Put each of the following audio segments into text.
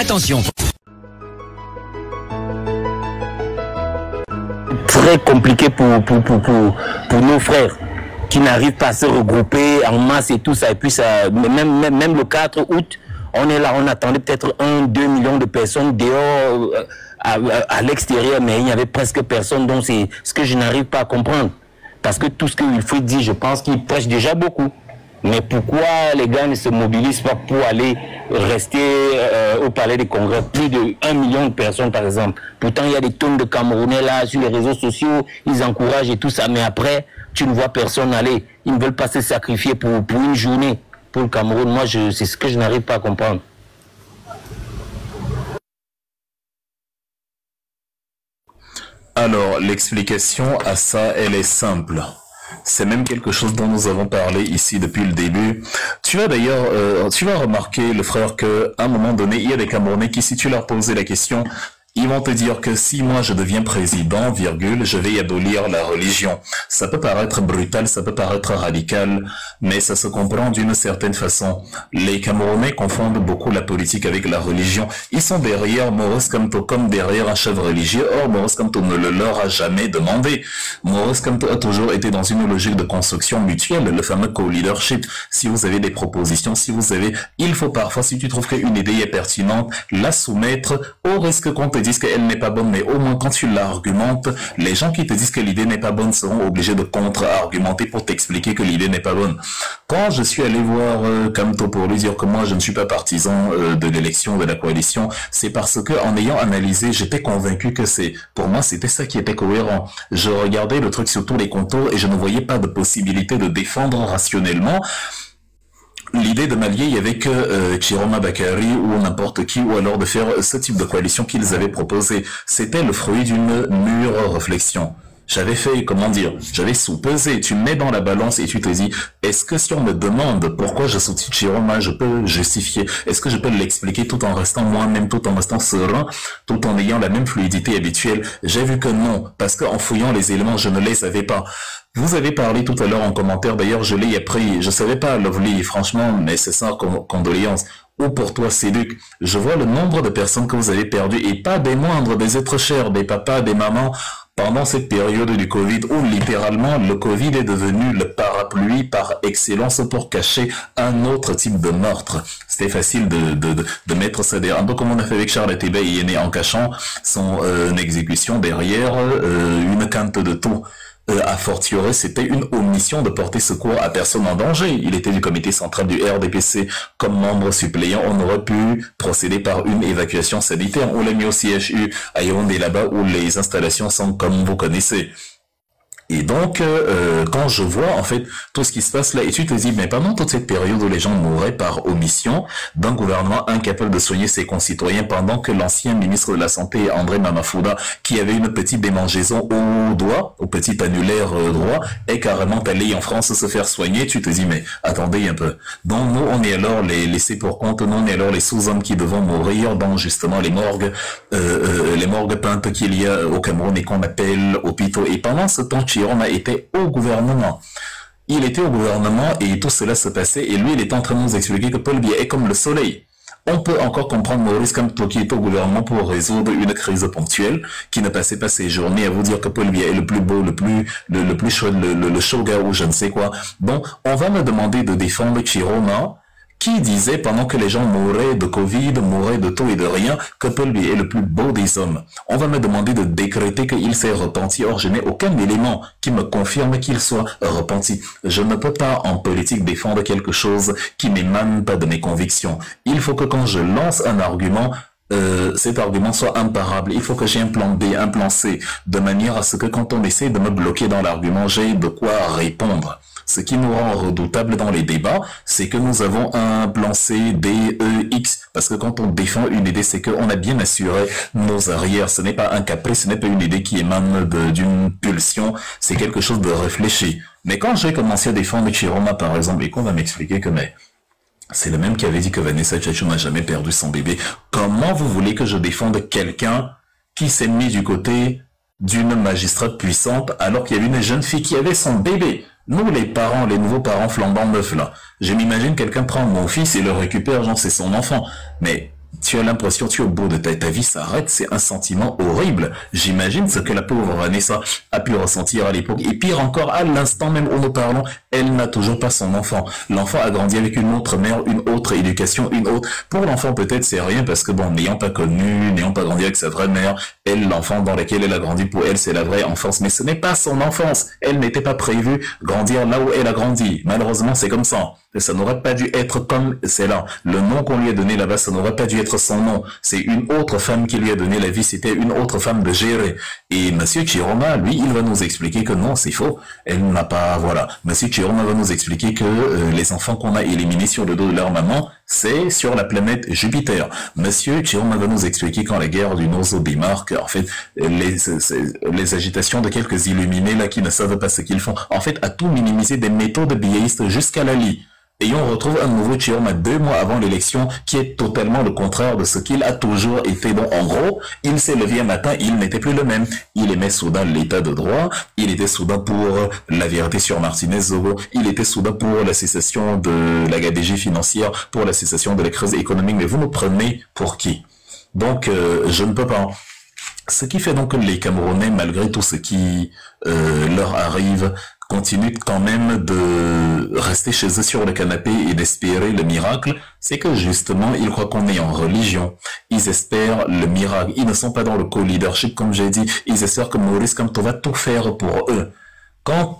Attention. Très compliqué pour nos frères qui n'arrivent pas à se regrouper en masse et tout ça. Et puis ça, même le 4 août, on est là, on attendait peut-être 1-2 millions de personnes dehors à l'extérieur, mais il n'y avait presque personne. Donc c'est ce que je n'arrive pas à comprendre. Parce que tout ce qu'il faut dire, je pense qu'il prêche déjà beaucoup. Mais pourquoi les gars ne se mobilisent pas pour aller rester au palais des congrès? Plus de 1 million de personnes, par exemple. Pourtant, il y a des tonnes de Camerounais là sur les réseaux sociaux, ils encouragent et tout ça. Mais après, tu ne vois personne aller. Ils ne veulent pas se sacrifier pour une journée pour le Cameroun. Moi, c'est ce que je n'arrive pas à comprendre. Alors, l'explication à ça, elle est simple. C'est même quelque chose dont nous avons parlé ici depuis le début. Tu vas d'ailleurs, tu vas remarquer, le frère, qu'à un moment donné, il y a des Camerounais qui, si tu leur posais la question, ils vont te dire que si moi je deviens président, virgule, je vais abolir la religion. Ça peut paraître brutal, ça peut paraître radical, mais ça se comprend d'une certaine façon. Les Camerounais confondent beaucoup la politique avec la religion. Ils sont derrière Maurice Kamto comme derrière un chef religieux. Or, Maurice Kamto ne le leur a jamais demandé. Maurice Kamto a toujours été dans une logique de construction mutuelle, le fameux co-leadership. Si vous avez des propositions, il faut parfois, si tu trouves qu'une idée est pertinente, la soumettre au risque qu'on te disent qu'elle n'est pas bonne, mais au moins quand tu l'argumentes, les gens qui te disent que l'idée n'est pas bonne seront obligés de contre-argumenter pour t'expliquer que l'idée n'est pas bonne. Quand je suis allé voir Kamto pour lui dire que moi je ne suis pas partisan de l'élection de la coalition, c'est parce que en ayant analysé, j'étais convaincu que pour moi c'était ça qui était cohérent. Je regardais le truc sur tous les contours et je ne voyais pas de possibilité de défendre rationnellement l'idée de m'allier avec Chiroma Bakary ou n'importe qui, ou alors de faire ce type de coalition qu'ils avaient proposé. C'était le fruit d'une mûre réflexion. J'avais fait, comment dire, j'avais sous-pesé. Tu mets dans la balance et tu te dis, est-ce que si on me demande pourquoi je soutiens Chiroma, je peux justifier? Est-ce que je peux l'expliquer tout en restant moi-même, tout en restant serein, tout en ayant la même fluidité habituelle? J'ai vu que non, parce qu'en fouillant les éléments, je ne les avais pas. Vous avez parlé tout à l'heure en commentaire, d'ailleurs je l'ai appris, je savais pas Lovely, franchement, mais c'est ça, condoléances. Ou pour toi, Céduc, je vois le nombre de personnes que vous avez perdues, et pas des moindres, des êtres chers, des papas, des mamans, pendant cette période du Covid, où littéralement le Covid est devenu le parapluie par excellence pour cacher un autre type de meurtre. C'était facile de mettre ça derrière, un peu comme on a fait avec Charles Tébé, il est né en cachant son exécution derrière une quinte de tout. A fortiori, c'était une omission de porter secours à personne en danger. Il était du comité central du RDPC comme membre suppléant. On aurait pu procéder par une évacuation sanitaire. On l'a mis au CHU à Yaoundé là-bas où les installations sont comme vous connaissez. Et donc, quand je vois en fait tout ce qui se passe là, et tu te dis, mais pendant toute cette période où les gens mouraient par omission d'un gouvernement incapable de soigner ses concitoyens, pendant que l'ancien ministre de la Santé, André Mamafouda, qui avait une petite démangeaison au doigt, au petit annulaire droit, est carrément allé en France se faire soigner, tu te dis, mais attendez un peu. Donc nous, on est alors les laissés pour compte, nous, on est alors les sous-hommes qui devons mourir dans justement les morgues peintes qu'il y a au Cameroun et qu'on appelle hôpitaux. Et pendant ce temps, Chiroma était au gouvernement. Il était au gouvernement et tout cela se passait et lui, il était en train de nous expliquer que Paul Biya est comme le soleil. On peut encore comprendre Maurice Kamto qui est au gouvernement pour résoudre une crise ponctuelle, qui ne passait pas ses journées à vous dire que Paul Biya est le plus beau, le plus chouette, le showgirl ou je ne sais quoi. Donc, on va me demander de défendre Chiroma, qui disait pendant que les gens mouraient de Covid, mouraient de tout et de rien, que Paul Biya est le plus beau des hommes. On va me demander de décréter qu'il s'est repenti. Or, je n'ai aucun élément qui me confirme qu'il soit repenti. Je ne peux pas en politique défendre quelque chose qui n'émane pas de mes convictions. Il faut que quand je lance un argument, cet argument soit imparable. Il faut que j'ai un plan B, un plan C, de manière à ce que quand on essaie de me bloquer dans l'argument, j'ai de quoi répondre. Ce qui nous rend redoutables dans les débats, c'est que nous avons un plan C, D, E, X. Parce que quand on défend une idée, c'est qu'on a bien assuré nos arrières. Ce n'est pas un caprice, ce n'est pas une idée qui émane d'une pulsion, c'est quelque chose de réfléchi. Mais quand j'ai commencé à défendre Chiroma, par exemple, et qu'on va m'expliquer que c'est le même qui avait dit que Vanessa Tchatchou n'a jamais perdu son bébé, comment vous voulez que je défende quelqu'un qui s'est mis du côté d'une magistrate puissante alors qu'il y avait une jeune fille qui avait son bébé? Nous, les parents, les nouveaux parents flambant neufs, là, je m'imagine quelqu'un prend mon fils et le récupère, genre c'est son enfant. Mais tu as l'impression, tu es au bout de ta vie s'arrête, c'est un sentiment horrible. J'imagine ce que la pauvre Vanessa a pu ressentir à l'époque. Et pire encore, à l'instant même où nous parlons, elle n'a toujours pas son enfant. L'enfant a grandi avec une autre mère, une autre éducation, une autre. Pour l'enfant, peut-être c'est rien parce que bon, n'ayant pas connu, n'ayant pas grandi avec sa vraie mère, elle, l'enfant dans lequel elle a grandi, pour elle, c'est la vraie enfance. Mais ce n'est pas son enfance. Elle n'était pas prévue grandir là où elle a grandi. Malheureusement, c'est comme ça. Ça n'aurait pas dû être comme c'est là. Le nom qu'on lui a donné là-bas, ça n'aurait pas dû être son nom. C'est une autre femme qui lui a donné la vie. C'était une autre femme de gérer. Et Monsieur Chiroma, lui, il va nous expliquer que non, c'est faux. Elle n'a pas, voilà. Monsieur Chiroma va nous expliquer que les enfants qu'on a éliminés sur le dos de leur maman, c'est sur la planète Jupiter. Monsieur Chiroma va nous expliquer quand la guerre du Nozo démarque, en fait, les agitations de quelques illuminés là qui ne savent pas ce qu'ils font. En fait, à tout minimiser des méthodes biaistes jusqu'à la lie. Et on retrouve un nouveau Chiroma 2 mois avant l'élection qui est totalement le contraire de ce qu'il a toujours été. Donc en gros, il s'est levé un matin, il n'était plus le même. Il aimait soudain l'état de droit, il était soudain pour la vérité sur Martinez Zogo, il était soudain pour la cessation de la gabegie financière, pour la cessation de la crise économique. Mais vous me prenez pour qui? Donc je ne peux pas. Ce qui fait donc que les Camerounais, malgré tout ce qui leur arrive, continuent quand même de rester chez eux sur le canapé et d'espérer le miracle, c'est que justement, ils croient qu'on est en religion. Ils espèrent le miracle. Ils ne sont pas dans le co-leadership, comme j'ai dit. Ils espèrent que Maurice Kamto va tout faire pour eux. Quand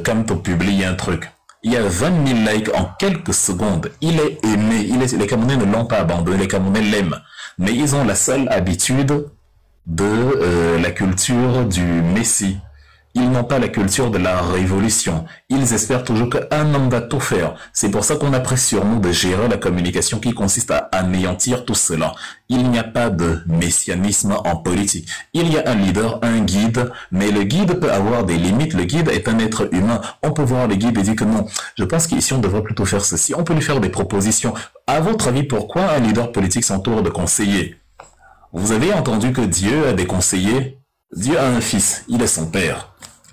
Kamto publie un truc, il y a 20 000 likes en quelques secondes. Il est aimé. Les Camerounais ne l'ont pas abandonné. Les Camerounais l'aiment. Mais ils ont la seule habitude de la culture du Messie. Ils n'ont pas la culture de la révolution. Ils espèrent toujours qu'un homme va tout faire. C'est pour ça qu'on a pris sur nous de gérer la communication qui consiste à anéantir tout cela. Il n'y a pas de messianisme en politique. Il y a un leader, un guide, mais le guide peut avoir des limites. Le guide est un être humain. On peut voir le guide et dire que non, je pense qu'ici on devrait plutôt faire ceci. On peut lui faire des propositions. À votre avis, pourquoi un leader politique s'entoure de conseillers? Vous avez entendu que Dieu a des conseillers? Dieu a un fils, il est son père.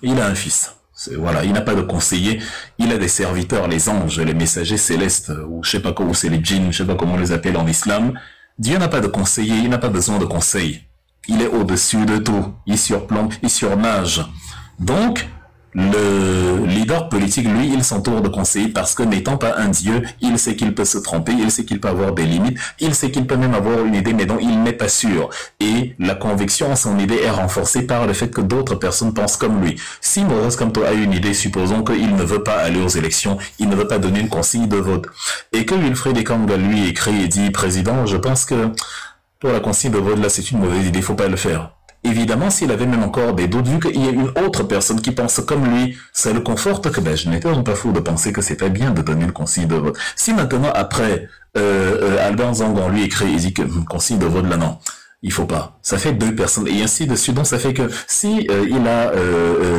Il a un fils. Voilà, il n'a pas de conseiller. Il a des serviteurs, les anges, les messagers célestes, ou je sais pas comment, c'est les djinns, je sais pas comment on les appelle en islam. Dieu n'a pas de conseiller, il n'a pas besoin de conseil. Il est au-dessus de tout. Il surplombe, il surnage. Donc, le leader politique, lui, il s'entoure de conseillers parce que n'étant pas un dieu, il sait qu'il peut se tromper, il sait qu'il peut avoir des limites, il sait qu'il peut même avoir une idée mais dont il n'est pas sûr. Et la conviction en son idée est renforcée par le fait que d'autres personnes pensent comme lui. Si Maurice Kamto a une idée, supposons qu'il ne veut pas aller aux élections, il ne veut pas donner une consigne de vote, et que Wilfried Ekanga lui écrit et dit « Président, je pense que pour la consigne de vote, là, c'est une mauvaise idée, il faut pas le faire ». Évidemment, s'il avait même encore des doutes, vu qu'il y a une autre personne qui pense comme lui, ça le conforte que je n'étais pas fou de penser que c'était bien de donner une consigne de vote. Si maintenant, après, Albert Zangon lui écrit et dit que consigne de vote là, non, il faut pas. Ça fait 2 personnes et ainsi de suite. Donc ça fait que si il a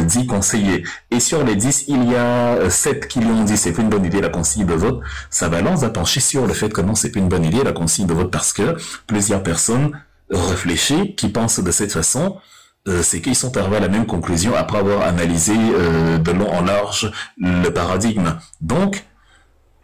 10 conseillers et sur les 10, il y a 7 qui lui ont dit c'est plus une bonne idée la consigne de vote, sa balance va pencher sur le fait que non, c'est plus une bonne idée la consigne de vote parce que plusieurs personnes réfléchis, qui pensent de cette façon, c'est qu'ils sont arrivés à la même conclusion après avoir analysé de long en large le paradigme. Donc,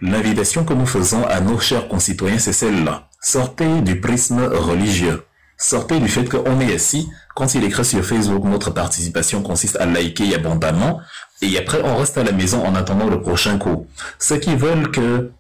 l'invitation que nous faisons à nos chers concitoyens, c'est celle-là. Sortez du prisme religieux. Sortez du fait qu'on est assis. Quand il écrit sur Facebook, notre participation consiste à liker abondamment, et après on reste à la maison en attendant le prochain coup. Ceux qui veulent que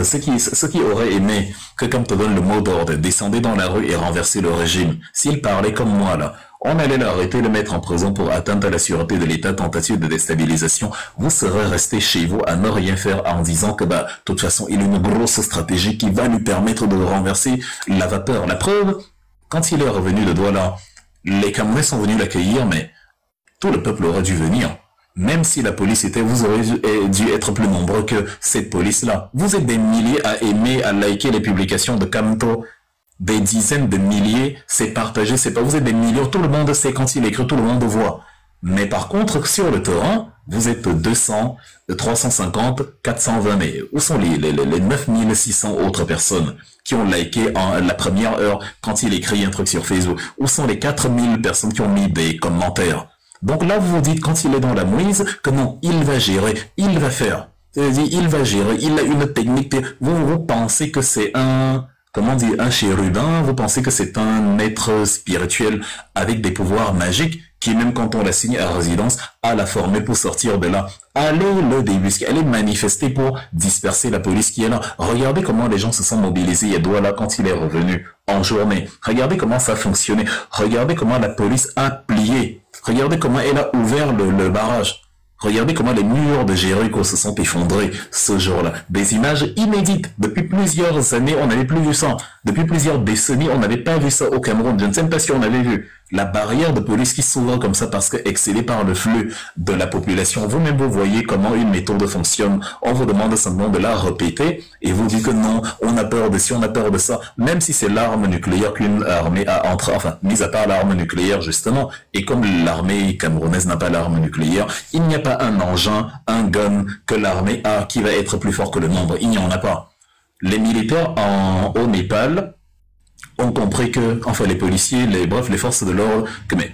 ceux qui auraient aimé que Kamto donne le mot d'ordre, descendez dans la rue et renversez le régime. S'il parlait comme moi là, on allait l'arrêter, le mettre en prison pour atteinte à la sûreté de l'État, tentative de déstabilisation. Vous serez resté chez vous à ne rien faire en disant que de toute façon il a une grosse stratégie qui va lui permettre de renverser la vapeur. La preuve, quand il est revenu de Douala, les Camerounais sont venus l'accueillir, mais tout le peuple aurait dû venir. Même si la police était, vous auriez dû être plus nombreux que cette police-là. Vous êtes des milliers à aimer, à liker les publications de Kamto. Des dizaines de milliers, c'est partagé, c'est pas, vous êtes des millions, tout le monde sait quand il écrit, tout le monde voit. Mais par contre, sur le terrain, vous êtes 200, 350, 420, mais où sont les 9600 autres personnes qui ont liké en la première heure quand il écrit un truc sur Facebook? Où sont les 4000 personnes qui ont mis des commentaires? Donc là, vous vous dites, quand il est dans la mouise, que non, il va gérer, il va faire. C'est-à-dire, il va gérer, il a une technique. Vous pensez que c'est un comment dire, un chérubin, vous pensez que c'est un être spirituel avec des pouvoirs magiques qui, même quand on l'assigne à résidence, a la formule pour sortir de là. Allez le débusquer, allez manifester pour disperser la police qui est là. Regardez comment les gens se sont mobilisés, il doit là quand il est revenu en journée. Regardez comment ça a fonctionné. Regardez comment la police a plié. Regardez comment elle a ouvert le barrage. Regardez comment les murs de Jéricho se sont effondrés ce jour-là. Des images inédites. Depuis plusieurs années, on n'avait plus vu ça. Depuis plusieurs décennies, on n'avait pas vu ça au Cameroun. Je ne sais même pas si on avait vu la barrière de police qui s'ouvre comme ça parce que excédée par le flux de la population. Vous-même, vous voyez comment une méthode fonctionne. On vous demande simplement de la répéter et vous dites que non, on a peur de ci, on a peur de ça. Même si c'est l'arme nucléaire qu'une armée a entre, enfin, mis à part l'arme nucléaire justement. Et comme l'armée camerounaise n'a pas l'arme nucléaire, il n'y a pas un engin, un gun que l'armée a qui va être plus fort que le nombre. Il n'y en a pas. Les militaires au Népal ont compris que, enfin les policiers, bref, les forces de l'ordre, que mais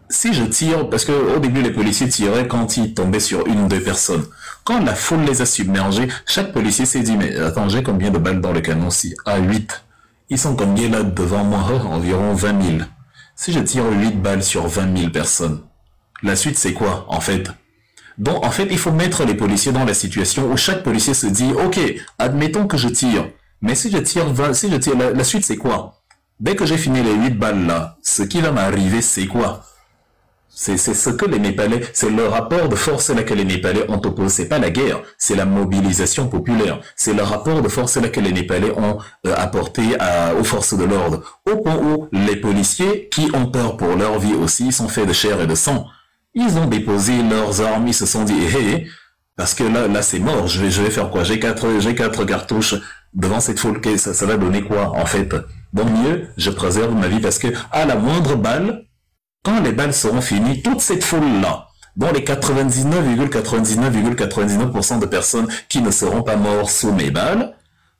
si je tire, parce que au début les policiers tiraient quand ils tombaient sur une ou deux personnes. Quand la foule les a submergés, chaque policier s'est dit, mais attends, j'ai combien de balles dans le canon si? Ah, 8. Ils sont combien là devant moi? Environ 20 000. Si je tire 8 balles sur 20 000 personnes, la suite c'est quoi en fait? Donc en fait il faut mettre les policiers dans la situation où chaque policier se dit, ok, admettons que je tire. Mais si je tire, la suite c'est quoi? Dès que j'ai fini les 8 balles là, ce qui va m'arriver c'est quoi? C'est ce que les Népalais, c'est le rapport de force là que les Népalais ont opposé. C'est pas la guerre, c'est la mobilisation populaire. C'est le rapport de force là que les Népalais ont apporté aux forces de l'ordre. Au point où les policiers, qui ont peur pour leur vie aussi, sont faits de chair et de sang. Ils ont déposé leurs armes, ils se sont dit, hé, parce que là c'est mort, je vais faire quoi? J'ai quatre cartouches devant cette foule, ça va donner quoi, en fait? Donc mieux, je préserve ma vie parce que, à la moindre balle, quand les balles seront finies, toute cette foule-là, dont les 99,99,99% de personnes qui ne seront pas mortes sous mes balles,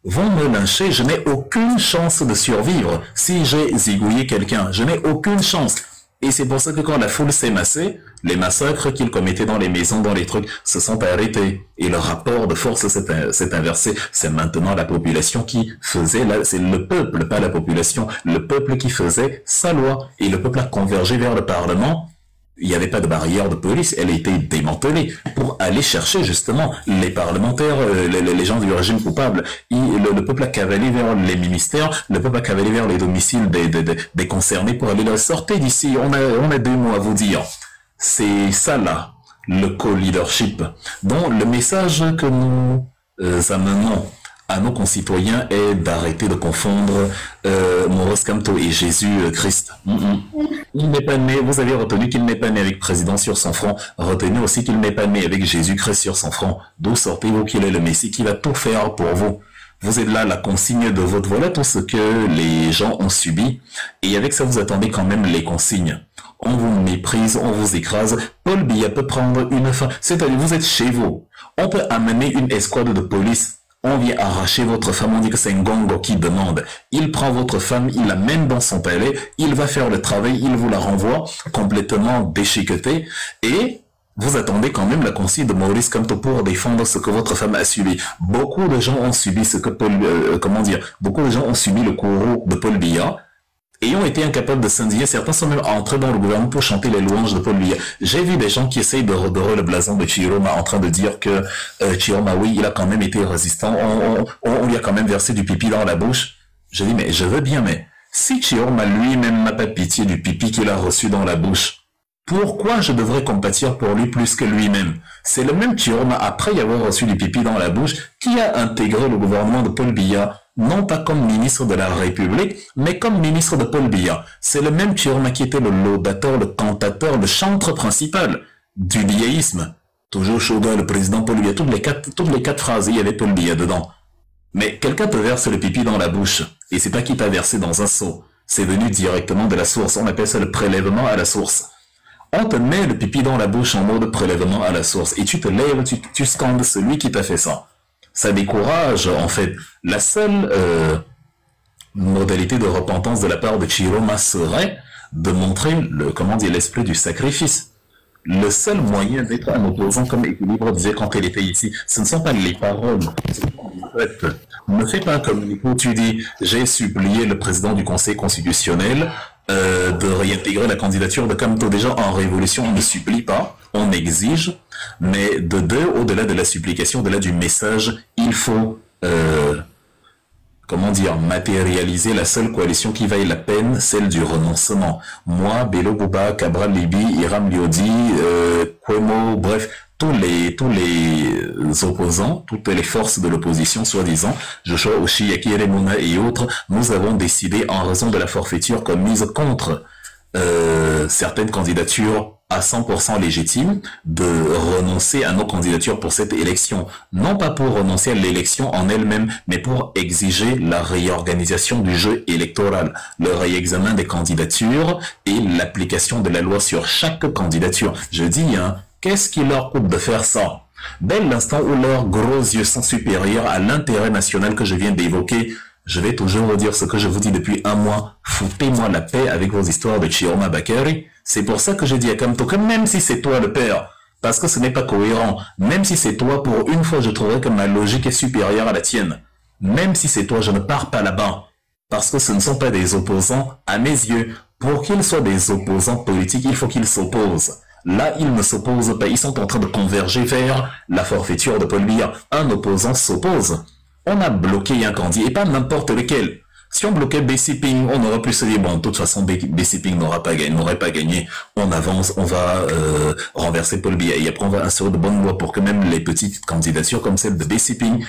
vont me lyncher. Je n'ai aucune chance de survivre si j'ai zigouillé quelqu'un. Je n'ai aucune chance. Et c'est pour ça que quand la foule s'est massée, les massacres qu'ils commettaient dans les maisons, dans les trucs, se sont arrêtés. Et le rapport de force s'est inversé. C'est maintenant la population qui faisait, c'est le peuple, pas la population, le peuple qui faisait sa loi. Et le peuple a convergé vers le Parlement. Il n'y avait pas de barrière de police, elle a été démantelée pour aller chercher justement les parlementaires, les gens du régime coupable. Le peuple a cavalé vers les ministères, le peuple a cavalé vers les domiciles des concernés pour aller leur sortir d'ici. On a 2 mots à vous dire. C'est ça là, le co-leadership. Donc le message que nous amenons à nos concitoyens est d'arrêter de confondre Maurice Kamto et Jésus-Christ. Il n'est pas né, vous avez retenu qu'il n'est pas né avec président sur son front, retenez aussi qu'il n'est pas né avec Jésus-Christ sur son front. D'où sortez-vous qu'il est le Messie qui va tout faire pour vous? Vous êtes là, la consigne de vote, voilà tout ce que les gens ont subi, et avec ça vous attendez quand même les consignes. On vous méprise, on vous écrase. Paul Biya peut prendre une fin, c'est-à-dire vous êtes chez vous. On peut amener une escouade de police. On vient arracher votre femme, on dit que c'est Ngongo qui demande. Il prend votre femme, il l'amène dans son palais, il va faire le travail, il vous la renvoie complètement déchiquetée et vous attendez quand même la consigne de Maurice Kamto pour défendre ce que votre femme a subi. Beaucoup de gens ont subi ce que beaucoup de gens ont subi le courroux de Paul Biya et ont été incapables de s'indigner. Certains sont même entrés dans le gouvernement pour chanter les louanges de Paul Biya. J'ai vu des gens qui essayent de redorer le blason de Chiroma en train de dire que Chiroma, oui, il a quand même été résistant, on lui a quand même versé du pipi dans la bouche. Je dis, mais je veux bien, mais si Chiroma lui-même n'a pas pitié du pipi qu'il a reçu dans la bouche, pourquoi je devrais compatir pour lui plus que lui-même? C'est le même Chiroma, après y avoir reçu du pipi dans la bouche, qui a intégré le gouvernement de Paul Biya, non pas comme ministre de la République, mais comme ministre de Paul Biya. C'est le même Chiroma qui était le laudateur, le cantateur, le chantre principal du biaïsme. Toujours Shoga, le président Paul Biya, toutes les quatre phrases, il y avait Paul Biya dedans. Mais quelqu'un te verse le pipi dans la bouche, et c'est pas qui t'a versé dans un seau. C'est venu directement de la source, on appelle ça le prélèvement à la source. On te met le pipi dans la bouche en mode prélèvement à la source, et tu te lèves, tu scandes celui qui t'a fait ça. Ça décourage, en fait. La seule modalité de repentance de la part de Chiroma serait de montrer l'esprit du sacrifice. Le seul moyen d'être un opposant, comme Équilibre disait quand elle était ici, ce ne sont pas les paroles, fait, ne fais pas un communiqué où tu dis j'ai supplié le président du Conseil constitutionnel de réintégrer la candidature de Kamto. Déjà, en révolution, on ne supplie pas, on exige, mais de deux, au-delà de la supplication, au-delà du message, il faut, comment dire, matérialiser la seule coalition qui vaille la peine, celle du renoncement. Moi, Bello Bouba, Cabral Libi, Hiram Liodi, Kwemo, bref, tous les opposants, toutes les forces de l'opposition, soi-disant, Joshua Oshi, Yaki Remuna et autres, nous avons décidé, en raison de la forfaiture commise contre certaines candidatures à 100% légitimes, de renoncer à nos candidatures pour cette élection. Non pas pour renoncer à l'élection en elle-même, mais pour exiger la réorganisation du jeu électoral, le réexamen des candidatures et l'application de la loi sur chaque candidature. Je dis, hein, qu'est-ce qui leur coûte de faire ça? Dès l'instant où leurs gros yeux sont supérieurs à l'intérêt national que je viens d'évoquer, je vais toujours vous dire ce que je vous dis depuis un mois. Foutez-moi la paix avec vos histoires de Chioma Bakary. C'est pour ça que je dis à Kamto que même si c'est toi le père, parce que ce n'est pas cohérent, même si c'est toi, pour une fois, je trouverai que ma logique est supérieure à la tienne. Même si c'est toi, je ne pars pas là-bas. Parce que ce ne sont pas des opposants à mes yeux. Pour qu'ils soient des opposants politiques, il faut qu'ils s'opposent. Là, ils ne s'opposent pas. Ils sont en train de converger vers la forfaiture de Paul Biya. Un opposant s'oppose. On a bloqué un candidat, et pas n'importe lequel. Si on bloquait Bessiping, on aurait pu se dire, bon, de toute façon, Bessiping n'aurait pas gagné. On avance, on va renverser Paul Biya. Et après, on va instaurer de bonnes lois pour que même les petites candidatures comme celle de Bessiping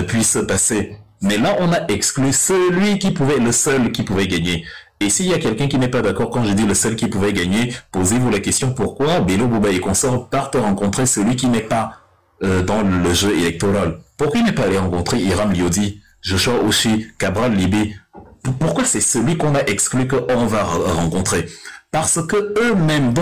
puissent passer. Mais là, on a exclu le seul qui pouvait gagner. Et s'il y a quelqu'un qui n'est pas d'accord quand je dis le seul qui pouvait gagner, posez-vous la question pourquoi Bello Bouba et consorts partent rencontrer celui qui n'est pas dans le jeu électoral. Pourquoi il n'est pas allé rencontrer Hiram Liodi, Joshua Oshi, Cabral Libi? Pourquoi c'est celui qu'on a exclu qu'on va rencontrer? Parce que eux-mêmes,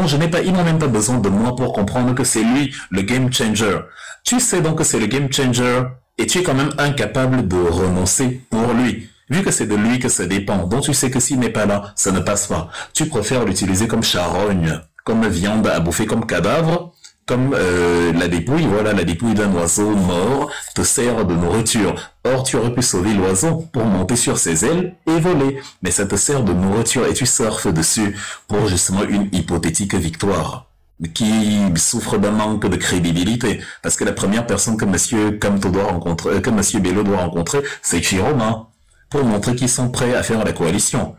ils n'ont même pas besoin de moi pour comprendre que c'est lui le game changer. Tu sais donc que c'est le game changer et tu es quand même incapable de renoncer pour lui. Vu que c'est de lui que ça dépend, donc tu sais que s'il n'est pas là, ça ne passe pas. Tu préfères l'utiliser comme charogne, comme viande à bouffer, comme cadavre, comme la dépouille, voilà, la dépouille d'un oiseau mort te sert de nourriture. Or, tu aurais pu sauver l'oiseau pour monter sur ses ailes et voler. Mais ça te sert de nourriture et tu surfes dessus pour justement une hypothétique victoire qui souffre d'un manque de crédibilité. Parce que la première personne que monsieur Kamto doit rencontrer, que monsieur Bello doit rencontrer, c'est Chiroma, pour montrer qu'ils sont prêts à faire la coalition.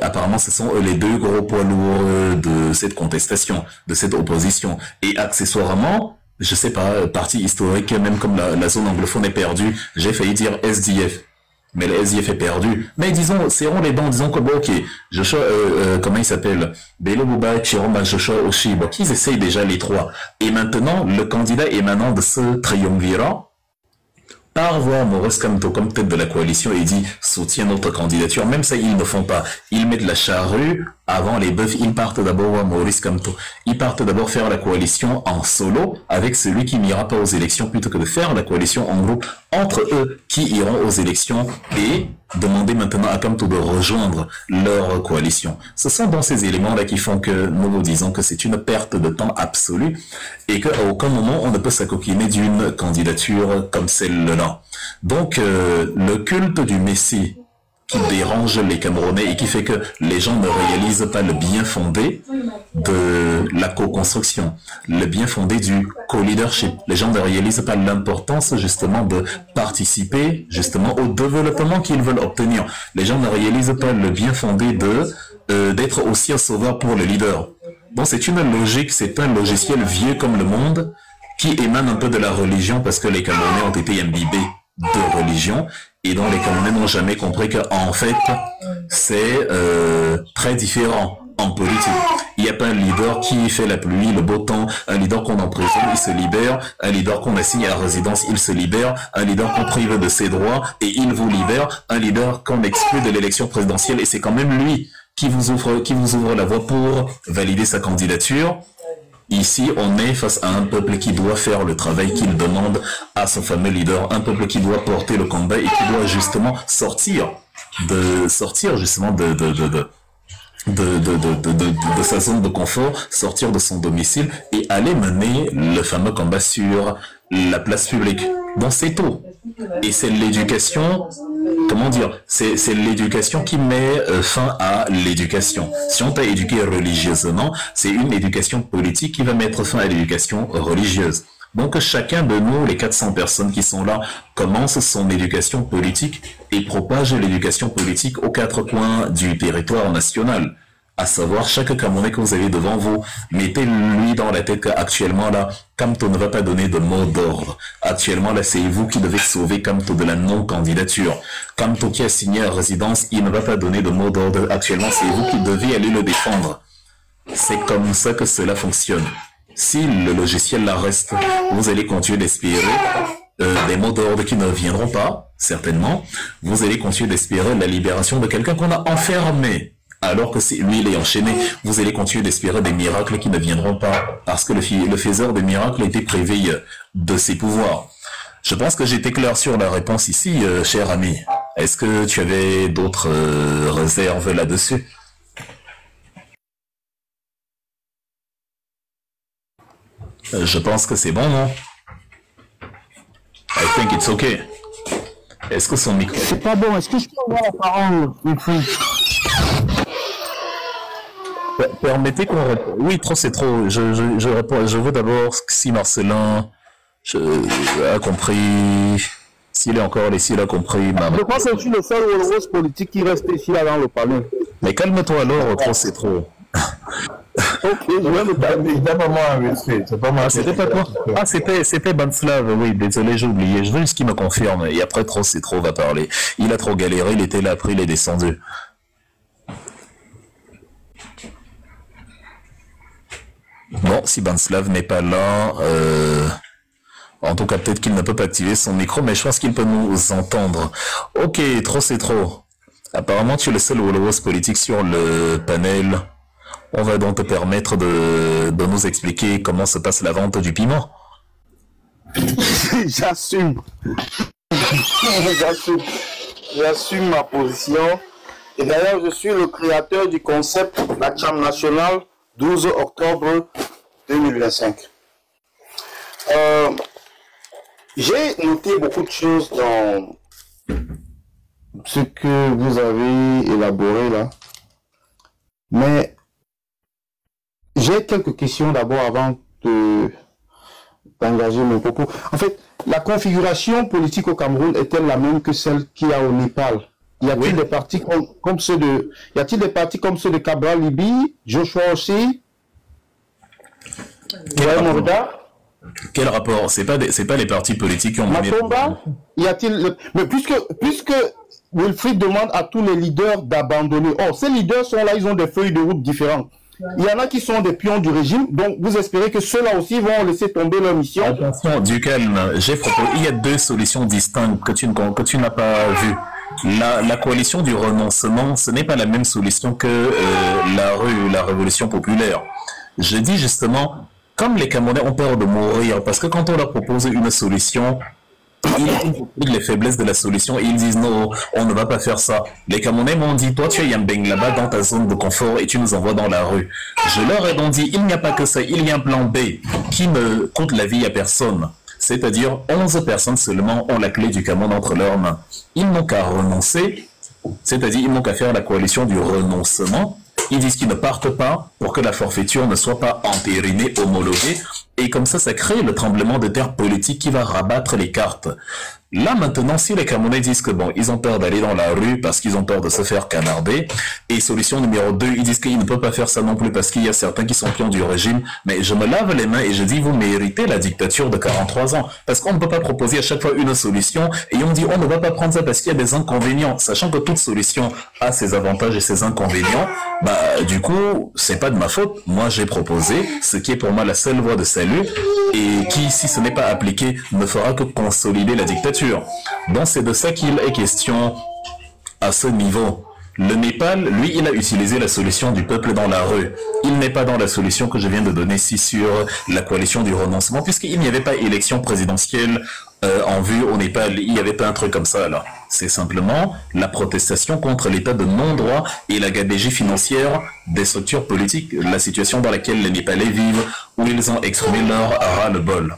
Apparemment, ce sont les deux gros poids lourds de cette contestation, de cette opposition. Et accessoirement, je sais pas, parti historique, même comme la zone anglophone est perdue, j'ai failli dire SDF. Mais le SDF est perdu. Mais disons, serrons les dents, disons que bon, ok, Joshua, comment il s'appelle? Bello Bouba, Chiroma, Joshua Oshi, bon, qu'ils essayent déjà les trois. Et maintenant, le candidat émanant de ce triumvirat part voir Maurice Kamto comme tête de la coalition et dit soutient notre candidature. Même ça, ils ne font pas. Ils mettent la charrue avant les bœufs. Ils partent d'abord voir Maurice Kamto. Ils partent d'abord faire la coalition en solo avec celui qui n'ira pas aux élections plutôt que de faire la coalition en groupe entre eux qui iront aux élections et demander maintenant à Kamto de rejoindre leur coalition. Ce sont donc ces éléments-là qui font que nous nous disons que c'est une perte de temps absolue et qu'à aucun moment on ne peut s'acoquiner d'une candidature comme celle-là. Donc le culte du Messie qui dérange les Camerounais et qui fait que les gens ne réalisent pas le bien fondé de la co-construction, le bien fondé du co-leadership. Les gens ne réalisent pas l'importance justement de participer justement au développement qu'ils veulent obtenir. Les gens ne réalisent pas le bien fondé d'être aussi un sauveur pour le leader. Bon, c'est une logique, c'est un logiciel vieux comme le monde qui émane un peu de la religion parce que les Camerounais ont été imbibés de religion et dont les Camerounais n'ont jamais compris que en fait c'est très différent en politique. Il n'y a pas un leader qui fait la pluie, le beau temps, un leader qu'on emprisonne, il se libère, un leader qu'on assigne à la résidence, il se libère, un leader qu'on prive de ses droits et il vous libère, un leader qu'on exclut de l'élection présidentielle et c'est quand même lui qui vous ouvre la voie pour valider sa candidature. Ici, on est face à un peuple qui doit faire le travail qu'il demande à son fameux leader, un peuple qui doit porter le combat et qui doit justement sortir justement de sa zone de confort, sortir de son domicile et aller mener le fameux combat sur la place publique. Donc c'est tout. Et c'est l'éducation, comment dire, c'est l'éducation qui met fin à l'éducation. Si on t'a éduqué religieusement, c'est une éducation politique qui va mettre fin à l'éducation religieuse. Donc chacun de nous, les 400 personnes qui sont là, commence son éducation politique et propage l'éducation politique aux 4 coins du territoire national. À savoir, chaque Camerounais que vous avez devant vous, mettez-lui dans la tête qu'actuellement là, Kamto ne va pas donner de mot d'ordre. Actuellement là, c'est vous qui devez sauver Kamto de la non-candidature. Kamto qui a signé à résidence, il ne va pas donner de mot d'ordre. Actuellement, c'est vous qui devez aller le défendre. C'est comme ça que cela fonctionne. Si le logiciel là reste, vous allez continuer d'espérer des mots d'ordre qui ne viendront pas, certainement. Vous allez continuer d'espérer la libération de quelqu'un qu'on a enfermé. Alors que lui, il est enchaîné, vous allez continuer d'espérer des miracles qui ne viendront pas, parce que le faiseur de miracles a été privé de ses pouvoirs. Je pense que j'étais clair sur la réponse ici, cher ami. Est-ce que tu avais d'autres réserves là-dessus? Je pense que c'est bon, non? I think it's okay. Est-ce que son micro... C'est pas bon, est-ce que je peux avoir la parole? Permettez qu'on réponde. Oui, trop c'est trop. Je réponds. Je veux d'abord si Marcelin a compris, s'il est encore là, s'il a compris. Je pense que je suis le seul rose politique qui reste ici là dans le palais. Mais calme-toi alors, trop c'est trop. Ok, je vais me calmer. C'est pas moi. C'était pas toi. Ah, c'était Banslav. Oui, désolé, j'ai oublié. Je veux juste qu'il me confirme. Et après, trop c'est trop va parler. Il a trop galéré. Il était là, après il est descendu. Bon, si Banslav n'est pas là, en tout cas peut-être qu'il ne peut pas activer son micro, mais je pense qu'il peut nous entendre. Ok, trop c'est trop. Apparemment tu es le seul Wolowos politique sur le panel. On va donc te permettre de nous expliquer comment se passe la vente du piment. J'assume. J'assume ma position. Et d'ailleurs, je suis le créateur du concept La Chambre nationale 12 octobre 2025. J'ai noté beaucoup de choses dans ce que vous avez élaboré là. Mais j'ai quelques questions d'abord avant d'engager mon propos. En fait, la configuration politique au Cameroun est-elle la même que celle qu'il y a au Népal? Y a-t-il des partis comme ceux de... Y a-t-il des partis comme ceux de Cabral Libi, Joshua aussi? Quel rapport? C'est pas les partis politiques qui ont... Matomba? Y a-t-il... Mais puisque Wilfried demande à tous les leaders d'abandonner. Oh, ces leaders sont là, ils ont des feuilles de route différentes. Il y en a qui sont des pions du régime, donc vous espérez que ceux-là aussi vont laisser tomber leur mission? Attention, du calme. Il y a 2 solutions distinctes que tu n'as pas vues. La coalition du renoncement, ce n'est pas la même solution que la révolution populaire. Je dis justement, comme les Camerounais ont peur de mourir, parce que quand on leur propose une solution, ils ont les faiblesses de la solution et ils disent non, on ne va pas faire ça. Les Camerounais m'ont dit, toi tu es Yambeng là-bas dans ta zone de confort et tu nous envoies dans la rue. Je leur ai donc dit, il n'y a pas que ça, il y a un plan B qui ne coûte la vie à personne. C'est-à-dire 11 personnes seulement ont la clé du Cameroun entre leurs mains. Ils n'ont qu'à renoncer, c'est-à-dire ils n'ont qu'à faire la coalition du renoncement. Ils disent qu'ils ne partent pas pour que la forfaiture ne soit pas entérinée, homologuée. Et comme ça crée le tremblement de terre politique qui va rabattre les cartes. Là, maintenant, si les Camerounais disent que bon, ils ont peur d'aller dans la rue parce qu'ils ont peur de se faire canarder, et solution numéro 2, ils disent qu'ils ne peuvent pas faire ça non plus parce qu'il y a certains qui sont pions du régime, mais je me lave les mains et je dis, vous méritez la dictature de 43 ans, parce qu'on ne peut pas proposer à chaque fois une solution, et on dit, on ne va pas prendre ça parce qu'il y a des inconvénients, sachant que toute solution a ses avantages et ses inconvénients. Bah, du coup, c'est pas de ma faute. Moi, j'ai proposé ce qui est pour moi la seule voie de salut, et qui, si ce n'est pas appliqué, ne fera que consolider la dictature. Donc c'est de ça qu'il est question à ce niveau. Le Népal, lui, il a utilisé la solution du peuple dans la rue. Il n'est pas dans la solution que je viens de donner ici sur la coalition du renoncement, puisqu'il n'y avait pas élection présidentielle en vue au Népal. Il n'y avait pas un truc comme ça, là. C'est simplement la protestation contre l'état de non-droit et la gabegie financière des structures politiques, la situation dans laquelle les Népalais vivent, où ils ont exprimé leur ras-le-bol.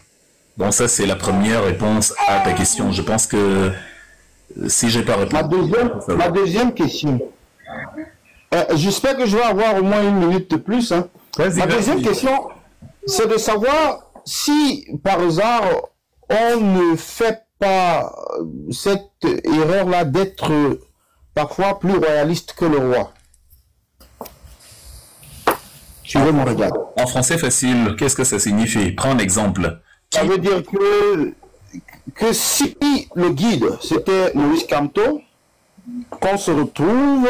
Bon, ça, c'est la première réponse à ta question. Je pense que si j'ai pas répondu... Ma deuxième question. J'espère que je vais avoir au moins 1 minute de plus. Hein. Ma deuxième question, c'est de savoir si, par hasard, on ne fait pas cette erreur-là d'être parfois plus royaliste que le roi. Suivez mon regard. En français facile, qu'est-ce que ça signifie? Prends un exemple. Ça veut dire que si le guide, c'était Maurice Kamto, qu'on se retrouve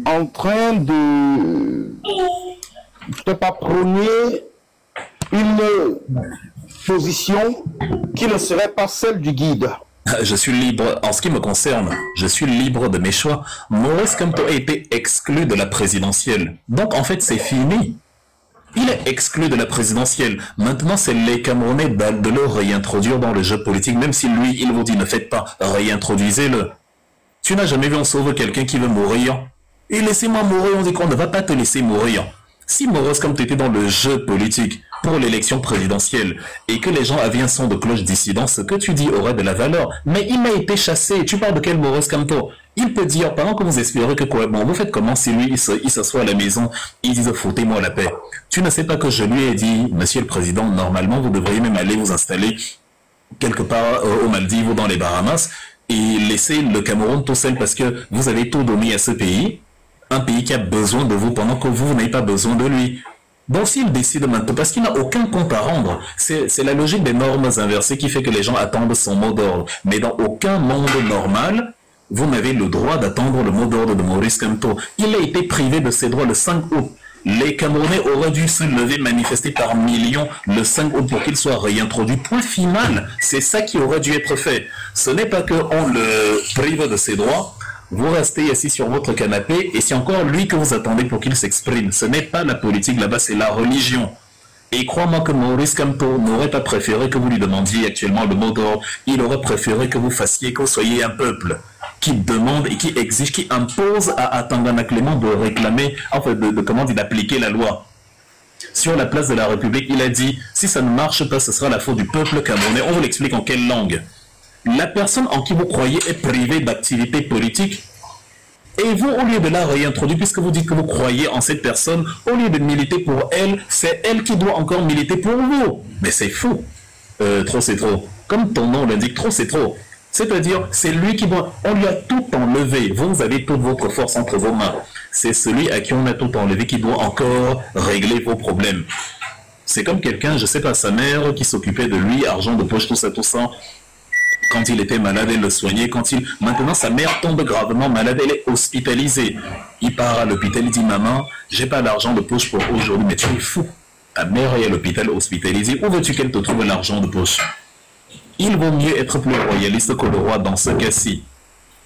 en train de ne pas prôner une position qui ne serait pas celle du guide. Je suis libre, en ce qui me concerne, je suis libre de mes choix. Maurice Kamto a été exclu de la présidentielle. Donc en fait c'est fini. Il est exclu de la présidentielle. Maintenant c'est les Camerounais de le réintroduire dans le jeu politique, même si lui il vous dit ne faites pas, réintroduisez-le. Tu n'as jamais vu on sauve quelqu'un qui veut mourir? Et laissez-moi mourir, on dit qu'on ne va pas te laisser mourir. Si Maurice Kamto était dans le jeu politique pour l'élection présidentielle et que les gens avaient un son de cloche dissident, ce que tu dis aurait de la valeur. Mais il a été chassé. Tu parles de quel Maurice Kamto? Il peut dire, pendant que vous espérez que quoi, bon, vous faites comment si lui, il s'assoit à la maison, il dit, foutez-moi la paix. Tu ne sais pas que je lui ai dit, monsieur le président, normalement, vous devriez même aller vous installer quelque part aux Maldives ou dans les Bahamas et laisser le Cameroun tout seul parce que vous avez tout donné à ce pays. Un pays qui a besoin de vous pendant que vous n'avez pas besoin de lui. Donc s'il décide maintenant, parce qu'il n'a aucun compte à rendre, c'est la logique des normes inversées qui fait que les gens attendent son mot d'ordre. Mais dans aucun monde normal, vous n'avez le droit d'attendre le mot d'ordre de Maurice Kamto. Il a été privé de ses droits le 5 août. Les Camerounais auraient dû se lever, manifester par millions le 5 août pour qu'il soit réintroduit. Point final. C'est ça qui aurait dû être fait. Ce n'est pas qu'on le prive de ses droits. Vous restez assis sur votre canapé et c'est encore lui que vous attendez pour qu'il s'exprime. Ce n'est pas la politique là-bas, c'est la religion. Et crois-moi que Maurice Kamto n'aurait pas préféré que vous lui demandiez actuellement le mot d'ordre. Il aurait préféré que vous fassiez, que vous soyez un peuple qui demande et qui exige, qui impose à Tangana Clément de réclamer, enfin d'appliquer la loi. Sur la place de la République, il a dit, si ça ne marche pas, ce sera la faute du peuple camerounais. On vous l'explique en quelle langue? La personne en qui vous croyez est privée d'activité politique et vous, au lieu de la réintroduire, puisque vous dites que vous croyez en cette personne, au lieu de militer pour elle, c'est elle qui doit encore militer pour vous. Mais c'est fou. Trop c'est trop. Comme ton nom l'indique, trop c'est trop. C'est-à-dire, c'est lui qui doit... On lui a tout enlevé. Vous avez toute votre force entre vos mains. C'est celui à qui on a tout enlevé qui doit encore régler vos problèmes. C'est comme quelqu'un, je sais pas, sa mère qui s'occupait de lui, argent de poche, tout ça. Quand il était malade, elle le soignait. Maintenant, sa mère tombe gravement malade, elle est hospitalisée. Il part à l'hôpital, il dit, maman, j'ai pas d'argent de poche pour aujourd'hui. Mais tu es fou. Ta mère est à l'hôpital hospitalisée. Où veux-tu qu'elle te trouve l'argent de poche? Il vaut mieux être plus royaliste que le roi dans ce cas-ci,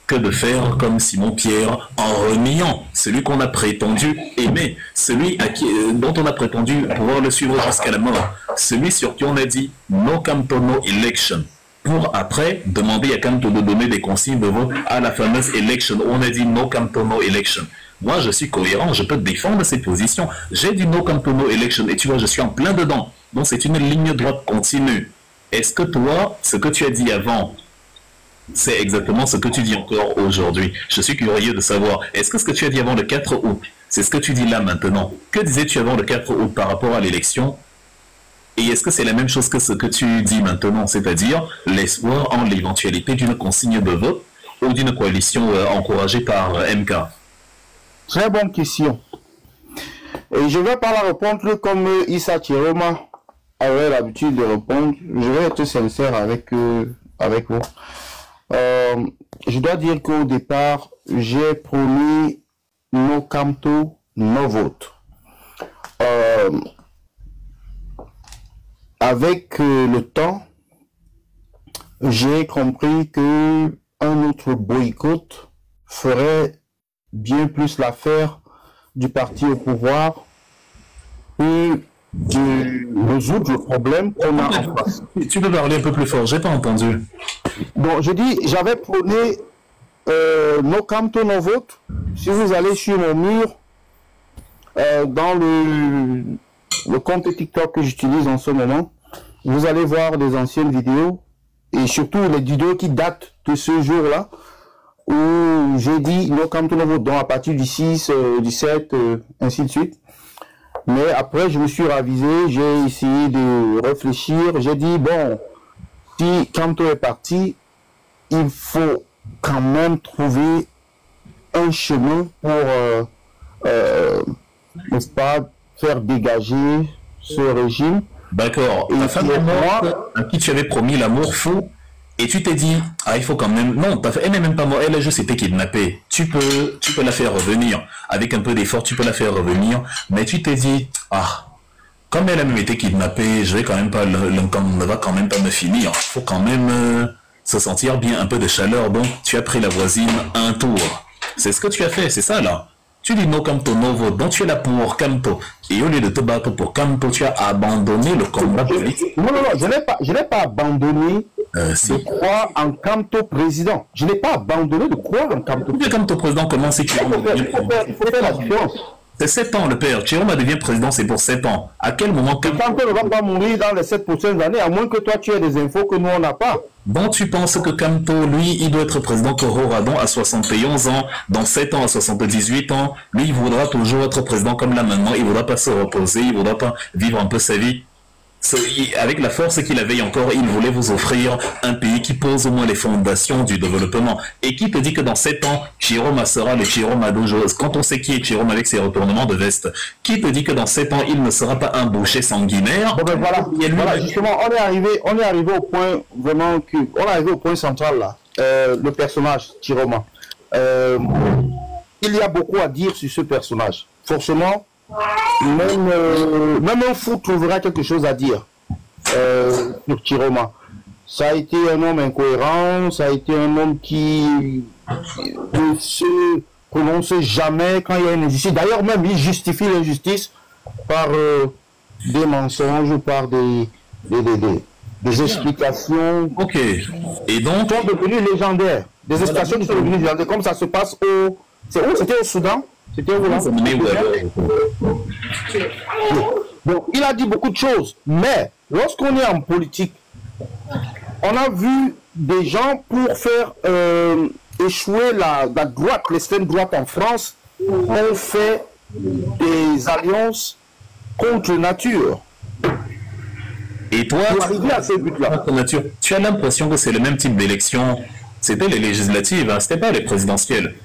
que de faire comme Simon-Pierre en reniant celui qu'on a prétendu aimer, celui dont on a prétendu pouvoir le suivre jusqu'à la mort, celui sur qui on a dit « no Kamto, no election ». Pour après demander à Kamto de donner des consignes de vote à la fameuse election où on a dit no Kamto, no election. Moi, je suis cohérent, je peux défendre ces positions. J'ai dit no Kamto, no election et tu vois, je suis en plein dedans. Donc, c'est une ligne droite continue. Est-ce que toi, ce que tu as dit avant, c'est exactement ce que tu dis encore aujourd'hui? Je suis curieux de savoir, est-ce que ce que tu as dit avant le 4 août, c'est ce que tu dis là maintenant? Que disais-tu avant le 4 août par rapport à l'élection? Et est-ce que c'est la même chose que ce que tu dis maintenant, c'est-à-dire l'espoir en l'éventualité d'une consigne de vote ou d'une coalition encouragée par MK? Très bonne question. Et je vais pas la répondre comme Issa Chiroma avait l'habitude de répondre. Je vais être sincère avec vous. Je dois dire qu'au départ, j'ai promis no Kamto, no vote. Avec le temps, j'ai compris que un autre boycott ferait bien plus l'affaire du parti au pouvoir et de résoudre le problème qu'on a en face. Tu peux parler un peu plus fort, j'ai pas entendu. Bon, je dis, j'avais prôné no Kamto, no vote. Si vous allez sur mon mur, dans le compte TikTok que j'utilise en ce moment, vous allez voir des anciennes vidéos, et surtout les vidéos qui datent de ce jour-là, où j'ai dit no Camto no vote, donc à partir du 6, du 7, ainsi de suite. Mais après, je me suis ravisé, j'ai essayé de réfléchir, j'ai dit, bon, si Camto est parti, il faut quand même trouver un chemin pour, n'est-ce pas, faire dégager ce régime. D'accord. Ta femme à qui tu avais promis l'amour fou, et tu t'es dit, ah, il faut quand même... Non, elle n'est même pas morte, elle a juste été kidnappée. Tu peux la faire revenir. Avec un peu d'effort, tu peux la faire revenir. Mais tu t'es dit, ah, comme elle a même été kidnappée, je vais quand même pas, ne va quand même pas me finir. Il faut quand même se sentir bien, un peu de chaleur. Donc, tu as pris la voisine un tour. C'est ce que tu as fait, c'est ça, là. Tu dis no Camto no vote, donc tu es là pour Camto. Et au lieu de te battre pour Camto, tu as abandonné le combat politique. Non, je n'ai pas abandonné de croire en Camto président. Je n'ai pas abandonné de croire en Camto président. Camto président, comment c'est qu'il il faut faire la différence. C'est 7 ans le père. Chiroma devient président, c'est pour 7 ans. À quel moment Camto ne va pas mourir dans les 7 prochaines années, à moins que toi tu aies des infos que nous on n'a pas. Bon, tu penses que Camto, lui, il doit être président que Roradon à 71 ans, dans 7 ans à 78 ans, lui, il voudra toujours être président comme là maintenant, il ne voudra pas se reposer, il ne voudra pas vivre un peu sa vie. Avec la force qu'il avait encore, il voulait vous offrir un pays qui pose au moins les fondations du développement. Et qui te dit que dans 7 ans, Chiroma sera le Chiroma d'aujourd'hui. Quand on sait qui est Chiroma avec ses retournements de veste, qui te dit que dans 7 ans, il ne sera pas un boucher sanguinaire? Bon ben voilà, justement, on est arrivé au point vraiment on est arrivé au point central là. Le personnage Chiroma. Il y a beaucoup à dire sur ce personnage. Forcément, même un fou trouvera quelque chose à dire sur Chiroma. Ça a été un homme incohérent, ça a été un homme qui ne se prononce jamais quand il y a une injustice. D'ailleurs, même il justifie l'injustice par des mensonges, par des explications. Ok. Et donc, sont devenues légendaires. Des explications qui sont devenues légendaires, comme ça se passe au... C'est où? C'était au Soudan? C'était où là? Donc, il a dit beaucoup de choses, mais lorsqu'on est en politique, on a vu des gens pour faire échouer la droite, l'extrême droite en France, ont fait des alliances contre nature. Et toi, pour arriver à ces buts-là. Tu as l'impression que c'est le même type d'élection. C'était les législatives, hein, c'était pas les présidentielles.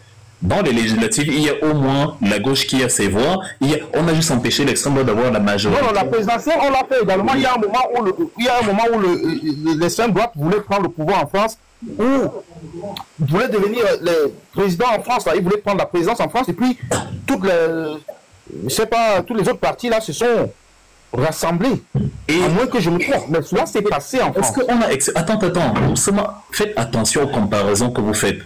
Dans les législatives, il y a au moins la gauche qui a ses voix. On a juste empêché l'extrême droite d'avoir la majorité. Non, la présidentielle, on l'a fait également. Il y a un moment où l'extrême droite voulait prendre le pouvoir en France, où il voulait devenir le président en France. Là. Il voulait prendre la présidence en France. Et puis, tous les autres partis là se sont rassemblés. Et à moins que je me trompe. Mais cela s'est passé en France. Attends. Faites attention aux comparaisons que vous faites.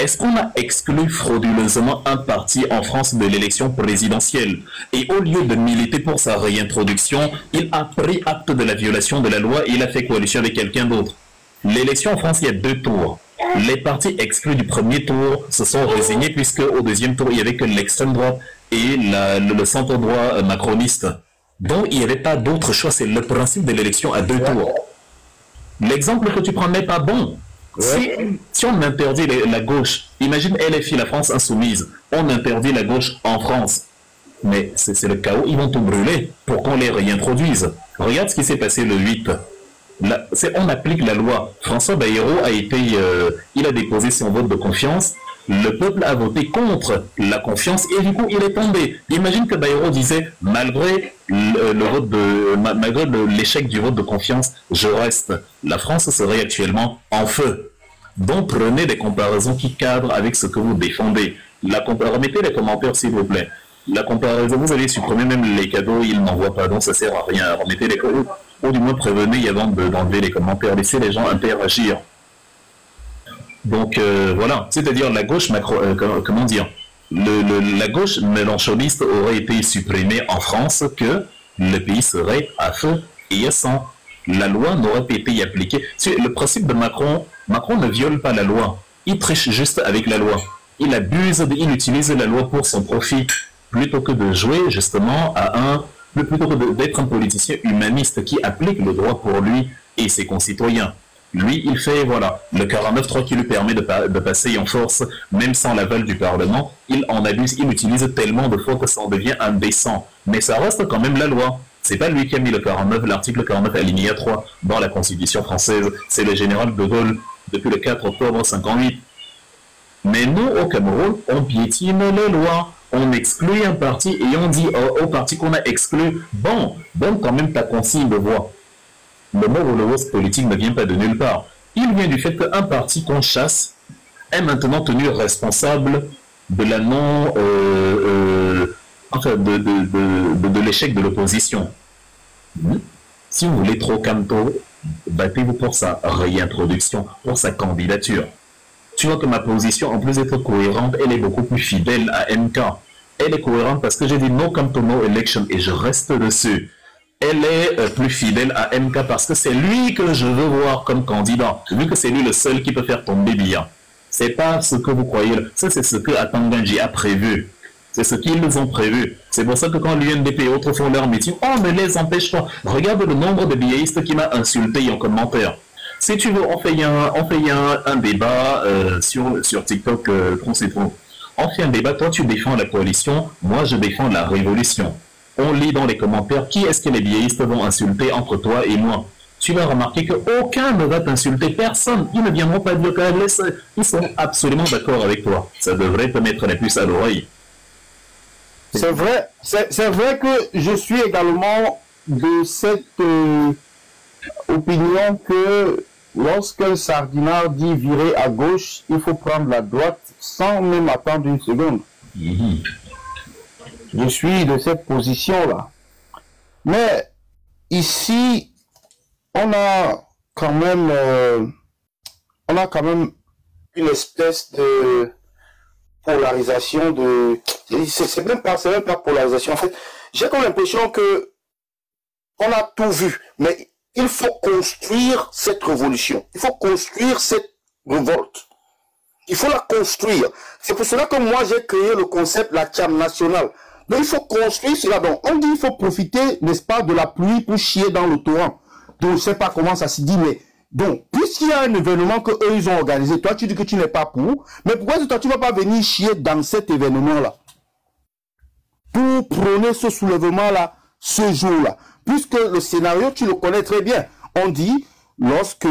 Est-ce qu'on a exclu frauduleusement un parti en France de l'élection présidentielle? Et au lieu de militer pour sa réintroduction, il a pris acte de la violation de la loi et il a fait coalition avec quelqu'un d'autre. L'élection en France, il y a 2 tours. Les partis exclus du premier tour se sont résignés puisque au deuxième tour, il n'y avait que l'extrême droite et le centre-droit macroniste. Donc, il n'y avait pas d'autre choix. C'est le principe de l'élection à 2 tours. L'exemple que tu prends n'est pas bon. Si on interdit la gauche, imagine LFI, la France insoumise, on interdit la gauche en France. Mais c'est le chaos, ils vont tout brûler pour qu'on les réintroduise. Regarde ce qui s'est passé le 8. On applique la loi. François Bayrou il a déposé son vote de confiance. Le peuple a voté contre la confiance et du coup il est tombé. Imagine que Bayrou disait, malgré l'échec du vote de confiance, je reste. La France serait actuellement en feu. Donc prenez des comparaisons qui cadrent avec ce que vous défendez. Remettez les commentaires s'il vous plaît. La comparaison, vous allez supprimer même les cadeaux, ils n'envoient pas, donc ça sert à rien. Remettez les cadeaux, ou du moins prévenez avant d'enlever les commentaires, laissez les gens interagir. Donc voilà, c'est-à-dire la gauche comment dire, la gauche mélenchoniste aurait été supprimée en France que le pays serait à feu et à sang. La loi n'aurait pas été appliquée. Le principe de Macron ne viole pas la loi. Il triche juste avec la loi. Il utilise la loi pour son profit plutôt que de jouer justement à plutôt que d'être un politicien humaniste qui applique le droit pour lui et ses concitoyens. Lui, il fait, voilà, le 49.3 qui lui permet de passer en force, même sans l'aval du Parlement, il en abuse, il utilise tellement de fois que ça en devient indécent. Mais ça reste quand même la loi. C'est pas lui qui a mis le 49, l'article 49 alinéa 3 dans la Constitution française, c'est le général de Gaulle depuis le 4 octobre 58. Mais nous, au Cameroun, on piétine les lois. On exclut un parti et on dit au parti qu'on a exclu, bon, donne quand même ta consigne de voix. Le mot holocauste politique ne vient pas de nulle part. Il vient du fait qu'un parti qu'on chasse est maintenant tenu responsable de la de l'échec de l'opposition. Si vous voulez trop Kamto, battez-vous pour sa réintroduction, pour sa candidature. Tu vois que ma position, en plus d'être cohérente, elle est beaucoup plus fidèle à MK. Elle est cohérente parce que j'ai dit no Kamto, no election et je reste dessus. Elle est plus fidèle à MK parce que c'est lui que je veux voir comme candidat, vu que c'est lui le seul qui peut faire tomber Biya. C'est pas ce que vous croyez, ça c'est ce que Atanganji a prévu. C'est ce qu'ils ont prévu. C'est pour ça que quand l'UNDP et autres font leur meeting, on ne les empêche pas. Regarde le nombre de biaïstes qui m'a insulté en commentaire. Si tu veux, on fait un débat sur TikTok, c'est trop. On fait un débat, toi tu défends la coalition, moi je défends la révolution. On lit dans les commentaires qui est-ce que les biaïstes vont insulter entre toi et moi. Tu vas remarquer qu'aucun ne va t'insulter, personne. Ils ne viendront pas dire qu'ils sont absolument d'accord avec toi. Ça devrait te mettre la puce à l'oreille. C'est vrai que je suis également de cette opinion que lorsqu'un sardinard dit virer à gauche, il faut prendre la droite sans même attendre une seconde. Je suis de cette position-là. Mais ici, on a quand même une espèce de polarisation de... C'est même pas polarisation. En fait, j'ai comme l'impression que on a tout vu. Mais il faut construire cette révolution. Il faut construire cette révolte. Il faut la construire. C'est pour cela que moi, j'ai créé le concept la Tcham nationale. Donc, il faut construire cela. Donc, on dit qu'il faut profiter, n'est-ce pas, de la pluie pour chier dans le torrent. Donc, je ne sais pas comment ça se dit, mais... Donc, puisqu'il y a un événement que eux ils ont organisé, toi, tu dis que tu n'es pas pour, mais pourquoi toi, tu ne vas pas venir chier dans cet événement-là? Pour prôner ce soulèvement-là, ce jour-là. Puisque le scénario, tu le connais très bien. On dit, lorsque,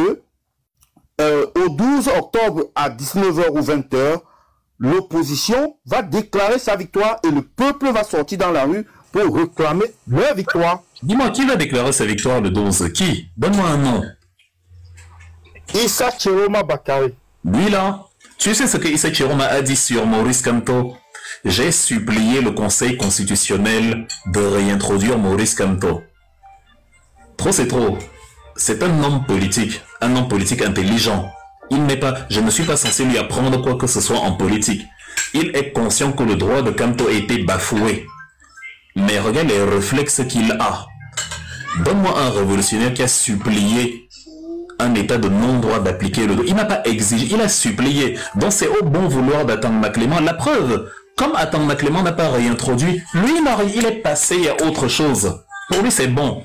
au 12 octobre à 19h ou 20h, l'opposition va déclarer sa victoire et le peuple va sortir dans la rue pour réclamer leur victoire. Dis-moi, qui va déclarer sa victoire le 12? Qui? Donne-moi un nom. Issa Chiroma Bakari. Lui là, tu sais ce que Issa Chiroma a dit sur Maurice Kamto? J'ai supplié le Conseil constitutionnel de réintroduire Maurice Kamto. Trop c'est trop. C'est un homme politique intelligent. Il n'est pas, je ne suis pas censé lui apprendre quoi que ce soit en politique. Il est conscient que le droit de Kamto a été bafoué. Mais regarde les réflexes qu'il a. Donne-moi un révolutionnaire qui a supplié un état de non-droit d'appliquer le droit. Il n'a pas exigé, il a supplié. Donc c'est au bon vouloir d'Atang Clément. La preuve, comme Atang Clément n'a pas réintroduit, lui il est passé à autre chose. Pour lui c'est bon.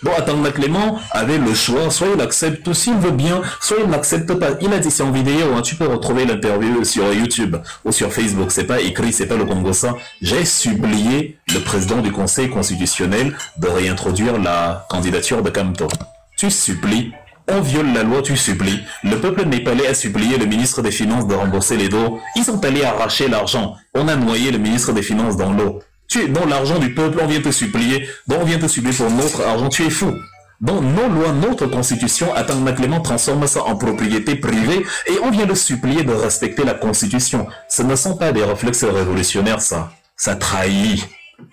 Bon, Atang Clément avait le choix, soit il accepte s'il veut bien, soit il n'accepte pas. Il a dit c'est en vidéo, hein, tu peux retrouver l'interview sur YouTube ou sur Facebook, c'est pas écrit, c'est pas le Congo ça. J'ai supplié le président du Conseil constitutionnel de réintroduire la candidature de Kamto. Tu supplies. On viole la loi, tu supplies. Le peuple népalais a supplié le ministre des Finances de rembourser les dos. Ils sont allés arracher l'argent. On a noyé le ministre des Finances dans l'eau. Dans l'argent du peuple, on vient te supplier. Donc on vient te supplier pour notre argent. Tu es fou. Dans nos lois, notre constitution, Atang Clément transforme ça en propriété privée et on vient le supplier de respecter la constitution. Ce ne sont pas des réflexes révolutionnaires, ça. Ça trahit.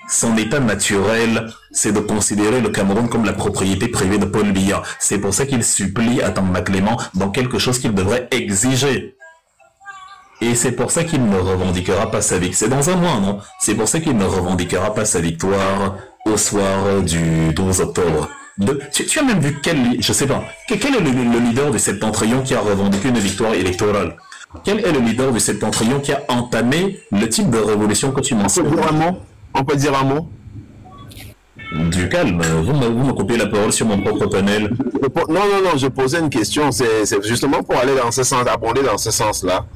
Son état naturel, c'est de considérer le Cameroun comme la propriété privée de Paul Biya. C'est pour ça qu'il supplie Atang Clément dans quelque chose qu'il devrait exiger. Et c'est pour ça qu'il ne revendiquera pas sa victoire. C'est dans un mois, non? C'est pour ça qu'il ne revendiquera pas sa victoire au soir du 12 octobre. Tu as même vu je sais pas, quel est le leader du Septentrion qui a revendiqué une victoire électorale? Quel est le leader du Septentrion qui a entamé le type de révolution que tu mentionnes? On peut dire un mot. Du calme, vous me coupez la parole sur mon propre panel. Non, je posais une question, c'est justement pour aller dans ce sens, abonder dans ce sens-là.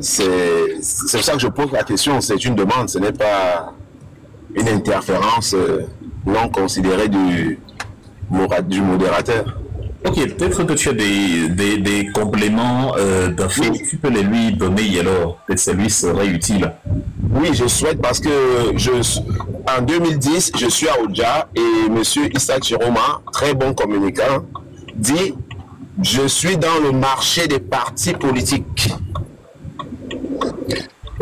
C'est ça que je pose la question, c'est une demande, ce n'est pas une interférence non considérée du modérateur. Ok, peut-être que tu as des compléments d'infos, tu peux les lui donner alors, peut-être ça lui serait utile. Oui, je souhaite parce que en 2010, je suis à Oja et M. Issa Chiroma, très bon communicant, dit « Je suis dans le marché des partis politiques ».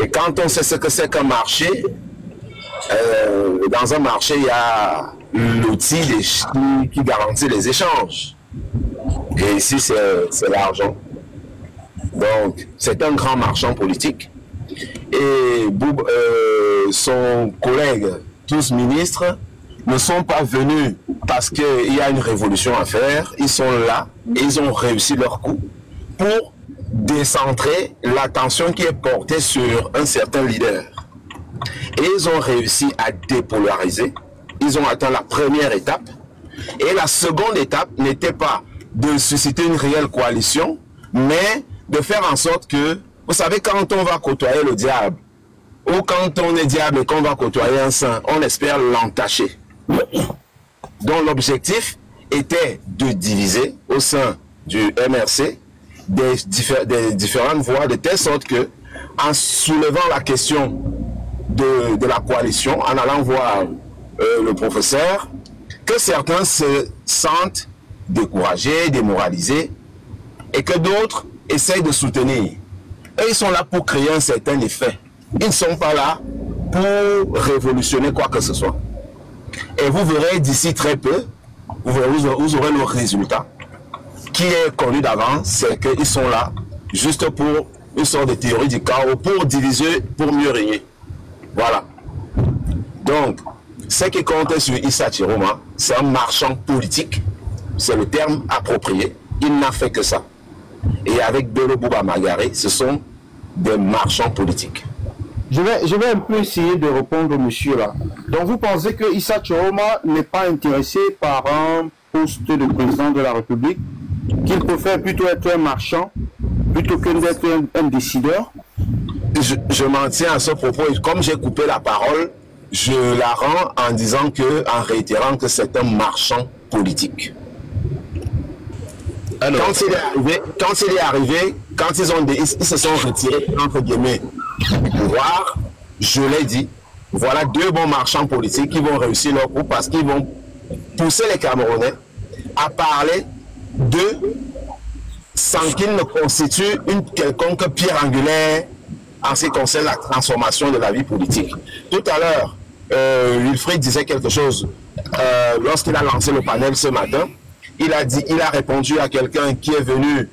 Et quand on sait ce que c'est qu'un marché, dans un marché, il y a l'outil qui garantit les échanges. Et ici, c'est l'argent. Donc, c'est un grand marchand politique. Et son collègue, tous ministres, ne sont pas venus parce qu'il y a une révolution à faire. Ils sont là et ils ont réussi leur coup pour décentrer l'attention qui est portée sur un certain leader. Et ils ont réussi à dépolariser. Ils ont atteint la première étape. Et la seconde étape n'était pas de susciter une réelle coalition, mais de faire en sorte que, vous savez, quand on va côtoyer le diable, ou quand on est diable et qu'on va côtoyer un saint, on espère l'entacher. Donc l'objectif était de diviser au sein du MRC des différentes voix, de telle sorte que, en soulevant la question de la coalition, en allant voir le professeur, que certains se sentent découragés, démoralisés, et que d'autres essayent de soutenir. Et ils sont là pour créer un certain effet. Ils ne sont pas là pour révolutionner quoi que ce soit. Et vous verrez d'ici très peu, vous aurez le résultat qui est connu d'avance, c'est qu'ils sont là juste pour une sorte de théorie du chaos, pour diviser, pour mieux régner. Voilà. Donc, ce qui compte sur Issa Chiroma, c'est un marchand politique, c'est le terme approprié. Il n'a fait que ça. Et avec Bello Bouba Magari, ce sont des marchands politiques. Je vais un peu essayer de répondre au monsieur là. Donc vous pensez que Issa Chiroma n'est pas intéressé par un poste de président de la République, qu'il préfère plutôt être un marchand plutôt que d'être un décideur? Je m'en tiens à ce propos et comme j'ai coupé la parole, je la rends en réitérant que c'est un marchand politique. Alors, quand il est arrivé, quand ils se sont retirés entre guillemets du pouvoir, je l'ai dit, voilà deux bons marchands politiques qui vont réussir leur coup parce qu'ils vont pousser les Camerounais à parler d'eux sans qu'ils ne constituent une quelconque pierre angulaire en ce qui concerne la transformation de la vie politique. Tout à l'heure, Wilfried disait quelque chose lorsqu'il a lancé le panel ce matin. Il a répondu à quelqu'un qui est venu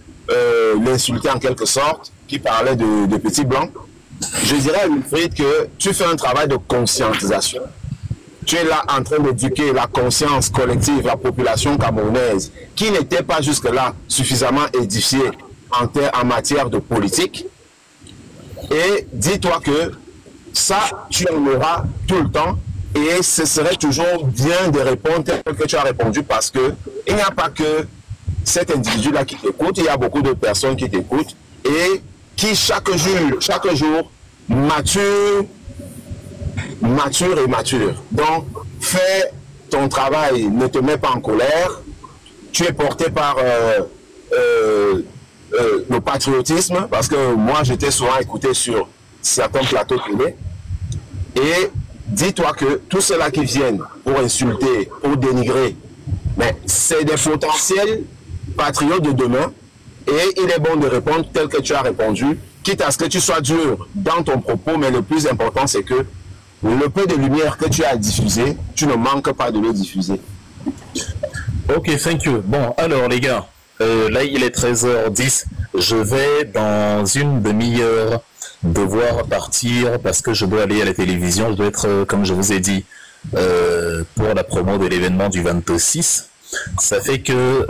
l'insulter en quelque sorte, qui parlait de petits blancs. Je dirais à Wilfried que tu fais un travail de conscientisation. Tu es là en train d'éduquer la conscience collective, la population camerounaise, qui n'était pas jusque-là suffisamment édifiée en matière de politique. Et dis-toi que ça, tu en auras tout le temps. Et ce serait toujours bien de répondre tel que tu as répondu parce que il n'y a pas que cet individu-là qui t'écoute, il y a beaucoup de personnes qui t'écoutent et qui chaque jour mature. Donc, fais ton travail, ne te mets pas en colère. Tu es porté par le patriotisme parce que moi, j'étais souvent écouté sur certains plateaux télé et dis-toi que tous ceux-là qui viennent pour insulter, pour dénigrer, mais c'est des potentiels patriotes de demain et il est bon de répondre tel que tu as répondu, quitte à ce que tu sois dur dans ton propos, mais le plus important c'est que le peu de lumière que tu as diffusé, tu ne manques pas de le diffuser. Ok, thank you. Bon, alors les gars, là il est 13h10, je vais dans une demi-heure devoir partir parce que je dois aller à la télévision, je dois être, comme je vous ai dit, pour la promo de l'événement du 26. Ça fait que,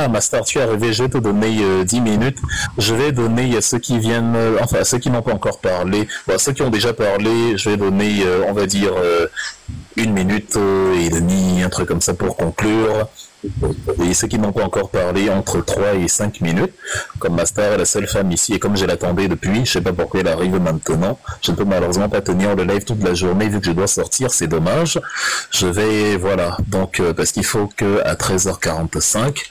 Master, tu es arrivé, je vais te donner 10 minutes. Je vais donner à ceux qui viennent, enfin à ceux qui n'ont pas encore parlé, à ceux qui ont déjà parlé, je vais donner, on va dire, 1 minute et demie, un truc comme ça pour conclure. Et ceux qui n'ont pas encore parlé, entre 3 et 5 minutes. Comme Master est la seule femme ici, et comme je l'attendais depuis, je sais pas pourquoi elle arrive maintenant. Je ne peux malheureusement pas tenir le live toute la journée vu que je dois sortir, c'est dommage. Je vais, voilà, donc parce qu'il faut que à 13h45,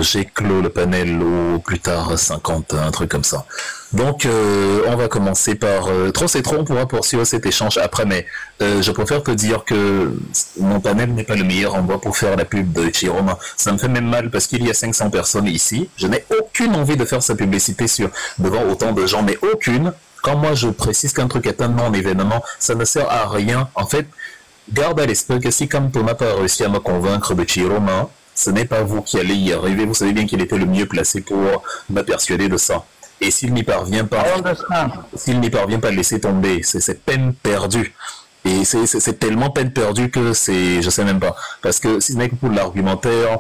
j'ai clos le panel au plus tard 50, un truc comme ça. Donc on va commencer par trop c'est trop, on pourra poursuivre cet échange après, mais je préfère te dire que mon panel n'est pas le meilleur endroit pour faire la pub de Chiroma. Ça me fait même mal parce qu'il y a 500 personnes ici. Je n'ai aucune envie de faire sa publicité devant autant de gens, mais aucune. Quand moi je précise qu'un truc est un non-événement, ça ne sert à rien. En fait, garde à l'esprit que si comme Thomas n'a pas réussi à me convaincre de Chiroma, ce n'est pas vous qui allez y arriver. Vous savez bien qu'il était le mieux placé pour me persuader de ça. Et s'il n'y parvient pas, laissez tomber. C'est peine perdue. Et c'est tellement peine perdue que je sais même pas. Parce que si ce n'est que pour l'argumentaire,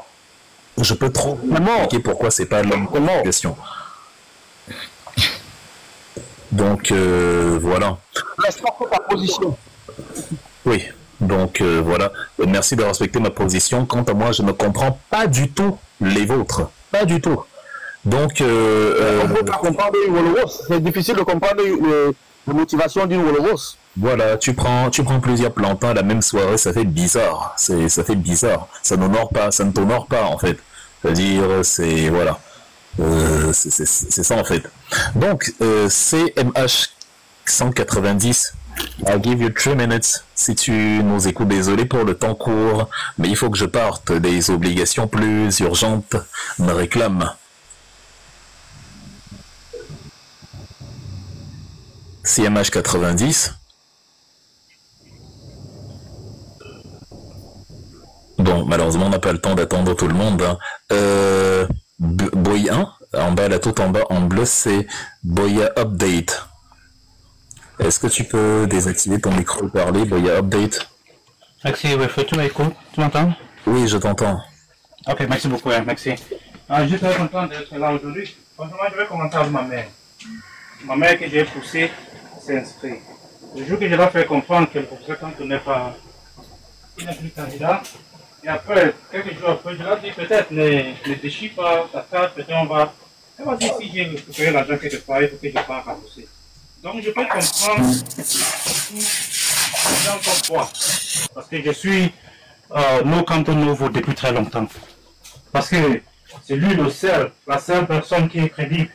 je peux trop expliquer pourquoi c'est pas l'homme en question. Donc, voilà. Laisse-moi ta position. Oui. Donc voilà, merci de respecter ma position. Quant à moi, je ne comprends pas du tout les vôtres. Pas du tout. Donc, on ne peut pas comprendre une Wolowos. C'est difficile de comprendre la motivation d'une Wolowos. Voilà, tu prends plusieurs plantins la même soirée, ça fait bizarre. Ça fait bizarre. Ça n'honore pas, ça ne t'honore pas en fait. C'est-à-dire, c'est voilà. C'est ça en fait. Donc, CMH 190. I'll give you 3 minutes si tu nous écoutes. Désolé pour le temps court, mais il faut que je parte. Des obligations plus urgentes me réclament. CMH 90. Bon, malheureusement, on n'a pas le temps d'attendre tout le monde. Hein. Boya, en bas, là, tout en bas, en bleu, c'est Boya Update. Est-ce que tu peux désactiver ton micro et parler? Il y a update. Merci, tu m'écoutes? Tu m'entends? Oui, je t'entends. Ok, merci beaucoup, merci. Je suis très content d'être là aujourd'hui. Franchement, je vais commencer avec ma mère. Ma mère que j'ai poussée s'inscrit. Le jour que je dois faire comprendre que le professeur Kanto n'est pas... Il n'est plus candidat. Et après, quelques jours après, je leur dis peut-être ne déchire pas ta carte, peut-être on va... Elle va dire si j'ai récupéré l'argent quelque part, il faut que je parte rembourser. Donc je peux comprendre comme toi, parce que je suis No Kanto Novo depuis très longtemps. Parce que c'est lui la seule personne qui est crédible.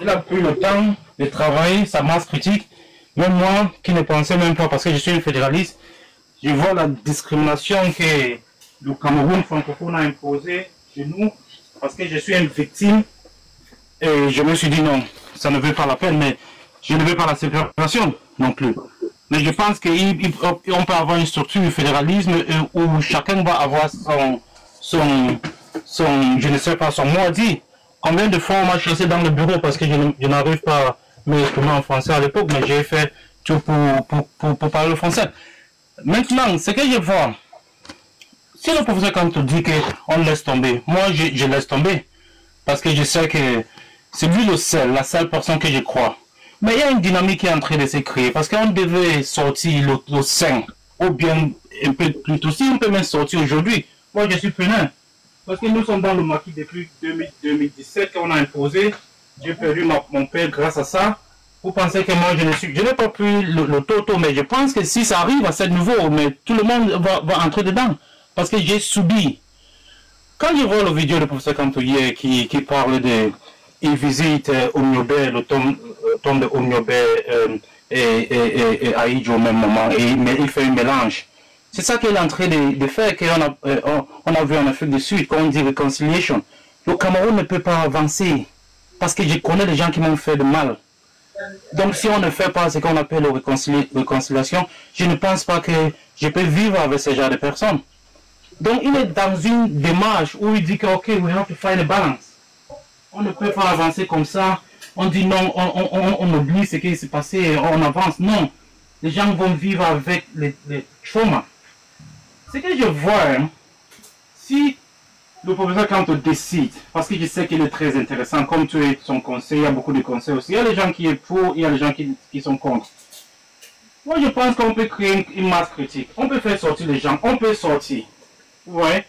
Il a pris le temps de travailler sa masse critique. Même moi, qui ne pensais même pas, parce que je suis un fédéraliste, je vois la discrimination que le Cameroun francophone a imposée chez nous, parce que je suis une victime. Et je me suis dit non, ça ne vaut pas la peine, mais je ne veux pas la séparation non plus. Mais je pense qu'on peut avoir une structure du fédéralisme où chacun va avoir son je ne sais pas, son mot à dire. Combien de fois on m'a chassé dans le bureau parce que je n'arrive pas à m'exprimer en français à l'époque, mais j'ai fait tout pour parler le français. Maintenant, ce que je vois, si le professeur Kanto dit qu'on laisse tomber, moi je laisse tomber. Parce que je sais que c'est lui la seule personne que je crois. Mais il y a une dynamique qui est en train de se créer, parce qu'on devait sortir le 5, ou bien un peu plus tôt. Si on peut même sortir aujourd'hui, moi je suis preneur. Parce que nous sommes dans le maquis depuis 2017 qu'on a imposé. J'ai perdu mon père grâce à ça. Vous pensez que moi je n'ai pas pris le toto, mais je pense que si ça arrive à ce niveau, mais tout le monde va entrer dedans. Parce que j'ai subi. Quand je vois la vidéo du professeur Kanto hier qui parle de... Il visite Omniobé, le tombe de Omniobé et Aïdjo au même moment, mais il fait un mélange. C'est ça qu'il est en train de faire, qu'on a vu en Afrique du Sud, quand on dit réconciliation. Le Cameroun ne peut pas avancer, parce que je connais des gens qui m'ont fait de mal. Donc si on ne fait pas ce qu'on appelle la réconciliation, je ne pense pas que je peux vivre avec ce genre de personnes. Donc il est dans une démarche où il dit que ok, we have to find a balance. On ne peut pas avancer comme ça. On dit non, on oublie ce qui s'est passé et on avance. Non, les gens vont vivre avec les traumas. Ce que je vois, hein, si le professeur Kanto décide, parce que je sais qu'il est très intéressant, comme tu es son conseil, il y a beaucoup de conseils aussi. Il y a les gens qui sont pour, il y a les gens qui sont contre. Moi, je pense qu'on peut créer une masse critique. On peut faire sortir les gens. On peut sortir. Ouais.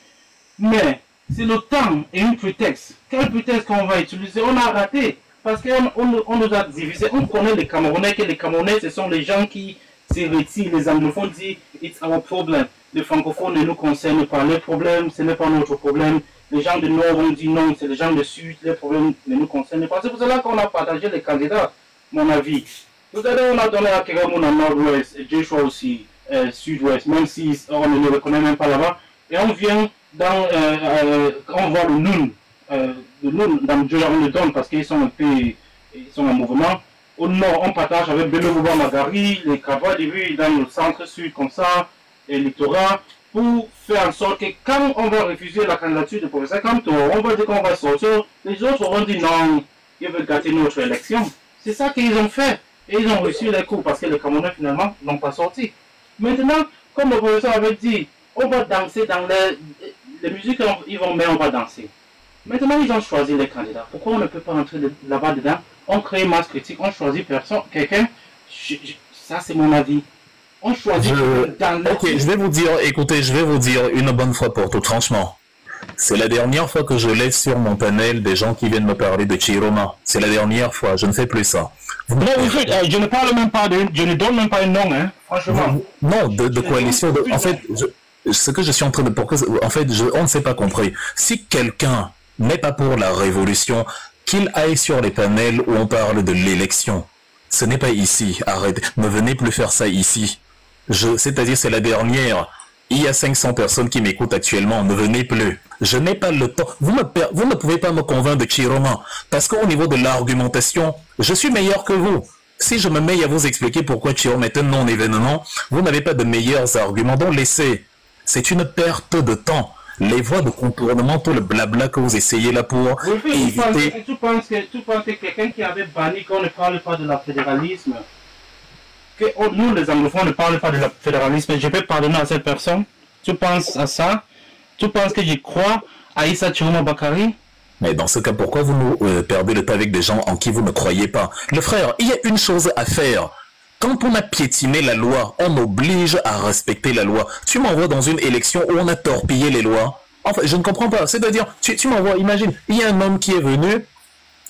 Mais c'est le temps et un prétexte. Quel prétexte qu'on va utiliser? On a raté. Parce qu'on nous a divisé. On connaît les Camerounais, que les Camerounais, ce sont les gens qui se retirent. Les anglophones disent it's our problem. Les francophones ne nous concernent pas. Les problèmes, ce n'est pas notre problème. Les gens du Nord ont dit non, c'est les gens du Sud. Les problèmes ne nous concernent pas. C'est pour cela qu'on a partagé les candidats, mon avis. Tout à l'heure, on a donné à Kéramoun en Nord-Ouest, et Joshua aussi, Sud-Ouest, même si on ne le reconnaît même pas là-bas. Et on vient dans, on voit le Noun dans le Djoya, on le donne parce qu'ils sont un peu, ils sont en mouvement. Au Nord, on partage avec Belobouba Magari, les Kava, dans le centre-sud, comme ça, et l'électorat, pour faire en sorte que quand on va refuser la candidature du professeur Kamto, on va dire qu'on va sortir, les autres auront dit non, ils veulent gâter notre élection. C'est ça qu'ils ont fait. Et ils ont reçu les coups parce que les Camerounais finalement n'ont pas sorti. Maintenant, comme le professeur avait dit, on va danser dans les musiques qu'ils vont mettre, on va danser. Maintenant, ils ont choisi les candidats. Pourquoi on ne peut pas entrer là-bas dedans? On crée une masse critique, on choisit quelqu'un. Ça, c'est mon avis. On choisit Ok, je vais vous dire, écoutez, je vais vous dire une bonne fois pour toutes, franchement. C'est la dernière fois que je laisse sur mon panel des gens qui viennent me parler de Chiroma. C'est la dernière fois, je ne fais plus ça. Non, je ne parle même pas je ne donne même pas un nom, hein, franchement. Non, de coalition. En fait, ce que je suis en train de... En fait, on ne s'est pas compris. Si quelqu'un n'est pas pour la révolution, qu'il aille sur les panels où on parle de l'élection. Ce n'est pas ici. Arrêtez. Ne venez plus faire ça ici. C'est-à-dire, c'est la dernière. Il y a 500 personnes qui m'écoutent actuellement. Ne venez plus. Je n'ai pas le temps. Vous ne pouvez pas me convaincre de Chiroma. Parce qu'au niveau de l'argumentation, je suis meilleur que vous. Si je me mets à vous expliquer pourquoi Chiroma est un non-événement, vous n'avez pas de meilleurs arguments. Donc laissez. C'est une perte de temps. Les voies de contournement, tout le blabla que vous essayez là pour éviter... Tu penses que quelqu'un qui avait banni qu'on ne parle pas de la fédéralisme, que nous les anglophones ne parlent pas de la fédéralisme, je peux pardonner à cette personne? Tu penses à ça? Tu penses que je crois à Issa Chiroma Bakari? Mais dans ce cas, pourquoi vous nous perdez le temps avec des gens en qui vous ne croyez pas? Le frère, il y a une chose à faire. Quand on a piétiné la loi, on oblige à respecter la loi. Tu m'envoies dans une élection où on a torpillé les lois. Enfin, je ne comprends pas. C'est-à-dire, tu m'envoies, imagine, il y a un homme qui est venu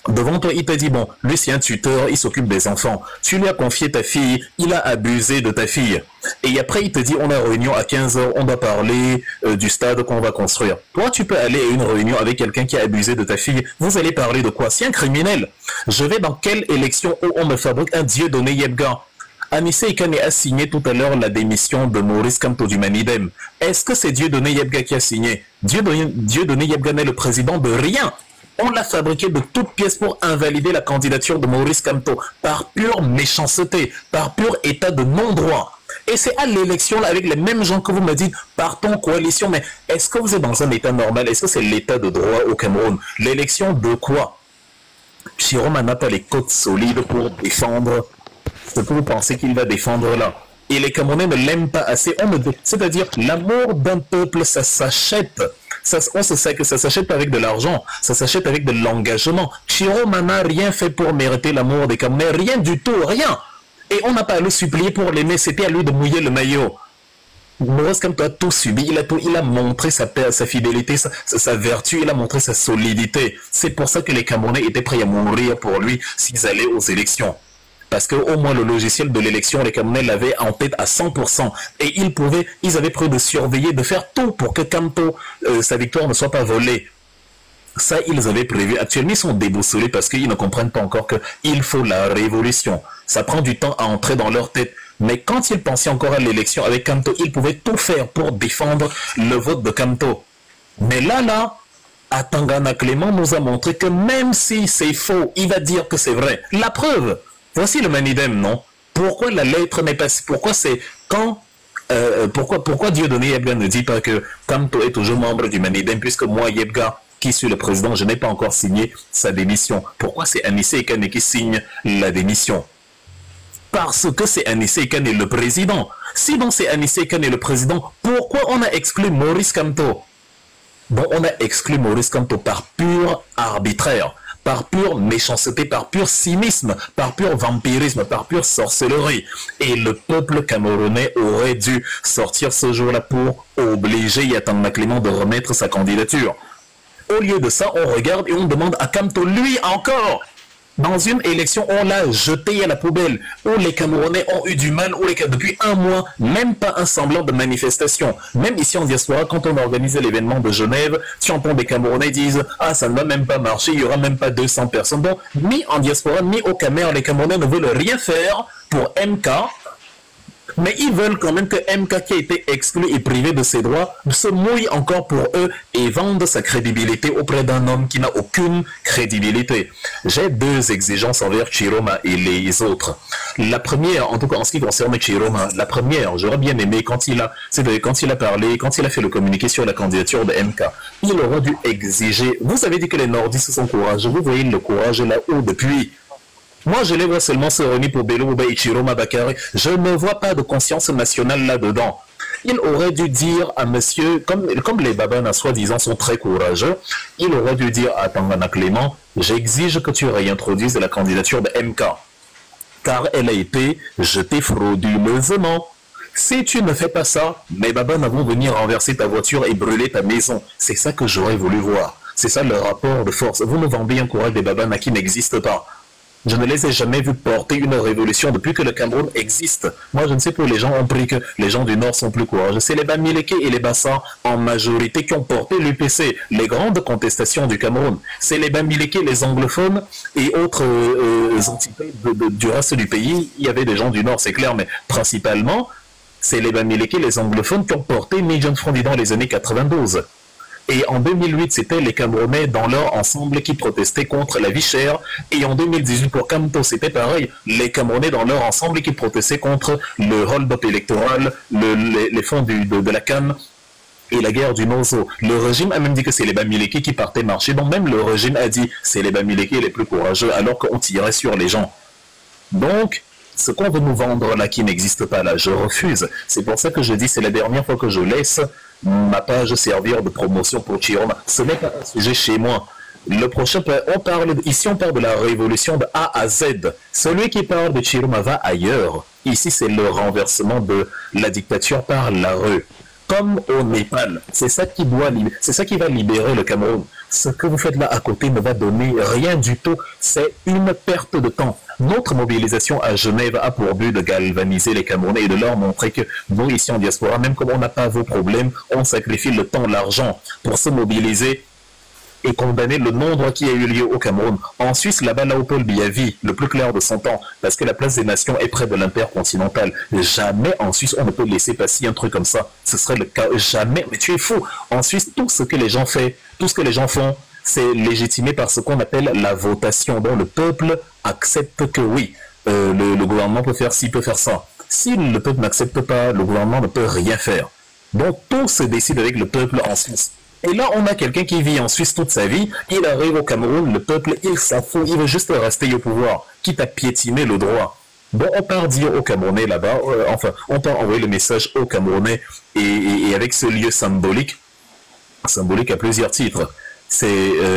devant toi, il t'a dit, bon, lui c'est un tuteur, il s'occupe des enfants. Tu lui as confié ta fille, il a abusé de ta fille. Et après, il te dit, on a réunion à 15h, on doit parler du stade qu'on va construire. Toi, tu peux aller à une réunion avec quelqu'un qui a abusé de ta fille. Vous allez parler de quoi? C'est un criminel. Je vais dans quelle élection où on me fabrique un Dieudonné Yebga? Anissé Ikane a signé tout à l'heure la démission de Maurice Kamto du Manidem. Est-ce que c'est Dieudonné Yebga qui a signé? Dieudonné Yebga n'est le président de rien. On l'a fabriqué de toutes pièces pour invalider la candidature de Maurice Kamto par pure méchanceté, par pur état de non-droit. Et c'est à l'élection, avec les mêmes gens que vous me dites, partons coalition, mais est-ce que vous êtes dans un état normal? Est-ce que c'est l'état de droit au Cameroun? L'élection de quoi? Chiroma n'a pas les côtes solides pour défendre ce que vous pensez qu'il va défendre là. Et les Camerounais ne l'aiment pas assez. C'est-à-dire, l'amour d'un peuple, ça s'achète. On se sait que ça s'achète avec de l'argent, ça s'achète avec de l'engagement. Chiroma n'a rien fait pour mériter l'amour des Camerounais, rien du tout, rien. Et on n'a pas à le supplier pour l'aimer, c'était à lui de mouiller le maillot. Maurice Kamto a tout subi, il a montré sa fidélité, sa vertu, il a montré sa solidité. C'est pour ça que les Camerounais étaient prêts à mourir pour lui s'ils allaient aux élections. Parce qu'au moins le logiciel de l'élection, les Camerounais l'avaient en tête à 100%. Et ils avaient prêt de surveiller, de faire tout pour que Kamto, sa victoire ne soit pas volée. Ça, ils avaient prévu. Actuellement, ils sont déboussolés parce qu'ils ne comprennent pas encore qu'il faut la révolution. Ça prend du temps à entrer dans leur tête. Mais quand ils pensaient encore à l'élection avec Kamto, ils pouvaient tout faire pour défendre le vote de Kamto. Mais là, Atangana Clément nous a montré que même si c'est faux, il va dire que c'est vrai. La preuve, voici le Manidem, non? Pourquoi la lettre n'est pas... Pourquoi c'est quand... pourquoi Dieudonné Yebga ne dit pas que Kamto est toujours membre du Manidem, puisque moi, Yebga, qui suis le président, je n'ai pas encore signé sa démission. Pourquoi c'est Anissé Ikane qui signe la démission? Parce que c'est Anissé Ikane le président. Si donc c'est Anissé Ikane le président, pourquoi on a exclu Maurice Kamto? Bon, on a exclu Maurice Kamto par pur arbitraire. par pure méchanceté, par pur cynisme, par pur vampirisme, par pure sorcellerie. Et le peuple camerounais aurait dû sortir ce jour-là pour obliger Yatanda Clément de remettre sa candidature. Au lieu de ça, on regarde et on demande à Kamto, lui encore, dans une élection, on l'a jeté à la poubelle, où les Camerounais ont eu du mal, depuis un mois, même pas un semblant de manifestation. Même ici en diaspora, quand on organisait l'événement de Genève, tu entends des Camerounais disent « Ah, ça ne va même pas marcher, il n'y aura même pas 200 personnes. » Donc, ni en diaspora, ni au Camer, les Camerounais ne veulent rien faire pour MK, mais ils veulent quand même que MK, qui a été exclu et privé de ses droits, se mouille encore pour eux et vende sa crédibilité auprès d'un homme qui n'a aucune crédibilité. J'ai deux exigences envers Chiroma et les autres. La première, en tout cas en ce qui concerne Chiroma, la première, j'aurais bien aimé quand il a parlé, quand il a fait le communiqué sur la candidature de MK, il aurait dû exiger. Vous avez dit que les nordistes sont courageux, vous voyez le courage là-haut depuis. Moi, je les vois seulement se réunir pour Bello et Chiroma Bakary. Je ne vois pas de conscience nationale là-dedans. Il aurait dû dire à monsieur, comme les Babana, soi-disant, sont très courageux, il aurait dû dire à Tangana Clément, j'exige que tu réintroduises la candidature de MK. Car elle a été jetée frauduleusement. Si tu ne fais pas ça, mes Babana vont venir renverser ta voiture et brûler ta maison. C'est ça que j'aurais voulu voir. C'est ça le rapport de force. Vous me vendez un courage des Babana qui n'existe pas. Je ne les ai jamais vus porter une révolution depuis que le Cameroun existe. Moi, je ne sais pas, les gens ont pris que les gens du Nord sont plus courageux. C'est les Bamileke et les Bassa en majorité qui ont porté l'UPC, les grandes contestations du Cameroun. C'est les Bamileke, les anglophones et autres entités du reste du pays. Il y avait des gens du Nord, c'est clair, mais principalement, c'est les Bamileke, les anglophones qui ont porté Nigel Frondi dans les années 92. Et en 2008, c'était les Camerounais dans leur ensemble qui protestaient contre la vie chère. Et en 2018, pour Kamto, c'était pareil. Les Camerounais dans leur ensemble qui protestaient contre le hold-up électoral, les fonds de la CAN et la guerre du Nozo. Le régime a même dit que c'est les Bamileke qui partaient marcher. Donc même le régime a dit c'est les Bamileke les plus courageux alors qu'on tirait sur les gens. Donc, ce qu'on veut nous vendre là qui n'existe pas là, je refuse. C'est pour ça que je dis c'est la dernière fois que je laisse ma page servir de promotion pour Chiroma. Ce n'est pas un sujet chez moi. Le prochain, ici on parle de la révolution de A à Z. Celui qui parle de Chiroma va ailleurs. Ici c'est le renversement de la dictature par la rue. Comme au Népal. C'est ça qui va libérer le Cameroun. Ce que vous faites là à côté ne va donner rien du tout. C'est une perte de temps. Notre mobilisation à Genève a pour but de galvaniser les Camerounais et de leur montrer que nous, ici en diaspora, même comme on n'a pas vos problèmes, on sacrifie le temps, l'argent pour se mobiliser et condamner le non-droit qui a eu lieu au Cameroun. En Suisse, là-bas, Léopold Biya vit le plus clair de son temps, parce que la place des nations est près de l'intercontinental. Jamais en Suisse, on ne peut laisser passer un truc comme ça. Ce serait le cas. Jamais. Mais tu es fou. En Suisse, tout ce que les gens font, c'est légitimé par ce qu'on appelle la votation, dont le peuple accepte que oui, le gouvernement peut faire ci, peut faire ça. Si le peuple n'accepte pas, le gouvernement ne peut rien faire. Donc tout se décide avec le peuple en Suisse. Et là, on a quelqu'un qui vit en Suisse toute sa vie, il arrive au Cameroun, le peuple, il s'en fout, il veut juste rester au pouvoir, quitte à piétiner le droit. Bon, on part dire aux Camerounais là-bas, on part envoyer le message aux Camerounais, et avec ce lieu symbolique à plusieurs titres. C'est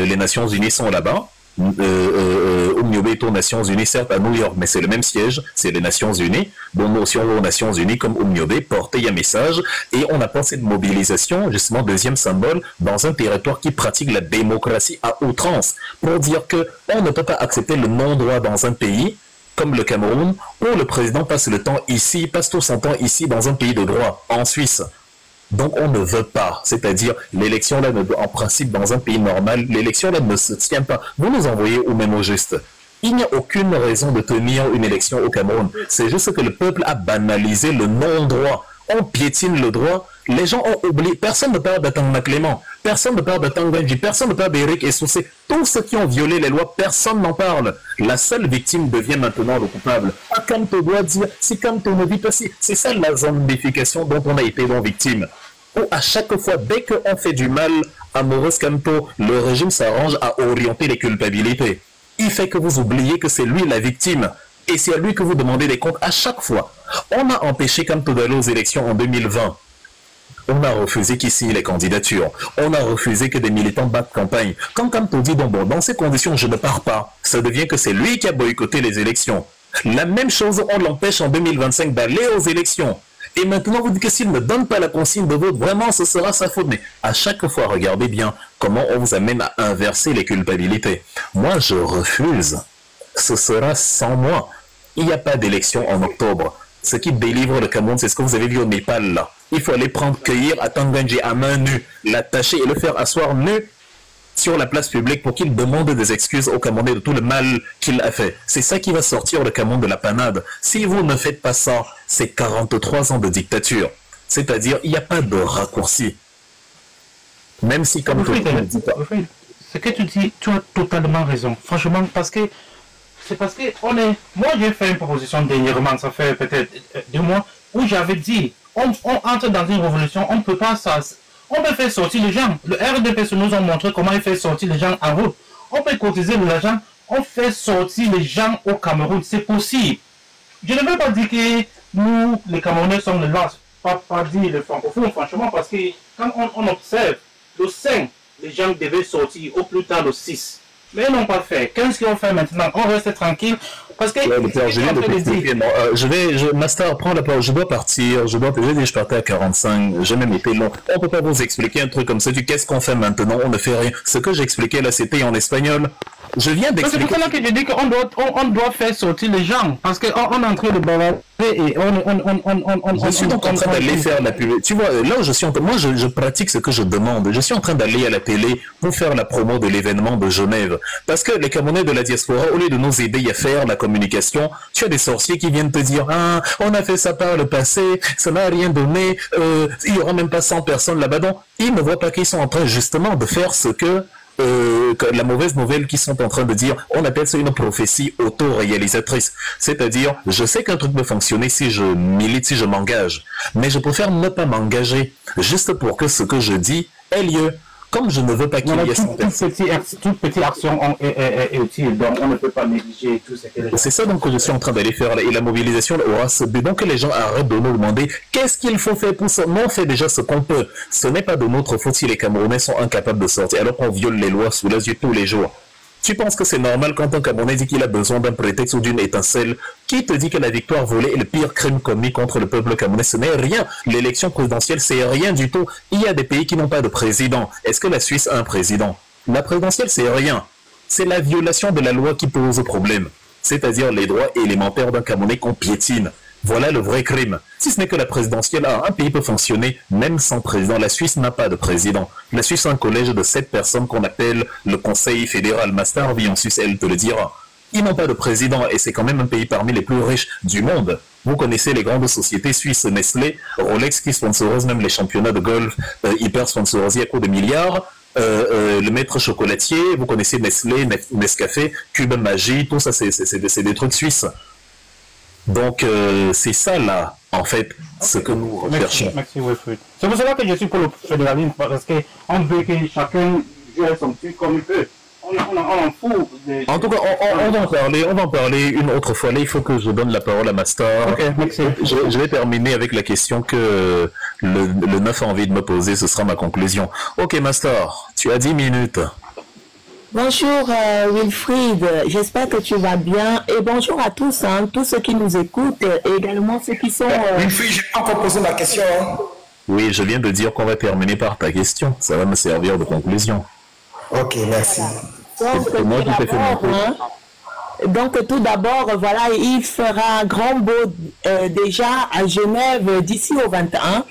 les Nations Unies sont là-bas, Umniobe est aux Nations Unies, certes à New York, mais c'est le même siège, c'est les Nations Unies. Bon, nous aussi on va aux Nations Unies comme Umniobe, porter un message, et on a pensé de mobilisation, justement, deuxième symbole, dans un territoire qui pratique la démocratie à outrance, pour dire que on ne peut pas accepter le non-droit dans un pays, comme le Cameroun, où le président passe tout son temps ici, dans un pays de droit, en Suisse. Donc on ne veut pas, c'est-à-dire l'élection là, en principe dans un pays normal, l'élection là ne se tient pas. Vous nous envoyez au même au juste. Il n'y a aucune raison de tenir une élection au Cameroun. C'est juste que le peuple a banalisé le non-droit. On piétine le droit. Les gens ont oublié. Personne ne parle d'Atangana Clément. Personne ne parle de Tanganji. Personne ne parle d'Éric Essoussé. Tous ceux qui ont violé les lois, personne n'en parle. La seule victime devient maintenant le coupable. Ah, Kamto doit dire, si Kamto ne dit pas si. C'est ça la zombification dont on a été victime. Où à chaque fois, dès qu'on fait du mal à Maurice Kamto, le régime s'arrange à orienter les culpabilités. Il fait que vous oubliez que c'est lui la victime. Et c'est à lui que vous demandez des comptes à chaque fois. On a empêché Kamto d'aller aux élections en 2020. On a refusé qu'ils signent les candidatures. On a refusé que des militants battent campagne. Quand Kamto dit, donc bon, dans ces conditions, je ne pars pas, ça devient que c'est lui qui a boycotté les élections. La même chose, on l'empêche en 2025 d'aller aux élections. Et maintenant, vous dites que s'il ne donne pas la consigne de vote, vraiment, ce sera sa faute. Mais à chaque fois, regardez bien comment on vous amène à inverser les culpabilités. Moi, je refuse. Ce sera sans moi. Il n'y a pas d'élection en octobre. Ce qui délivre le Cameroun, c'est ce que vous avez vu au Népal, là. Il faut aller prendre, cueillir à Tanganji à main nue, l'attacher et le faire asseoir nu sur la place publique pour qu'il demande des excuses au Camerounais de tout le mal qu'il a fait. C'est ça qui va sortir le Cameroun de la panade. Si vous ne faites pas ça, c'est 43 ans de dictature. C'est-à-dire, il n'y a pas de raccourci. Même si, comme tout le monde dit pas. Ce que tu dis, tu as totalement raison. Franchement, parce que c'est parce que moi j'ai fait une proposition dernièrement, ça fait peut-être 2 mois, où j'avais dit, on entre dans une révolution, on ne peut pas ça. On peut faire sortir les gens. Le RDPC nous a montré comment il fait sortir les gens en route. On peut cotiser l'argent, on fait sortir les gens au Cameroun. C'est possible. Je ne veux pas dire que nous, les Camerounais, sommes les lâches. Pas dire les francophones, franchement, parce que quand on observe, le 5, les gens devaient sortir au plus tard le 6. Mais ils n'ont pas fait. Qu'est-ce qu'ils ont fait maintenant? On reste tranquille. Parce que... Master, prends la parole. Je dois partir. Je partais à 45. J'ai même été long. On ne peut pas vous expliquer un truc comme ça. Qu'est-ce qu'on fait maintenant? On ne fait rien. Ce que j'expliquais là, c'était en espagnol. Je viens d'expliquer. C'est pour ça que je dis qu'on doit faire sortir les gens. Parce qu'on est en train de bavarder et je suis donc en train d'aller faire la pub. Tu vois, là où je suis moi, je pratique ce que je demande. Je suis en train d'aller à la télé pour faire la promo de l'événement de Genève. Parce que les Camerounais de la diaspora, au lieu de nous aider à faire la communication, tu as des sorciers qui viennent te dire « Ah, on a fait ça par le passé, ça n'a rien donné, il n'y aura même pas 100 personnes là-bas. » Donc, ils ne voient pas qu'ils sont en train justement de faire ce que la mauvaise nouvelle qu'ils sont en train de dire, on appelle ça une prophétie auto-réalisatrice. C'est-à-dire, je sais qu'un truc peut fonctionner si je milite, si je m'engage, mais je préfère ne pas m'engager, juste pour que ce que je dis ait lieu. Comme je ne veux pas qu'il y ait toute petite action est utile, donc on ne peut pas négliger tout ce que les gens... C'est ça donc que je suis en train d'aller faire, et la mobilisation aura ce but. Donc que les gens arrêtent de nous demander qu'est-ce qu'il faut faire pour ça. Non, on fait déjà ce qu'on peut. Ce n'est pas de notre faute si les Camerounais sont incapables de sortir, alors qu'on viole les lois sous les yeux tous les jours. Tu penses que c'est normal quand un Camerounais dit qu'il a besoin d'un prétexte ou d'une étincelle? Qui te dit que la victoire volée est le pire crime commis contre le peuple camerounais? Ce n'est rien. L'élection présidentielle, c'est rien du tout. Il y a des pays qui n'ont pas de président. Est-ce que la Suisse a un président? La présidentielle, c'est rien. C'est la violation de la loi qui pose problème. C'est-à-dire les droits élémentaires d'un Camerounais qu'on piétine. Voilà le vrai crime. Si ce n'est que la présidentielle, un pays peut fonctionner même sans président. La Suisse n'a pas de président. La Suisse a un collège de 7 personnes qu'on appelle le Conseil fédéral. Master vit en Suisse, elle te le dira. Ils n'ont pas de président et c'est quand même un pays parmi les plus riches du monde. Vous connaissez les grandes sociétés suisses, Nestlé, Rolex qui sponsorise même les championnats de golf hyper sponsorisés à coups de milliards. Le maître chocolatier, vous connaissez Nestlé, Nescafé, Cube Magie, tout ça c'est des trucs suisses. Donc, c'est ça, là, en fait, ce que nous recherchons. Merci, Wilfried. C'est pour cela que je suis pour le fédéralisme, parce qu'on veut que chacun joue son truc comme il peut. On en fout. En tout cas, on va en parler une autre fois. Là, il faut que je donne la parole à Master. Ok, merci. Je vais terminer avec la question que le 9 a envie de me poser. Ce sera ma conclusion. Ok, Master, tu as 10 minutes. Bonjour Wilfried, j'espère que tu vas bien et bonjour à tous, tous ceux qui nous écoutent et également ceux qui sont... Wilfried, je n'ai pas encore posé ma question. Oui, je viens de dire qu'on va terminer par ta question, ça va me servir de conclusion. Ok, merci. Donc tout d'abord, voilà, il fera grand beau déjà à Genève d'ici au 21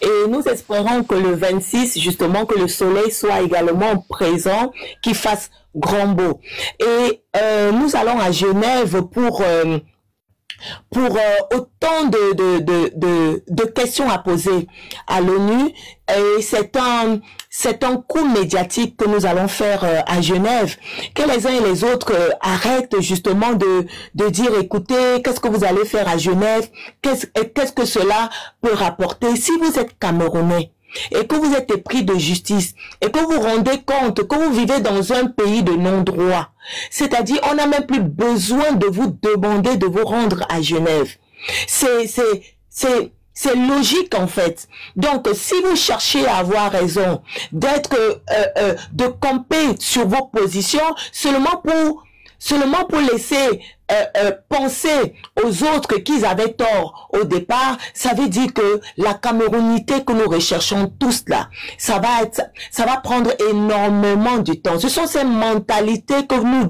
et nous espérons que le 26, justement, que le soleil soit également présent, qu'il fasse grand beau. Et nous allons à Genève pour autant de questions à poser à l'ONU et c'est un coup médiatique que nous allons faire à Genève, que les uns et les autres arrêtent justement de dire écoutez, qu'est-ce que vous allez faire à Genève, qu'est-ce que cela peut rapporter. Si vous êtes Camerounais et que vous êtes épris de justice et que vous rendez compte que vous vivez dans un pays de non-droit, c'est-à-dire on n'a même plus besoin de vous demander de vous rendre à Genève. C'est logique en fait. Donc, si vous cherchez à avoir raison, de camper sur vos positions seulement pour laisser penser aux autres qu'ils avaient tort au départ, ça veut dire que la camerounité que nous recherchons tous là, ça va prendre énormément du temps. Ce sont ces mentalités que nous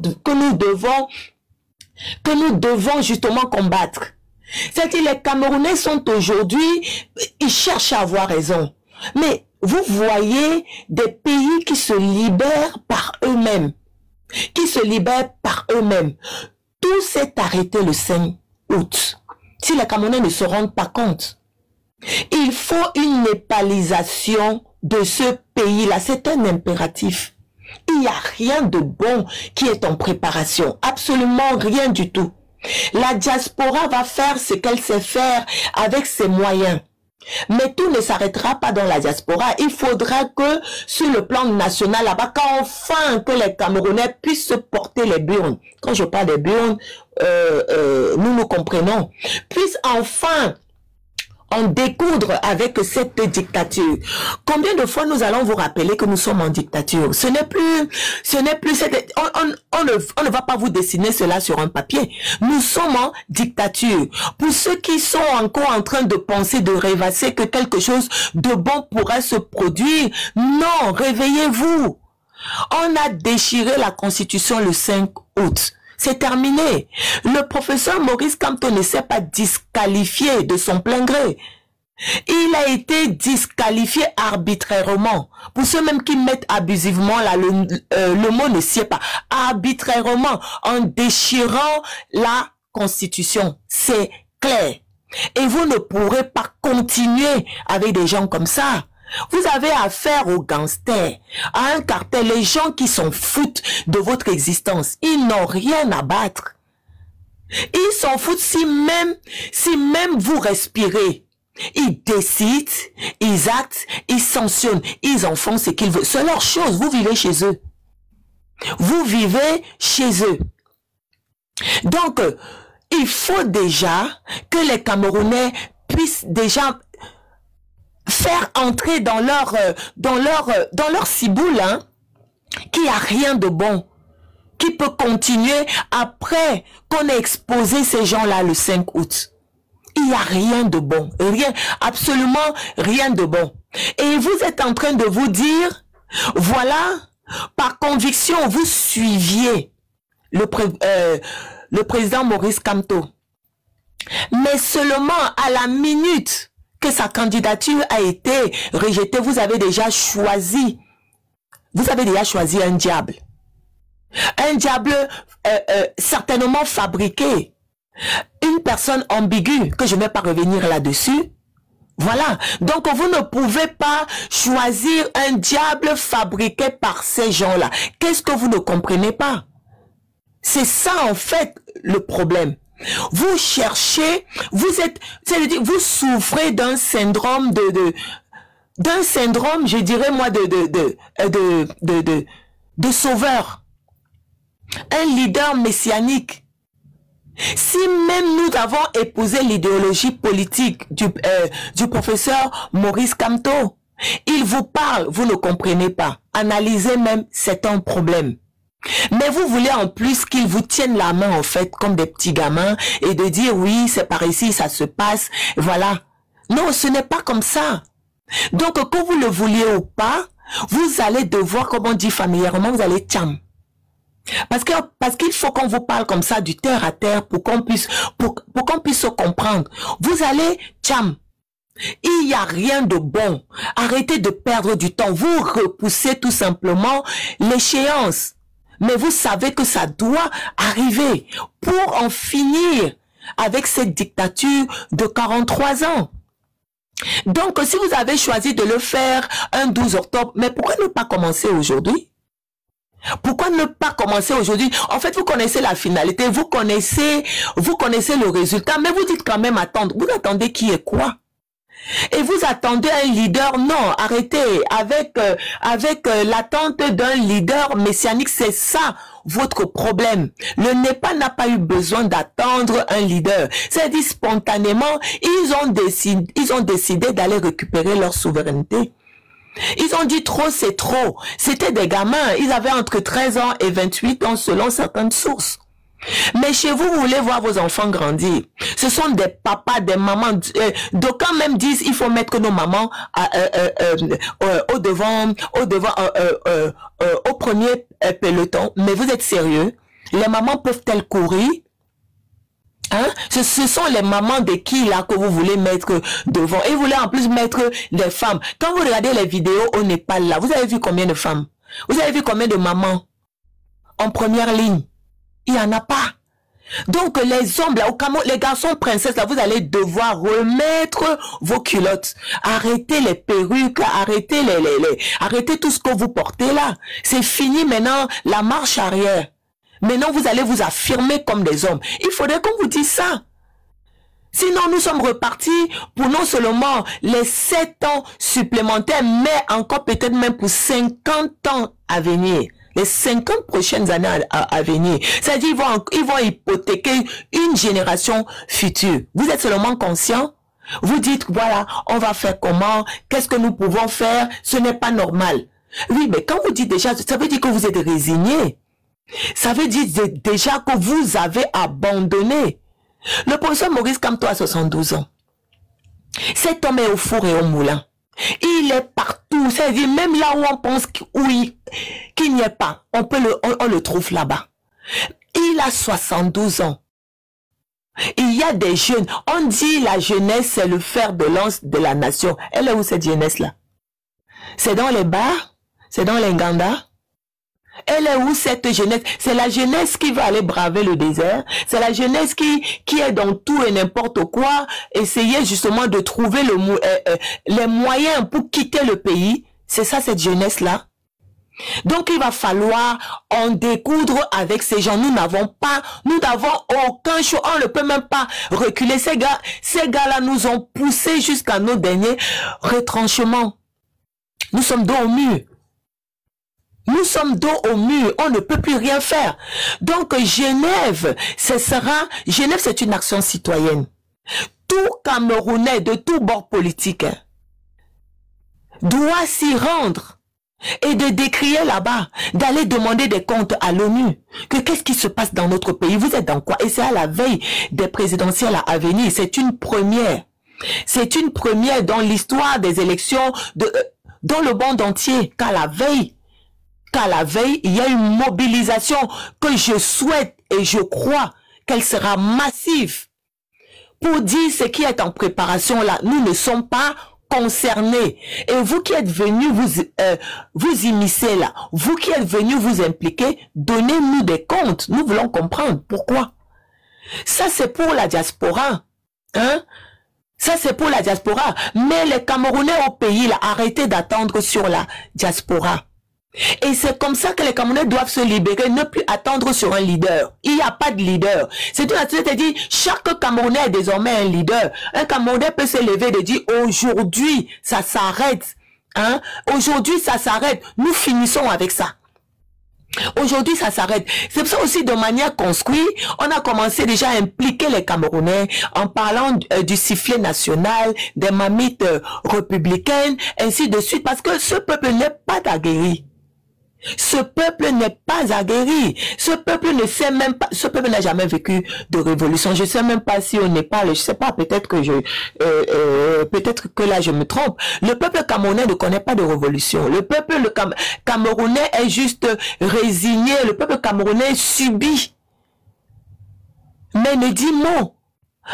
devons justement combattre. C'est-à-dire les Camerounais sont aujourd'hui, ils cherchent à avoir raison. Mais vous voyez des pays qui se libèrent par eux-mêmes. Tout s'est arrêté le 5 août. Si les Camerounais ne se rendent pas compte, il faut une népalisation de ce pays-là. C'est un impératif. Il n'y a rien de bon qui est en préparation. Absolument rien du tout. La diaspora va faire ce qu'elle sait faire avec ses moyens. Mais tout ne s'arrêtera pas dans la diaspora. Il faudra que sur le plan national, là-bas, qu'enfin que les Camerounais puissent se porter les burnes. Quand je parle des burnes, nous comprenons. Puissent enfin en découdre avec cette dictature. Combien de fois nous allons vous rappeler que nous sommes en dictature? Ce n'est plus, on ne va pas vous dessiner cela sur un papier. Nous sommes en dictature. Pour ceux qui sont encore en train de penser, de rêvasser que quelque chose de bon pourrait se produire, non, réveillez-vous. On a déchiré la Constitution le 5 août. C'est terminé. Le professeur Maurice Kamto ne s'est pas disqualifié de son plein gré. Il a été disqualifié arbitrairement. Pour ceux même qui mettent abusivement, là, le mot ne sied pas. Arbitrairement, en déchirant la Constitution. C'est clair. Et vous ne pourrez pas continuer avec des gens comme ça. Vous avez affaire aux gangsters, à un cartel, les gens qui s'en foutent de votre existence. Ils n'ont rien à battre. Ils s'en foutent si même vous respirez. Ils décident, ils actent, ils sanctionnent, ils en font ce qu'ils veulent. C'est leur chose, vous vivez chez eux. Vous vivez chez eux. Donc, il faut déjà que les Camerounais puissent déjà faire entrer dans leur ciboule, hein, qu'il n'y a rien de bon, qui peut continuer après qu'on ait exposé ces gens-là le 5 août. Il n'y a rien de bon, rien, absolument rien de bon. Et vous êtes en train de vous dire, voilà, par conviction, vous suiviez le président Maurice Kamto. Mais seulement à la minute que sa candidature a été rejetée, vous avez déjà choisi un diable. Un diable certainement fabriqué. Une personne ambiguë, que je ne vais pas revenir là-dessus. Voilà. Donc, vous ne pouvez pas choisir un diable fabriqué par ces gens-là. Qu'est-ce que vous ne comprenez pas? C'est ça, en fait, le problème. Vous cherchez, vous souffrez d'un syndrome d'un syndrome, je dirais moi, de sauveur. Un leader messianique. Si même nous avons épousé l'idéologie politique du professeur Maurice Kamto, il vous parle, vous ne comprenez pas. Analysez même, c'est un problème. Mais vous voulez en plus qu'ils vous tiennent la main en fait comme des petits gamins et de dire oui c'est par ici ça se passe, voilà. Non, ce n'est pas comme ça. Donc que vous le vouliez ou pas, vous allez devoir, comme on dit familièrement, vous allez tcham. Parce qu'il faut qu'on vous parle comme ça du terre à terre pour qu'on puisse se comprendre. Vous allez tcham. Il n'y a rien de bon. Arrêtez de perdre du temps. Vous repoussez tout simplement l'échéance. Mais vous savez que ça doit arriver pour en finir avec cette dictature de 43 ans. Donc, si vous avez choisi de le faire un 12 octobre, mais pourquoi ne pas commencer aujourd'hui? Pourquoi ne pas commencer aujourd'hui? En fait, vous connaissez la finalité, vous connaissez le résultat, mais vous dites quand même attendre. Vous attendez qui est quoi? Et vous attendez un leader? Non, arrêtez avec l'attente d'un leader messianique. C'est ça votre problème. Le NEPA n'a pas eu besoin d'attendre un leader. C'est-à-dire spontanément, ils ont décidé d'aller récupérer leur souveraineté. Ils ont dit trop, c'est trop. C'était des gamins. Ils avaient entre 13 ans et 28 ans selon certaines sources. Mais chez vous, vous voulez voir vos enfants grandir. Ce sont des papas, des mamans. D'aucuns même disent il faut mettre nos mamans au devant, au premier peloton. Mais vous êtes sérieux? Les mamans peuvent-elles courir? Hein? Ce sont les mamans de qui là que vous voulez mettre devant. Et vous voulez en plus mettre des femmes. Quand vous regardez les vidéos au Népal là, vous avez vu combien de femmes? Vous avez vu combien de mamans en première ligne? Il n'y en a pas. Donc les hommes là, au Cameroun, les garçons princesses là, vous allez devoir remettre vos culottes. Arrêtez les perruques, arrêtez arrêtez tout ce que vous portez là. C'est fini maintenant la marche arrière. Maintenant vous allez vous affirmer comme des hommes. Il faudrait qu'on vous dise ça. Sinon nous sommes repartis pour non seulement les 7 ans supplémentaires, mais encore peut-être même pour 50 ans à venir. Les 50 prochaines années à venir. C'est-à-dire ils vont hypothéquer une génération future. Vous êtes seulement conscient? Vous dites, voilà, on va faire comment? Qu'est-ce que nous pouvons faire? Ce n'est pas normal. Oui, mais quand vous dites déjà, ça veut dire que vous êtes résigné. Ça veut dire déjà que vous avez abandonné. Le professeur Maurice Kamto a 72 ans. Cet homme est au four et au moulin. Il est partout, c'est-à-dire même là où on pense qu'il n'y est pas, on le trouve là-bas. Il a 72 ans. Il y a des jeunes, on dit la jeunesse c'est le fer de lance de la nation. Elle est où cette jeunesse-là? C'est dans les bars? C'est dans les Nganda? Elle est où cette jeunesse? C'est la jeunesse qui va aller braver le désert. C'est la jeunesse qui est dans tout et n'importe quoi, essayer justement de trouver les moyens pour quitter le pays. C'est ça cette jeunesse-là. Donc il va falloir en découdre avec ces gens. Nous n'avons aucun choix. On ne peut même pas reculer. Ces gars-là nous ont poussés jusqu'à nos derniers retranchements. Nous sommes dos au mur. Nous sommes dos au mur, on ne peut plus rien faire. Donc Genève, Genève c'est une action citoyenne. Tout Camerounais de tout bord politique doit s'y rendre et de décrier là-bas, d'aller demander des comptes à l'ONU. Que qu'est-ce qui se passe dans notre pays? Vous êtes dans quoi? Et c'est à la veille des présidentielles à venir. C'est une première. C'est une première dans l'histoire des élections dans le monde entier, qu'à la veille, il y a une mobilisation que je souhaite et je crois qu'elle sera massive pour dire ce qui est en préparation là. Nous ne sommes pas concernés. Et vous qui êtes venus vous immiscer là, vous qui êtes venus vous impliquer, donnez-nous des comptes. Nous voulons comprendre pourquoi. Ça c'est pour la diaspora. Hein? Ça c'est pour la diaspora. Mais les Camerounais au pays là, arrêtez d'attendre sur la diaspora. Et c'est comme ça que les Camerounais doivent se libérer, ne plus attendre sur un leader. Il n'y a pas de leader. C'est-à-dire, chaque Camerounais est désormais un leader. Un Camerounais peut se lever et dire, aujourd'hui, ça s'arrête. Hein? Aujourd'hui, ça s'arrête. Nous finissons avec ça. Aujourd'hui, ça s'arrête. C'est pour ça aussi, de manière construite, on a commencé déjà à impliquer les Camerounais en parlant du sifflet national, des mamites républicaines, ainsi de suite, parce que ce peuple n'est pas aguerri. Ce peuple n'est pas aguerri. Ce peuple ne sait même pas, ce peuple n'a jamais vécu de révolution. Je sais même pas si au Népal, je sais pas, peut-être que là je me trompe. Le peuple camerounais ne connaît pas de révolution. Le peuple camerounais est juste résigné. Le peuple camerounais subit. Mais ne dit mot.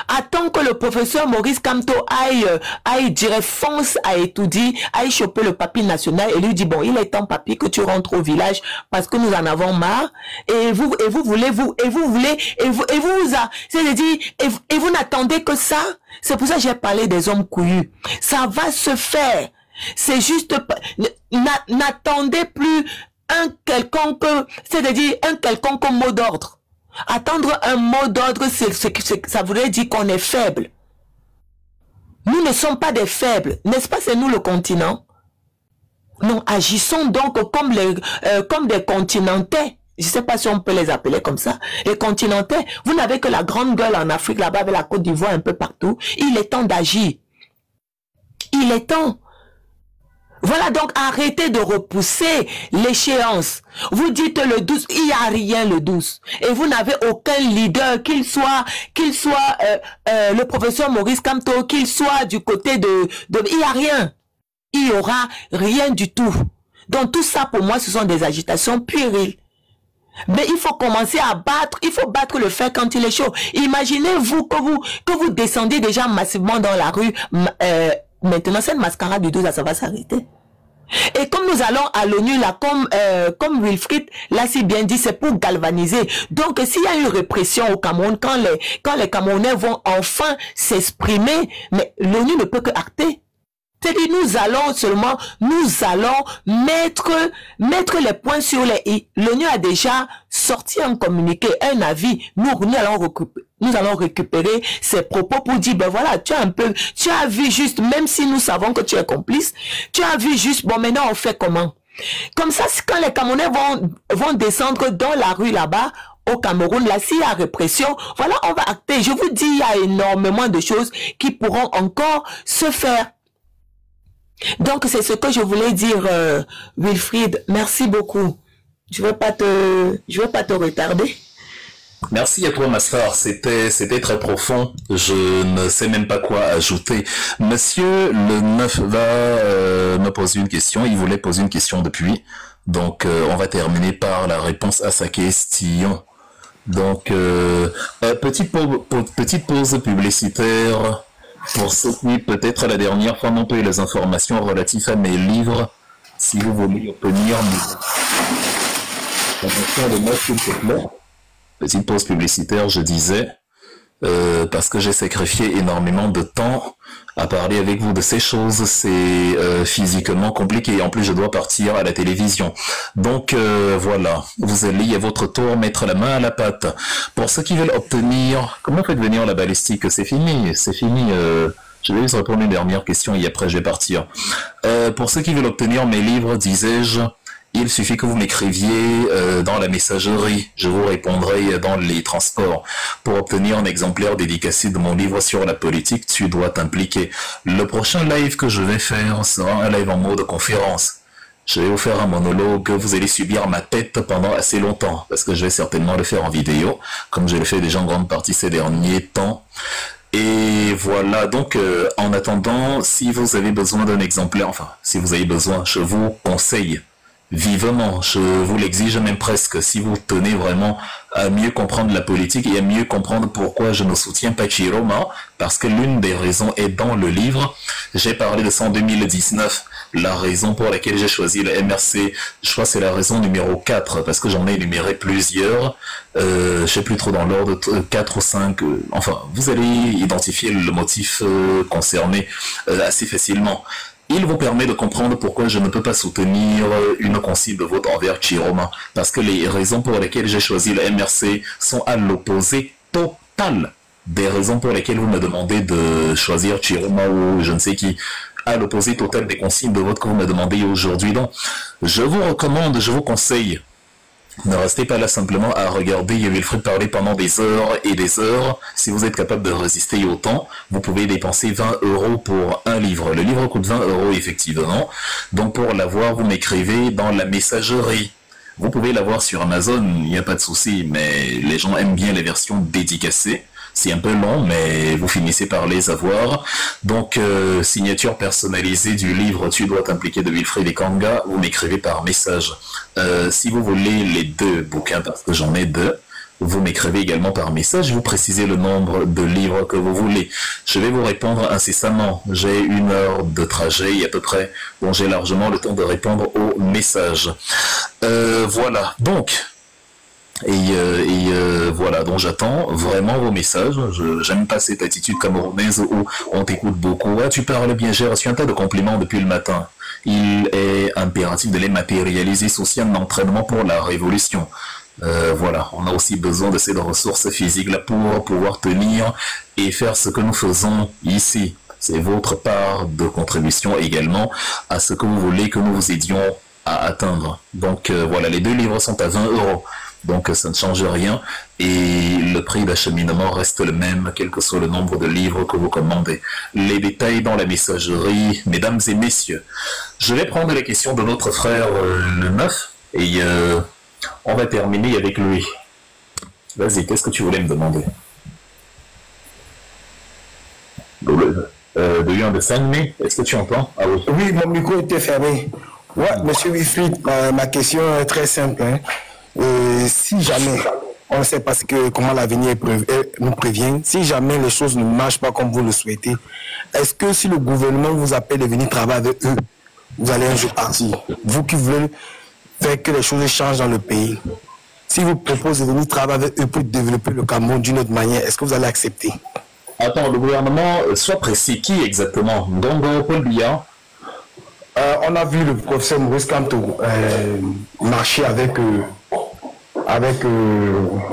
Attends que le professeur Maurice Kamto aille dire fonce à étudier, aille choper le papier national et lui dit bon, il est temps papier que tu rentres au village parce que nous en avons marre et vous n'attendez que ça. C'est pour ça que j'ai parlé des hommes couillus. Ça va se faire. C'est juste, n'attendez plus un quelconque, c'est-à-dire un quelconque mot d'ordre. Attendre un mot d'ordre, ça voudrait dire qu'on est faible. Nous ne sommes pas des faibles, n'est-ce pas? C'est nous le continent. Non, agissons donc comme des continentais. je ne sais pas si on peut les appeler comme ça, les continentaux, vous n'avez que la grande gueule en Afrique, là-bas, avec la Côte d'Ivoire un peu partout. Il est temps d'agir. Il est temps. Voilà, donc arrêtez de repousser l'échéance. Vous dites le 12, il n'y a rien le 12. Et vous n'avez aucun leader, qu'il soit le professeur Maurice Kamto, qu'il soit du côté il n'y a rien. Il n'y aura rien du tout. Donc tout ça pour moi, ce sont des agitations puériles. Mais il faut commencer à battre, il faut battre le fer quand il est chaud. Imaginez-vous que vous descendez déjà massivement dans la rue. Maintenant, cette mascarade du 12, ça va s'arrêter. Et comme nous allons à l'ONU, là, comme Wilfried l'a si bien dit, c'est pour galvaniser. Donc, s'il y a une répression au Cameroun, quand les Camerounais vont enfin s'exprimer, mais l'ONU ne peut que acter. C'est-à-dire, nous allons mettre les points sur les i. L'ONU a déjà sorti un communiqué, un avis. Nous allons récupérer ces propos pour dire, ben voilà, tu as vu juste, même si nous savons que tu es complice, tu as vu juste, bon, maintenant on fait comment? Comme ça, quand les Camerounais vont descendre dans la rue là-bas, au Cameroun, là, s'il y a répression, voilà, on va acter. Je vous dis, il y a énormément de choses qui pourront encore se faire. Donc, c'est ce que je voulais dire, Wilfried. Merci beaucoup. Je vais pas te retarder. Merci à toi, ma star. C'était très profond. Je ne sais même pas quoi ajouter. Monsieur le 9 va me poser une question. Il voulait poser une question depuis. Donc, on va terminer par la réponse à sa question. Donc, petite pause publicitaire. Pour ceux qui, peut-être la dernière fois, n'ont pas eu les informations relatives à mes livres, si vous voulez obtenir petite pause publicitaire, je disais, parce que j'ai sacrifié énormément de temps à parler avec vous de ces choses, c'est physiquement compliqué, et en plus je dois partir à la télévision. Donc voilà, vous allez à votre tour mettre la main à la pâte. Pour ceux qui veulent obtenir, comment faites venir la balistique? C'est fini, je vais juste répondre une dernière question et après je vais partir. Pour ceux qui veulent obtenir mes livres, disais-je, il suffit que vous m'écriviez dans la messagerie, je vous répondrai dans les transports. Pour obtenir un exemplaire dédicacé de mon livre sur la politique, tu dois t'impliquer. Le prochain live que je vais faire sera un live en mode conférence. Je vais vous faire un monologue, vous allez subir ma tête pendant assez longtemps, parce que je vais certainement le faire en vidéo, comme je le fais déjà en grande partie ces derniers temps. Et voilà, donc en attendant, si vous avez besoin d'un exemplaire, enfin, si vous avez besoin, je vous conseille vivement, je vous l'exige même presque, si vous tenez vraiment à mieux comprendre la politique et à mieux comprendre pourquoi je ne soutiens pas Chiroma, parce que l'une des raisons est dans le livre. J'ai parlé de ça en 2019, la raison pour laquelle j'ai choisi le MRC, je crois que c'est la raison numéro 4, parce que j'en ai énuméré plusieurs, je sais plus trop dans l'ordre, 4 ou 5, enfin, vous allez identifier le motif concerné assez facilement. Il vous permet de comprendre pourquoi je ne peux pas soutenir une consigne de vote envers Chiroma. Parce que les raisons pour lesquelles j'ai choisi le MRC sont à l'opposé total des raisons pour lesquelles vous me demandez de choisir Chiroma ou je ne sais qui. À l'opposé total des consignes de vote que vous me demandez aujourd'hui. Donc, je vous recommande, je vous conseille, ne restez pas là simplement à regarder Wilfried parler pendant des heures et des heures. Si vous êtes capable de résister autant, vous pouvez dépenser 20 € pour un livre. Le livre coûte 20 € effectivement. Donc pour l'avoir, vous m'écrivez dans la messagerie. Vous pouvez l'avoir sur Amazon, il n'y a pas de souci, mais les gens aiment bien les versions dédicacées. C'est un peu long, mais vous finissez par les avoir. Donc, signature personnalisée du livre « Tu dois t'impliquer » de Wilfried Ekanga, vous m'écrivez par message. Si vous voulez les deux bouquins, parce que j'en ai deux, vous m'écrivez également par message, vous précisez le nombre de livres que vous voulez. Je vais vous répondre incessamment. J'ai 1 heure de trajet à peu près, donc j'ai largement le temps de répondre aux messages. Voilà, donc... voilà, donc j'attends vraiment vos messages. J'aime pas cette attitude camerounaise où on t'écoute beaucoup. Ah, tu parles bien, j'ai reçu un tas de compliments depuis le matin. Il est impératif de les matérialiser sous un entraînement pour la révolution. Voilà, on a aussi besoin de ces ressources physiques là pour pouvoir tenir et faire ce que nous faisons ici. C'est votre part de contribution également à ce que vous voulez que nous vous aidions à atteindre. Donc voilà, les deux livres sont à 20 €. Donc ça ne change rien et le prix d'acheminement reste le même, quel que soit le nombre de livres que vous commandez. Les détails dans la messagerie, mesdames et messieurs. Je vais prendre les questions de notre frère le 9 et on va terminer avec lui. Vas-y, qu'est-ce que tu voulais me demander? Do you understand me? Est-ce que tu entends? Ah oui. Oui, mon micro était fermé. Ouais, monsieur Wilfried, ma question est très simple. Hein. Si jamais, on sait parce que comment l'avenir nous prévient, si jamais les choses ne marchent pas comme vous le souhaitez, est-ce que si le gouvernement vous appelle de venir travailler avec eux, vous allez un jour partir? Vous qui voulez faire que les choses changent dans le pays, si vous proposez de venir travailler avec eux pour développer le Cameroun d'une autre manière, est-ce que vous allez accepter? Attends, le gouvernement, soit précis, qui exactement? Ngongo, Paul Biya? On a vu le professeur Maurice Kamto marcher avec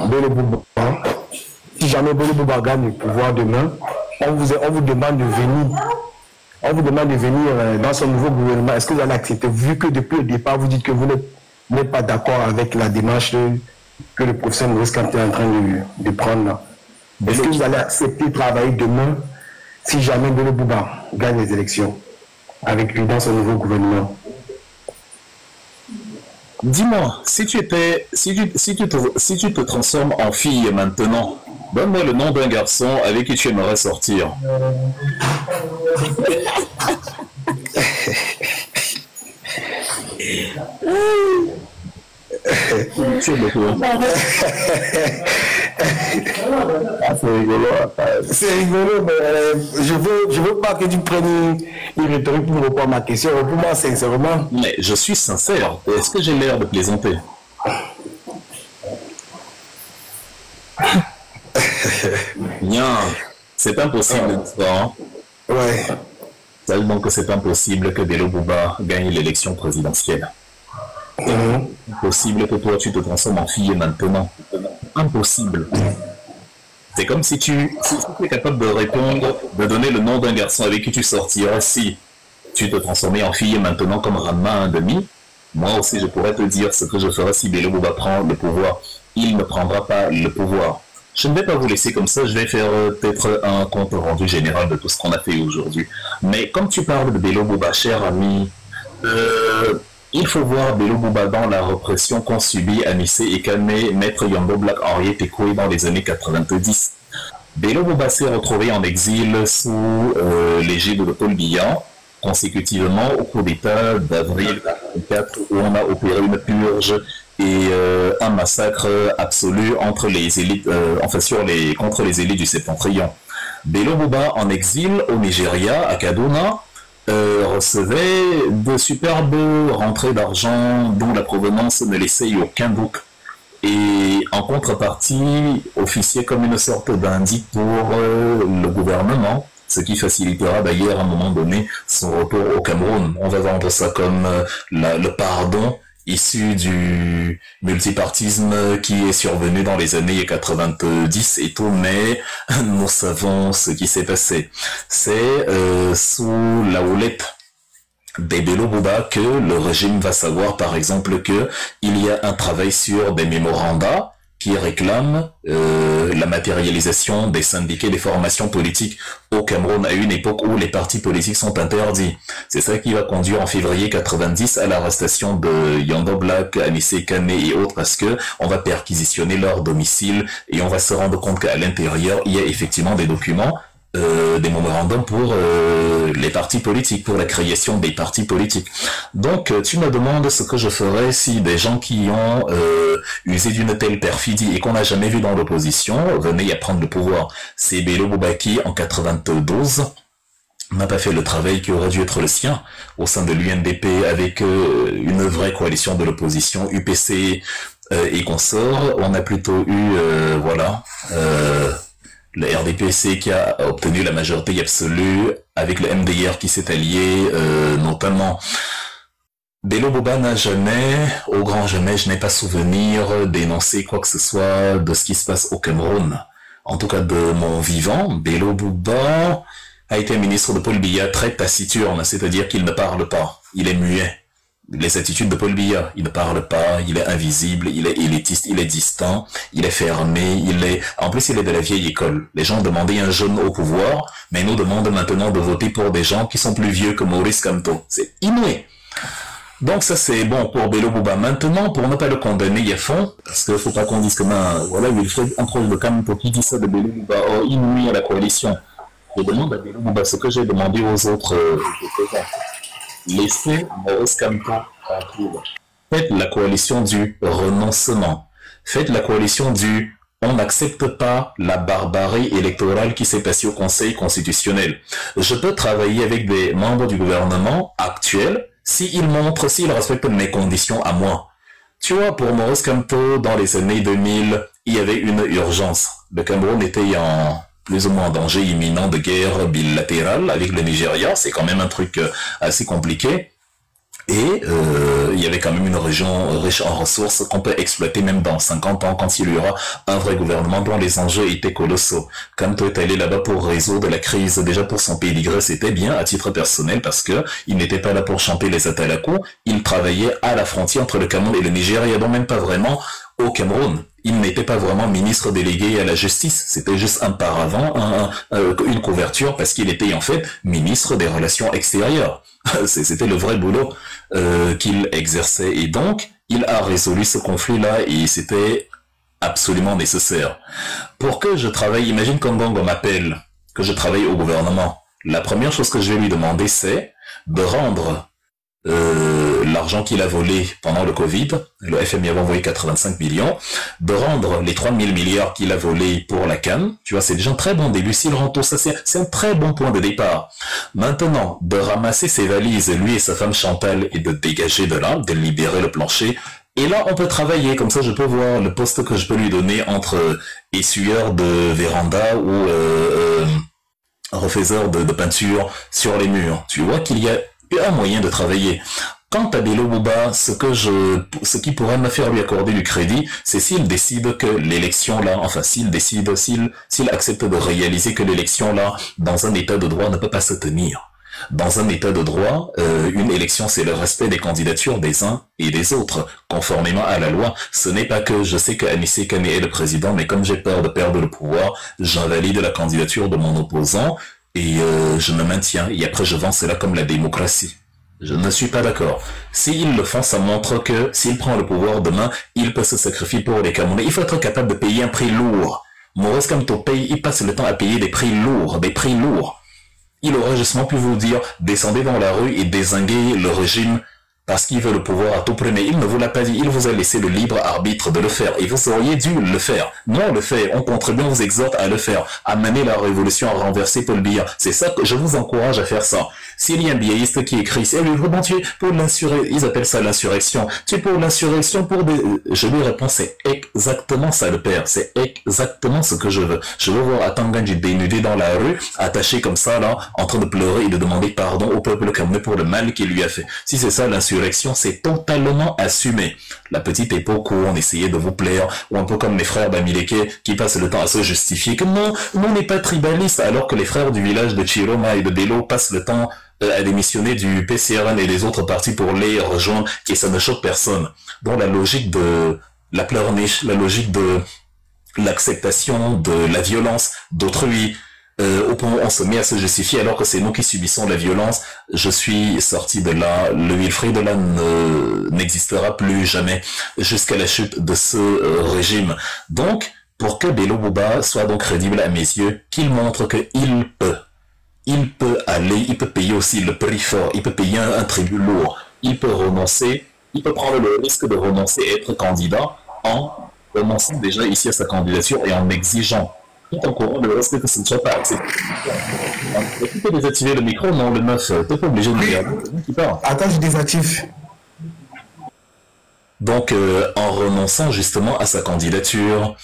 Bello Bouba. Si jamais Bello Bouba gagne le pouvoir demain, on vous demande de venir. On vous demande de venir dans son nouveau gouvernement. Est-ce que vous allez accepter? Vu que depuis le départ, vous dites que vous n'êtes pas d'accord avec la démarche que le professeur Maurice Kamto est en train de prendre. Est-ce que vous allez accepter de travailler demain si jamais Bello Bouba gagne les élections avec lui dans son nouveau gouvernement? Dis-moi, si tu te transformes en fille maintenant, donne-moi le nom d'un garçon avec qui tu aimerais sortir. C'est rigolo. C'est rigolo, mais je veux pas que tu prennes une rhétorique pour répondre à ma question. Pour moi, sincèrement. Mais je suis sincère. Est-ce que j'ai l'air de plaisanter? Bien, c'est impossible, hein? Ouais. Sache donc que c'est impossible que Bello Bouba gagne l'élection présidentielle. Impossible que toi tu te transformes en fille maintenant. Impossible. C'est comme si tu es capable de répondre, de donner le nom d'un garçon avec qui tu sortiras si tu te transformais en fille maintenant comme Ranma un demi. Moi aussi je pourrais te dire ce que je ferai si Bello Bouba prend le pouvoir. Il ne prendra pas le pouvoir. Je ne vais pas vous laisser comme ça, je vais faire peut-être un compte rendu général de tout ce qu'on a fait aujourd'hui. Mais comme tu parles de Bello Bouba, cher ami, il faut voir Bello Bouba dans la répression qu'ont subi Anissé et calmé Maître Yombo Black Henriette Ekoué dans les années 90. Bello Bouba s'est retrouvé en exil sous l'égide de Paul Biya, consécutivement au coup d'État d'avril 1984 où on a opéré une purge et un massacre absolu entre les élites, contre les élites du Septentrion. Bello Bouba en exil au Nigeria, à Kaduna, recevait de superbes rentrées d'argent dont la provenance ne laissait aucun doute. Et en contrepartie, officiait comme une sorte d'indice pour le gouvernement, ce qui facilitera d'ailleurs à un moment donné son retour au Cameroun. On va vendre ça comme le pardon issu du multipartisme qui est survenu dans les années 90 et tout, mais nous savons ce qui s'est passé. C'est sous la houlette des Bello Bouba que le régime va savoir par exemple que il y a un travail sur des mémorandas qui réclament la matérialisation des syndiqués des formations politiques au Cameroun à une époque où les partis politiques sont interdits. C'est ça qui va conduire en février 90 à l'arrestation de Yombo Black, Anissé Kané et autres parce que on va perquisitionner leur domicile et on va se rendre compte qu'à l'intérieur il y a effectivement des documents, des mémorandums pour les partis politiques, pour la création des partis politiques. Donc tu me demandes ce que je ferais si des gens qui ont usé d'une telle perfidie et qu'on n'a jamais vu dans l'opposition venaient à prendre le pouvoir. C'est Bello Bouba qui en 92 n'a pas fait le travail qui aurait dû être le sien au sein de l'UNDP avec une vraie coalition de l'opposition, UPC et consorts. On a plutôt eu le RDPC qui a obtenu la majorité absolue avec le MDR qui s'est allié notamment. Bello Bouba n'a jamais, au grand jamais, je n'ai pas souvenir d'énoncer quoi que ce soit de ce qui se passe au Cameroun. En tout cas de mon vivant, Bello Bouba a été ministre de Paul Biya très taciturne, c'est-à-dire qu'il ne parle pas, il est muet. les attitudes de Paul Biya. Il ne parle pas, il est invisible, il est élitiste, il est distant, il est fermé, en plus il est de la vieille école. Les gens demandaient un jeune au pouvoir, mais nous demandent maintenant de voter pour des gens qui sont plus vieux que Maurice Kamto. C'est inouï. Donc ça c'est bon pour Bello Bouba. Maintenant, pour ne pas le condamner à fond, parce qu'il ne faut pas qu'on dise que voilà, Wilfried, un proche de Kamto qui dit ça de Bello Bouba, il nuit à la coalition. Je demande à Bello Bouba ce que j'ai demandé aux autres laissez Maurice Kamto tranquille. Faites la coalition du renoncement. Faites la coalition du on n'accepte pas la barbarie électorale qui s'est passée au Conseil constitutionnel. Je peux travailler avec des membres du gouvernement actuel s'ils respectent mes conditions à moi. Tu vois, pour Maurice Kamto, dans les années 2000, il y avait une urgence. Le Cameroun était en plus ou moins en danger imminent de guerre bilatérale avec le Nigeria. C'est quand même un truc assez compliqué. Et il y avait quand même une région riche en ressources qu'on peut exploiter même dans 50 ans quand il y aura un vrai gouvernement dont les enjeux étaient colossaux. Kamto est allé là-bas pour résoudre la crise. Déjà pour son pédigré, c'était bien à titre personnel parce que il n'était pas là pour chanter les Atalakou. Il travaillait à la frontière entre le Cameroun et le Nigeria, donc même pas vraiment au Cameroun. Il n'était pas vraiment ministre délégué à la justice. C'était juste un paravent, une couverture parce qu'il était en fait ministre des Relations extérieures. C'était le vrai boulot qu'il exerçait. Et donc, il a résolu ce conflit-là et c'était absolument nécessaire. Pour que je travaille, imagine quand Bongo m'appelle, que je travaille au gouvernement. La première chose que je vais lui demander, c'est de rendre l'argent qu'il a volé pendant le Covid, le FMI avait envoyé 85 millions, de rendre les 3 000 milliards qu'il a volés pour la CAN, tu vois, c'est déjà un très bon début. S'il rend tout ça, c'est un très bon point de départ. Maintenant, de ramasser ses valises, lui et sa femme Chantal, et de dégager de là, de libérer le plancher, et là, on peut travailler, comme ça je peux voir le poste que je peux lui donner entre essuyeur de véranda ou refaiseur de peinture sur les murs. Tu vois qu'il y a un moyen de travailler. Quant à Bello Bouba, ce qui pourrait me faire lui accorder du crédit, c'est s'il décide que l'élection là, enfin s'il accepte de réaliser que l'élection là, dans un état de droit, ne peut pas se tenir. Dans un état de droit, une élection, c'est le respect des candidatures des uns et des autres, conformément à la loi. Ce n'est pas que je sais que Anissé Kane est le président, mais comme j'ai peur de perdre le pouvoir, j'invalide la candidature de mon opposant, et je me maintiens, et après je vends cela comme la démocratie. Je ne suis pas d'accord. S'ils le font, ça montre que s'il prend le pouvoir demain, il peut se sacrifier pour les Camerounais. Il faut être capable de payer un prix lourd. Maurice Kamto paye, il passe le temps à payer des prix lourds, Il aurait justement pu vous dire, descendez dans la rue et dézinguez le régime parce qu'il veut le pouvoir à tout prix, mais il ne vous l'a pas dit, il vous a laissé le libre arbitre de le faire, et vous auriez dû le faire. Non, on le fait, on contribue, on vous exhorte à le faire, à mener la révolution, à renverser Paul Biya. C'est ça que je vous encourage à faire ça. S'il y a un biaïste qui écrit, c'est lui, bon, tu es pour l'insurrection, ils appellent ça l'insurrection, tu es pour l'insurrection pour des... Je lui réponds, c'est exactement ça le père, c'est exactement ce que je veux. Je veux voir Atanganji dénudé dans la rue, attaché comme ça, là, en train de pleurer et de demander pardon au peuple camerounais pour le mal qu'il lui a fait. Si c'est ça l'insurrection, c'est totalement assumé. La petite époque où on essayait de vous plaire, ou un peu comme mes frères Bamileke qui passent le temps à se justifier que non, on n'est pas tribaliste, alors que les frères du village de Chiroma et de Bello passent le temps à démissionner du PCRN et des autres partis pour les rejoindre, et ça ne choque personne. Donc la logique de la pleurniche, la logique de l'acceptation de la violence d'autrui, au point où on se met à se justifier alors que c'est nous qui subissons la violence, je suis sorti de là. Le Wilfried de là n'existera plus jamais jusqu'à la chute de ce régime. Donc, pour que Bello Bouba soit donc crédible à mes yeux, qu'il montre qu'il peut. Il peut aller, il peut payer aussi le prix fort, il peut payer un tribut lourd, il peut renoncer, il peut prendre le risque de renoncer à être candidat en renonçant déjà ici à sa candidature et en exigeant tout en courant le risque que ce ne soit pas accepté. Tu peux désactiver le micro? Non, le 9, t'es pas obligé de regarder. Attends, je désactive. Donc, en renonçant justement à sa candidature,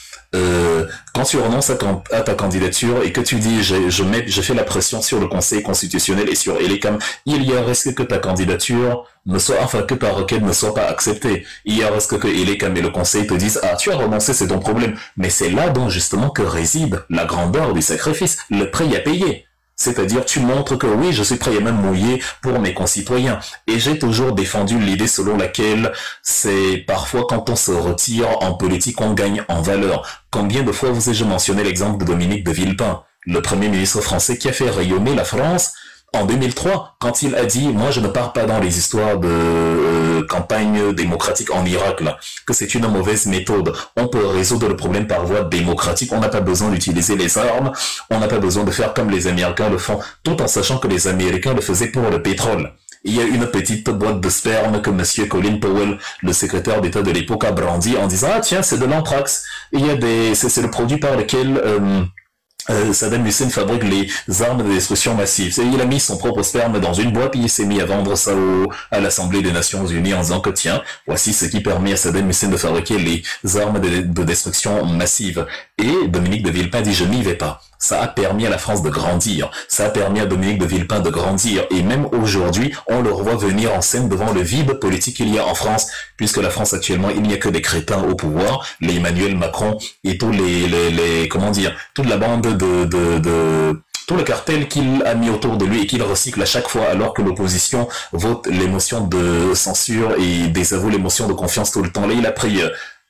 quand tu renonces à ta candidature et que tu dis je fais la pression sur le Conseil constitutionnel et sur Elecam, il y a un risque que ta candidature que ta requête ne soit pas acceptée. Il y a un risque que Elecam et le Conseil te disent tu as renoncé, c'est ton problème. Mais c'est là donc justement que réside la grandeur du sacrifice, le prix à payer. C'est-à-dire, tu montres que oui, je suis prêt à même mouiller pour mes concitoyens. Et j'ai toujours défendu l'idée selon laquelle c'est parfois quand on se retire en politique, on gagne en valeur. Combien de fois vous ai-je mentionné l'exemple de Dominique de Villepin, le premier ministre français qui a fait rayonner la France en 2003, quand il a dit « Moi, je ne pars pas dans les histoires de campagne démocratique en Irak, là, que c'est une mauvaise méthode. On peut résoudre le problème par voie démocratique. On n'a pas besoin d'utiliser les armes. On n'a pas besoin de faire comme les Américains le font, tout en sachant que les Américains le faisaient pour le pétrole. » Il y a une petite boîte de sperme que monsieur Colin Powell, le secrétaire d'État de l'époque, a brandi en disant « Ah tiens, c'est de l'anthrax. Il y a c'est le produit par lequel... Saddam Hussein fabrique les armes de destruction massive. Il a mis son propre sperme dans une boîte et il s'est mis à vendre ça à l'Assemblée des Nations Unies en disant que tiens, voici ce qui permet à Saddam Hussein de fabriquer les armes de destruction massive. Et Dominique de Villepin dit je n'y vais pas. Ça a permis à la France de grandir. Ça a permis à Dominique de Villepin de grandir. Et même aujourd'hui, on le revoit venir en scène devant le vide politique qu'il y a en France, puisque la France actuellement, il n'y a que des crétins au pouvoir, les Emmanuel Macron et tous les comment dire, toute la bande tout le cartel qu'il a mis autour de lui et qu'il recycle à chaque fois alors que l'opposition vote les motions de censure et désavoue les motions de confiance tout le temps. Là, il a pris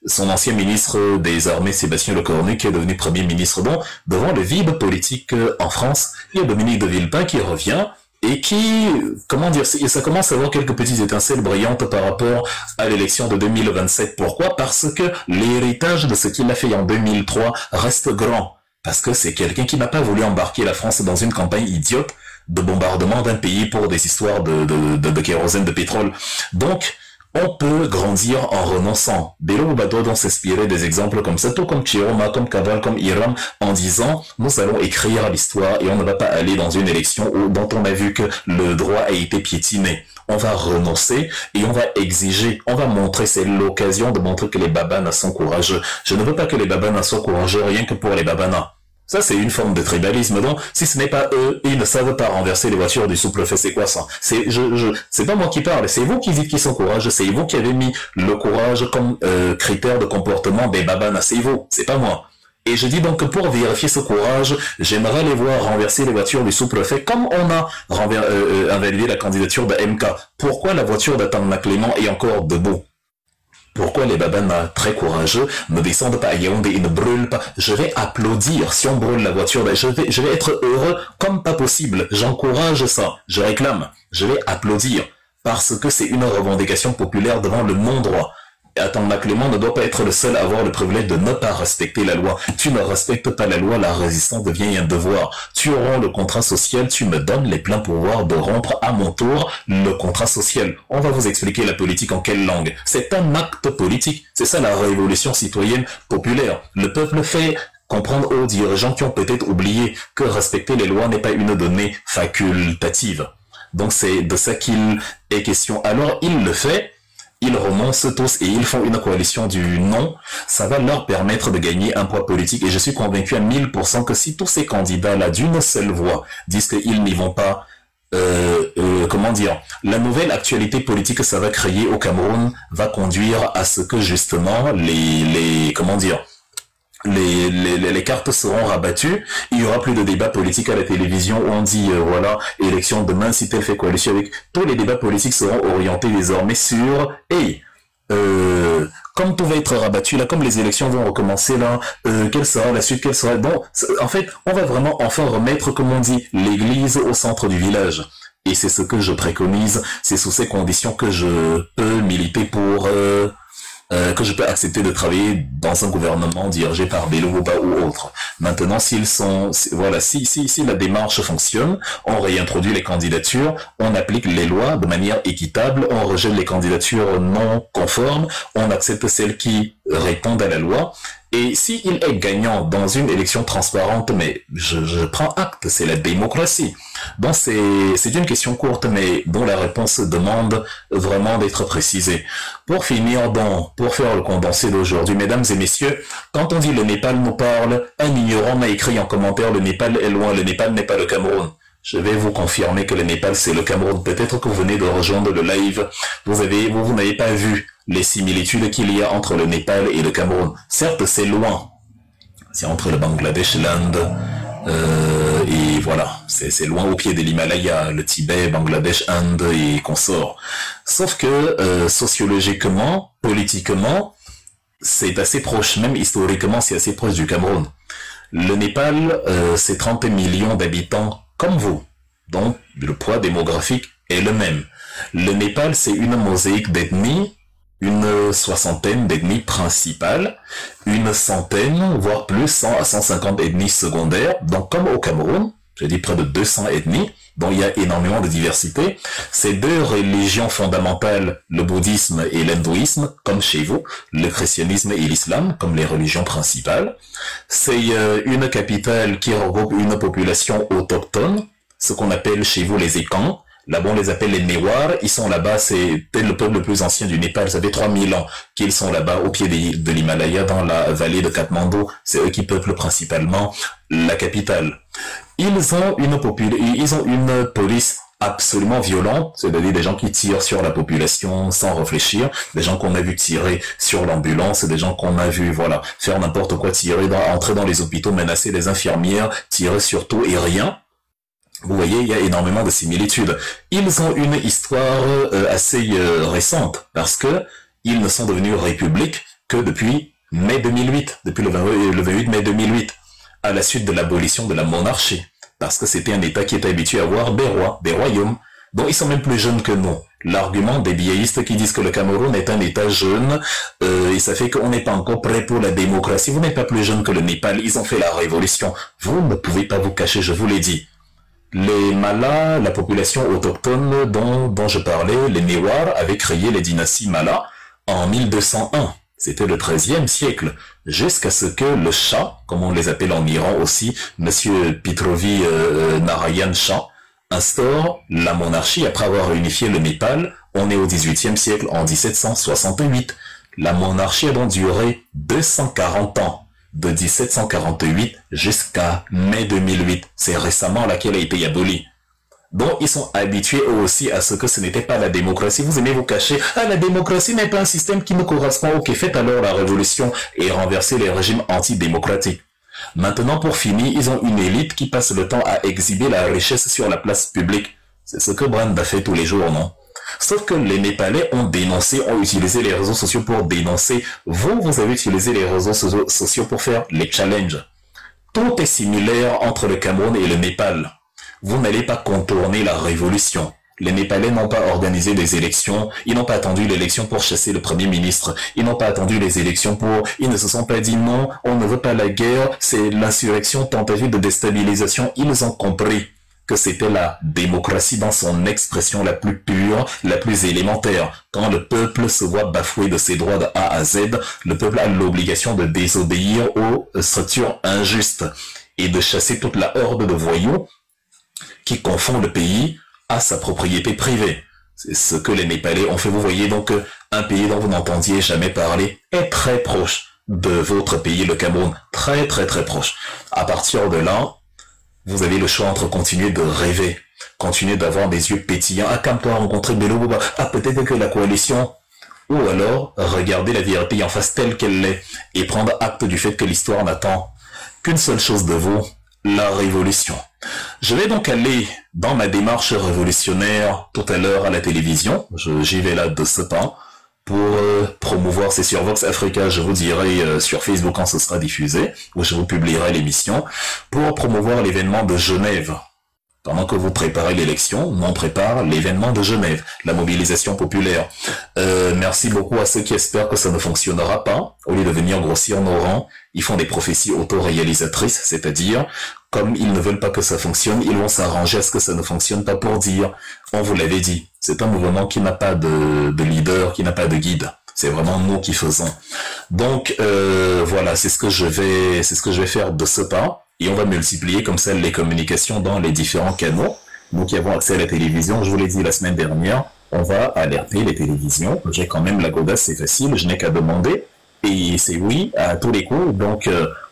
son ancien ministre des Armées, Sébastien Lecornu, qui est devenu Premier ministre. Bon, devant le vide politique en France, il y a Dominique de Villepin qui revient et qui, comment dire, ça commence à avoir quelques petites étincelles brillantes par rapport à l'élection de 2027. Pourquoi? Parce que l'héritage de ce qu'il a fait en 2003 reste grand. Parce que c'est quelqu'un qui n'a pas voulu embarquer la France dans une campagne idiote de bombardement d'un pays pour des histoires de kérosène, de pétrole. Donc, on peut grandir en renonçant. Bello Obado doit s'inspirer des exemples comme ça, tout comme Chiroma, comme Kaval, comme Iram, en disant, nous allons écrire l'histoire et on ne va pas aller dans une élection dont on a vu que le droit a été piétiné. On va renoncer et on va exiger, on va montrer, c'est l'occasion de montrer que les babanas sont courageux. Je ne veux pas que les babanas soient courageux rien que pour les babanas. Ça, c'est une forme de tribalisme. Donc, si ce n'est pas eux, ils ne savent pas renverser les voitures du souple fait. C'est quoi ça? C'est pas moi qui parle. C'est vous qui dites qu'ils sont courageux. C'est vous qui avez mis le courage comme critère de comportement des babanas. C'est vous. C'est pas moi. Et je dis donc que pour vérifier ce courage, j'aimerais les voir renverser les voitures du souple fait comme on a invalidé la candidature de MK. Pourquoi la voiture d'Atangna Clément est encore debout? Pourquoi les babanas très courageux ne descendent pas à Yaoundé et ne brûlent pas? Je vais applaudir si on brûle la voiture. Je vais être heureux comme pas possible. J'encourage ça. Je réclame. Je vais applaudir. Parce que c'est une revendication populaire devant le non-droit. Et Atangna Clément ne doit pas être le seul à avoir le privilège de ne pas respecter la loi. Tu ne respectes pas la loi, la résistance devient un devoir. Tu romps le contrat social, tu me donnes les pleins pouvoirs de rompre à mon tour le contrat social. On va vous expliquer la politique en quelle langue. C'est un acte politique. C'est ça la révolution citoyenne populaire. Le peuple fait comprendre aux dirigeants qui ont peut-être oublié que respecter les lois n'est pas une donnée facultative. Donc c'est de ça qu'il est question. Alors il le fait. Ils renoncent tous et ils font une coalition du non, ça va leur permettre de gagner un poids politique. Et je suis convaincu à 1000% que si tous ces candidats-là, d'une seule voix, disent qu'ils n'y vont pas, comment dire, la nouvelle actualité politique que ça va créer au Cameroun va conduire à ce que justement comment dire, les cartes seront rabattues, il y aura plus de débats politiques à la télévision où on dit voilà, élection demain si tel fait coalition avec, tous les débats politiques seront orientés désormais sur comme tout va être rabattu là, comme les élections vont recommencer là, quelle sera la suite, quelle sera, bon, en fait on va vraiment enfin remettre, comme on dit, l'église au centre du village. Et c'est ce que je préconise, c'est sous ces conditions que je peux militer pour que je peux accepter de travailler dans un gouvernement dirigé par Bello Obado ou autre. Maintenant, si la démarche fonctionne, on réintroduit les candidatures, on applique les lois de manière équitable, on rejette les candidatures non conformes, on accepte celles qui répondent à la loi. Et s'il est gagnant dans une élection transparente, mais je prends acte, c'est la démocratie. Donc c'est une question courte, mais dont la réponse demande vraiment d'être précisée. Pour finir, pour faire le condensé d'aujourd'hui, mesdames et messieurs, quand on dit le Népal nous parle, un ignorant m'a écrit en commentaire le Népal est loin, le Népal n'est pas le Cameroun. Je vais vous confirmer que le Népal c'est le Cameroun. Peut-être que vous venez de rejoindre le live, vous n'avez pas vu les similitudes qu'il y a entre le Népal et le Cameroun. Certes, c'est loin. C'est entre le Bangladesh, l'Inde Et voilà, c'est loin au pied de l'Himalaya, le Tibet, Bangladesh, Inde et consorts. Sauf que sociologiquement, politiquement, c'est assez proche, même historiquement, c'est assez proche du Cameroun. Le Népal, c'est 30 millions d'habitants comme vous, donc le poids démographique est le même. Le Népal, c'est une mosaïque d'ethnies, une soixantaine d'ethnies principales, une centaine, voire plus, 100 à 150 ethnies secondaires. Donc, comme au Cameroun, j'ai dit près de 200 ethnies, dont il y a énormément de diversité. Ces deux religions fondamentales, le bouddhisme et l'hindouisme, comme chez vous, le christianisme et l'islam, comme les religions principales. C'est une capitale qui regroupe une population autochtone, ce qu'on appelle chez vous les Ekans. Là-bas, on les appelle les Newars. Ils sont là-bas, c'est le peuple le plus ancien du Népal. Ça fait 3000 ans qu'ils sont là-bas, au pied de l'Himalaya, dans la vallée de Katmandou. C'est eux qui peuplent principalement la capitale. Ils ont une police absolument violente, c'est-à-dire des gens qui tirent sur la population sans réfléchir, des gens qu'on a vu tirer sur l'ambulance, des gens qu'on a vu, voilà, faire n'importe quoi, entrer dans les hôpitaux, menacer les infirmières, tirer sur tout et rien. Vous voyez, il y a énormément de similitudes. Ils ont une histoire assez récente, parce que ils ne sont devenus république que depuis mai 2008, depuis le 28 mai 2008, à la suite de l'abolition de la monarchie, parce que c'était un État qui était habitué à avoir des rois, des royaumes, dont ils sont même plus jeunes que nous. L'argument des biéistes qui disent que le Cameroun est un État jeune, et ça fait qu'on n'est pas encore prêt pour la démocratie. Vous n'êtes pas plus jeune que le Népal, ils ont fait la révolution. Vous ne pouvez pas vous cacher, je vous l'ai dit. Les Malas, la population autochtone dont je parlais, les Newars, avaient créé les dynasties Malas en 1201. C'était le XIIIe siècle, jusqu'à ce que le Shah, comme on les appelle en Iran aussi, Monsieur Pitrovi Narayan Shah, instaure la monarchie après avoir réunifié le Népal. On est au XVIIIe siècle, en 1768. La monarchie a donc duré 240 ans. De 1748 jusqu'à mai 2008. C'est récemment là qu'elle a été abolie. Donc, ils sont habitués eux aussi à ce que ce n'était pas la démocratie. Vous aimez vous cacher. Ah, la démocratie n'est pas un système qui nous correspond. Ok, faites alors la révolution et renversez les régimes antidémocratiques. Maintenant, pour finir, ils ont une élite qui passe le temps à exhiber la richesse sur la place publique. C'est ce que Brand fait tous les jours, non? Sauf que les Népalais ont dénoncé, ont utilisé les réseaux sociaux pour dénoncer. Vous avez utilisé les réseaux sociaux pour faire les challenges. Tout est similaire entre le Cameroun et le Népal. Vous n'allez pas contourner la révolution. Les Népalais n'ont pas organisé des élections, ils n'ont pas attendu l'élection pour chasser le Premier ministre, ils n'ont pas attendu les élections ils ne se sont pas dit non, on ne veut pas la guerre, c'est l'insurrection, tentative de déstabilisation. Ils ont compris que c'était la démocratie dans son expression la plus pure, la plus élémentaire. Quand le peuple se voit bafoué de ses droits de A à Z, le peuple a l'obligation de désobéir aux structures injustes et de chasser toute la horde de voyous qui confond le pays à sa propriété privée. C'est ce que les Népalais ont fait. Vous voyez donc un pays dont vous n'entendiez jamais parler est très proche de votre pays, le Cameroun. Très très très proche. À partir de là, vous avez le choix entre continuer de rêver, continuer d'avoir des yeux pétillants, ah, comme toi rencontrer Bello Bouba, ah, peut-être que la coalition, ou alors regarder la vérité en face telle qu'elle est et prendre acte du fait que l'histoire n'attend qu'une seule chose de vous, la révolution. Je vais donc aller dans ma démarche révolutionnaire tout à l'heure à la télévision, j'y vais là de ce pas, pour promouvoir, c'est sur Vox Africa, je vous dirai sur Facebook quand ce sera diffusé, où je vous publierai l'émission, pour promouvoir l'événement de Genève. Pendant que vous préparez l'élection, on prépare l'événement de Genève, la mobilisation populaire. Merci beaucoup à ceux qui espèrent que ça ne fonctionnera pas. Au lieu de venir grossir nos rangs, ils font des prophéties auto-réalisatrices, c'est-à-dire, comme ils ne veulent pas que ça fonctionne, ils vont s'arranger à ce que ça ne fonctionne pas pour dire, on vous l'avait dit. C'est un mouvement qui n'a pas de leader, qui n'a pas de guide. C'est vraiment nous qui faisons. Donc, voilà, c'est ce que je vais faire de ce pas. Et on va multiplier comme ça les communications dans les différents canaux. Nous qui avons accès à la télévision, je vous l'ai dit la semaine dernière, on va alerter les télévisions. J'ai quand même la godasse, c'est facile, je n'ai qu'à demander. Et c'est oui à tous les coups. Donc,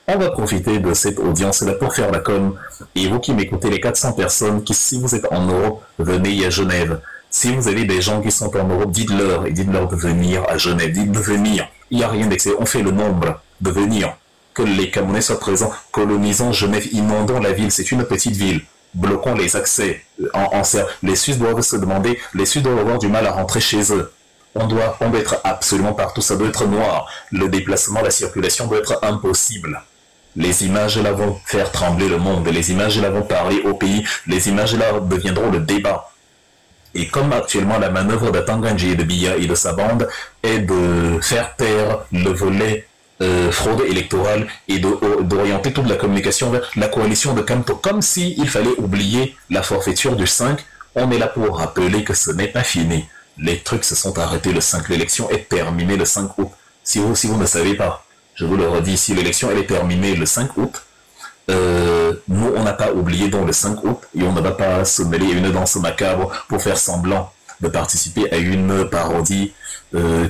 on va profiter de cette audience-là pour faire la com. Et vous qui m'écoutez, les 400 personnes qui, si vous êtes en Europe, venez à Genève. Si vous avez des gens qui sont en Europe, dites-leur et dites-leur de venir à Genève. Dites de venir. Il n'y a rien d'excès. On fait le nombre de venir. que les Camerounais soient présents, colonisons Genève, inondons la ville, c'est une petite ville, bloquons les accès, les Suisses doivent se demander, les Suisses doivent avoir du mal à rentrer chez eux. On doit être absolument partout, ça doit être noir, le déplacement, la circulation doit être impossible. Les images là vont faire trembler le monde, les images là vont parler au pays, les images là deviendront le débat. Et comme actuellement la manœuvre d'Atanganji et de Biya et de sa bande est de faire taire le volet fraude électorale et d'orienter toute la communication vers la coalition de Kamto, comme s'il fallait oublier la forfaiture du 5, on est là pour rappeler que ce n'est pas fini. Les trucs se sont arrêtés le 5, l'élection est terminée le 5 août. Si vous ne savez pas, je vous le redis, si l'élection elle est terminée le 5 août, nous on n'a pas oublié donc le 5 août et on ne va pas se mêler à une danse macabre pour faire semblant de participer à une parodie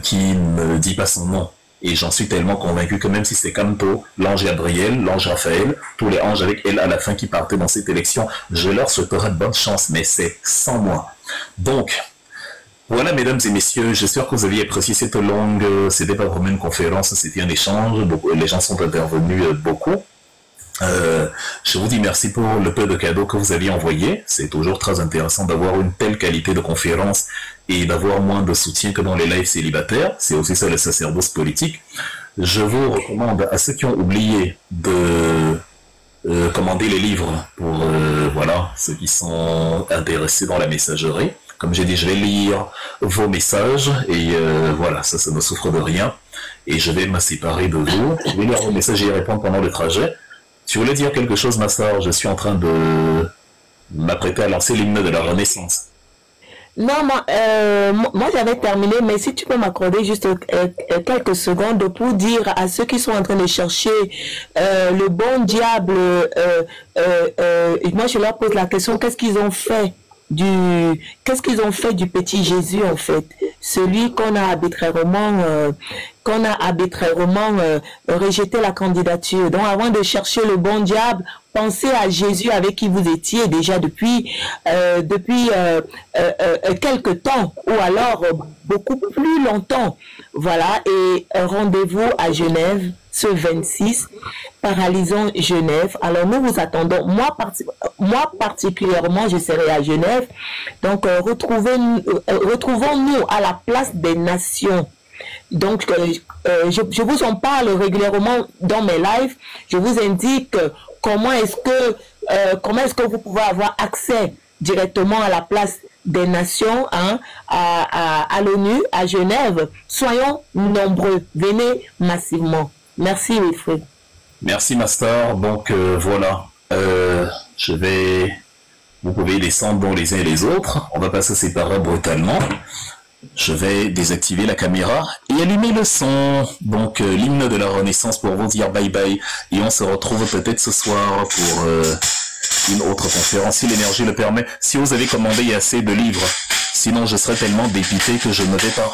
qui ne dit pas son nom. Et j'en suis tellement convaincu que même si c'est Kamto, l'ange Gabriel, l'ange Raphaël, tous les anges avec elle à la fin qui partaient dans cette élection, je leur souhaiterais de bonne chance, mais c'est sans moi. Donc, voilà, mesdames et messieurs, j'espère que vous aviez apprécié cette longue, c'était pas vraiment une conférence, c'était un échange, les gens sont intervenus beaucoup. Je vous dis merci pour le peu de cadeaux que vous aviez envoyé. C'est toujours très intéressant d'avoir une telle qualité de conférence et d'avoir moins de soutien que dans les lives célibataires. C'est aussi ça le sacerdoce politique. Je vous recommande à ceux qui ont oublié de commander les livres pour voilà, ceux qui sont intéressés dans la messagerie. Comme j'ai dit, je vais lire vos messages et voilà, ça ne souffre de rien. Et je vais me séparer de vous. Je vais lire vos messages et y répondre pendant le trajet. Tu voulais dire quelque chose, Master? Je suis en train de m'apprêter à lancer l'hymne de la Renaissance. Non, moi j'avais terminé, mais si tu peux m'accorder juste quelques secondes pour dire à ceux qui sont en train de chercher le bon diable, moi je leur pose la question, qu'est-ce qu'ils ont fait du petit Jésus en fait, celui qu'on a arbitrairement rejeté la candidature. Donc avant de chercher le bon diable, pensez à Jésus avec qui vous étiez déjà depuis quelque temps ou alors beaucoup plus longtemps. Voilà, et rendez-vous à Genève ce 26, Paralysons Genève. Alors nous vous attendons. Moi particulièrement, je serai à Genève. Donc retrouvons-nous à la place des Nations. Donc je vous en parle régulièrement dans mes lives. Je vous indique comment est-ce que vous pouvez avoir accès directement à la place des Nations, hein, à l'ONU, à Genève. Soyons nombreux, venez massivement. Merci Wilfried. Merci Master. Donc voilà, vous pouvez descendre les uns et les autres. On va pas se séparer brutalement. Je vais désactiver la caméra et allumer le son. Donc l'hymne de la Renaissance pour vous dire bye bye. Et on se retrouve peut-être ce soir pour une autre conférence, si l'énergie le permet. Si vous avez commandé assez de livres, sinon je serai tellement dépité que je ne vais pas.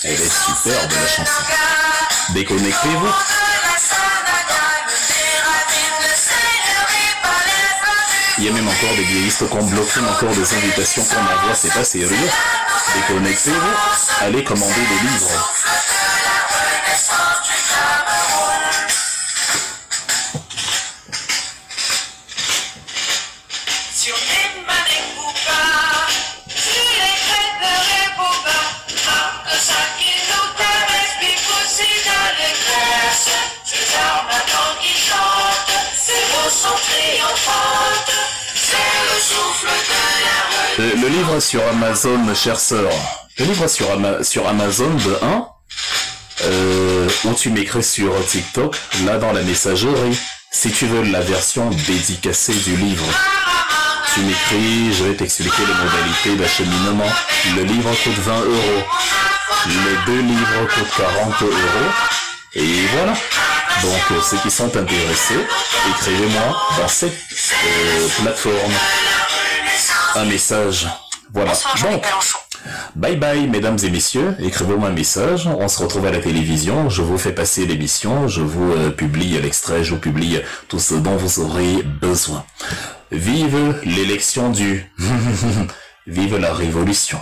Elle est superbe la chanson. Déconnectez-vous. Il y a même encore des vieillistes qu'on bloque, encore des invitations qu'on envoie, c'est pas sérieux. Déconnectez-vous, allez commander des livres. Le livre sur Amazon, chère sœur, le livre sur Amazon de 1, où tu m'écris sur TikTok, là dans la messagerie, si tu veux la version dédicacée du livre, tu m'écris, je vais t'expliquer les modalités d'acheminement. Le livre coûte 20 €, les 2 livres coûtent 40 €, et voilà. Donc ceux qui sont intéressés, écrivez-moi dans cette plateforme un message. Voilà. Donc, Bye bye, mesdames et messieurs. Écrivez-moi un message. On se retrouve à la télévision. Je vous fais passer l'émission. Je vous publie l'extrait. Je vous publie tout ce dont vous aurez besoin. Vive l'élection du... Vive la révolution.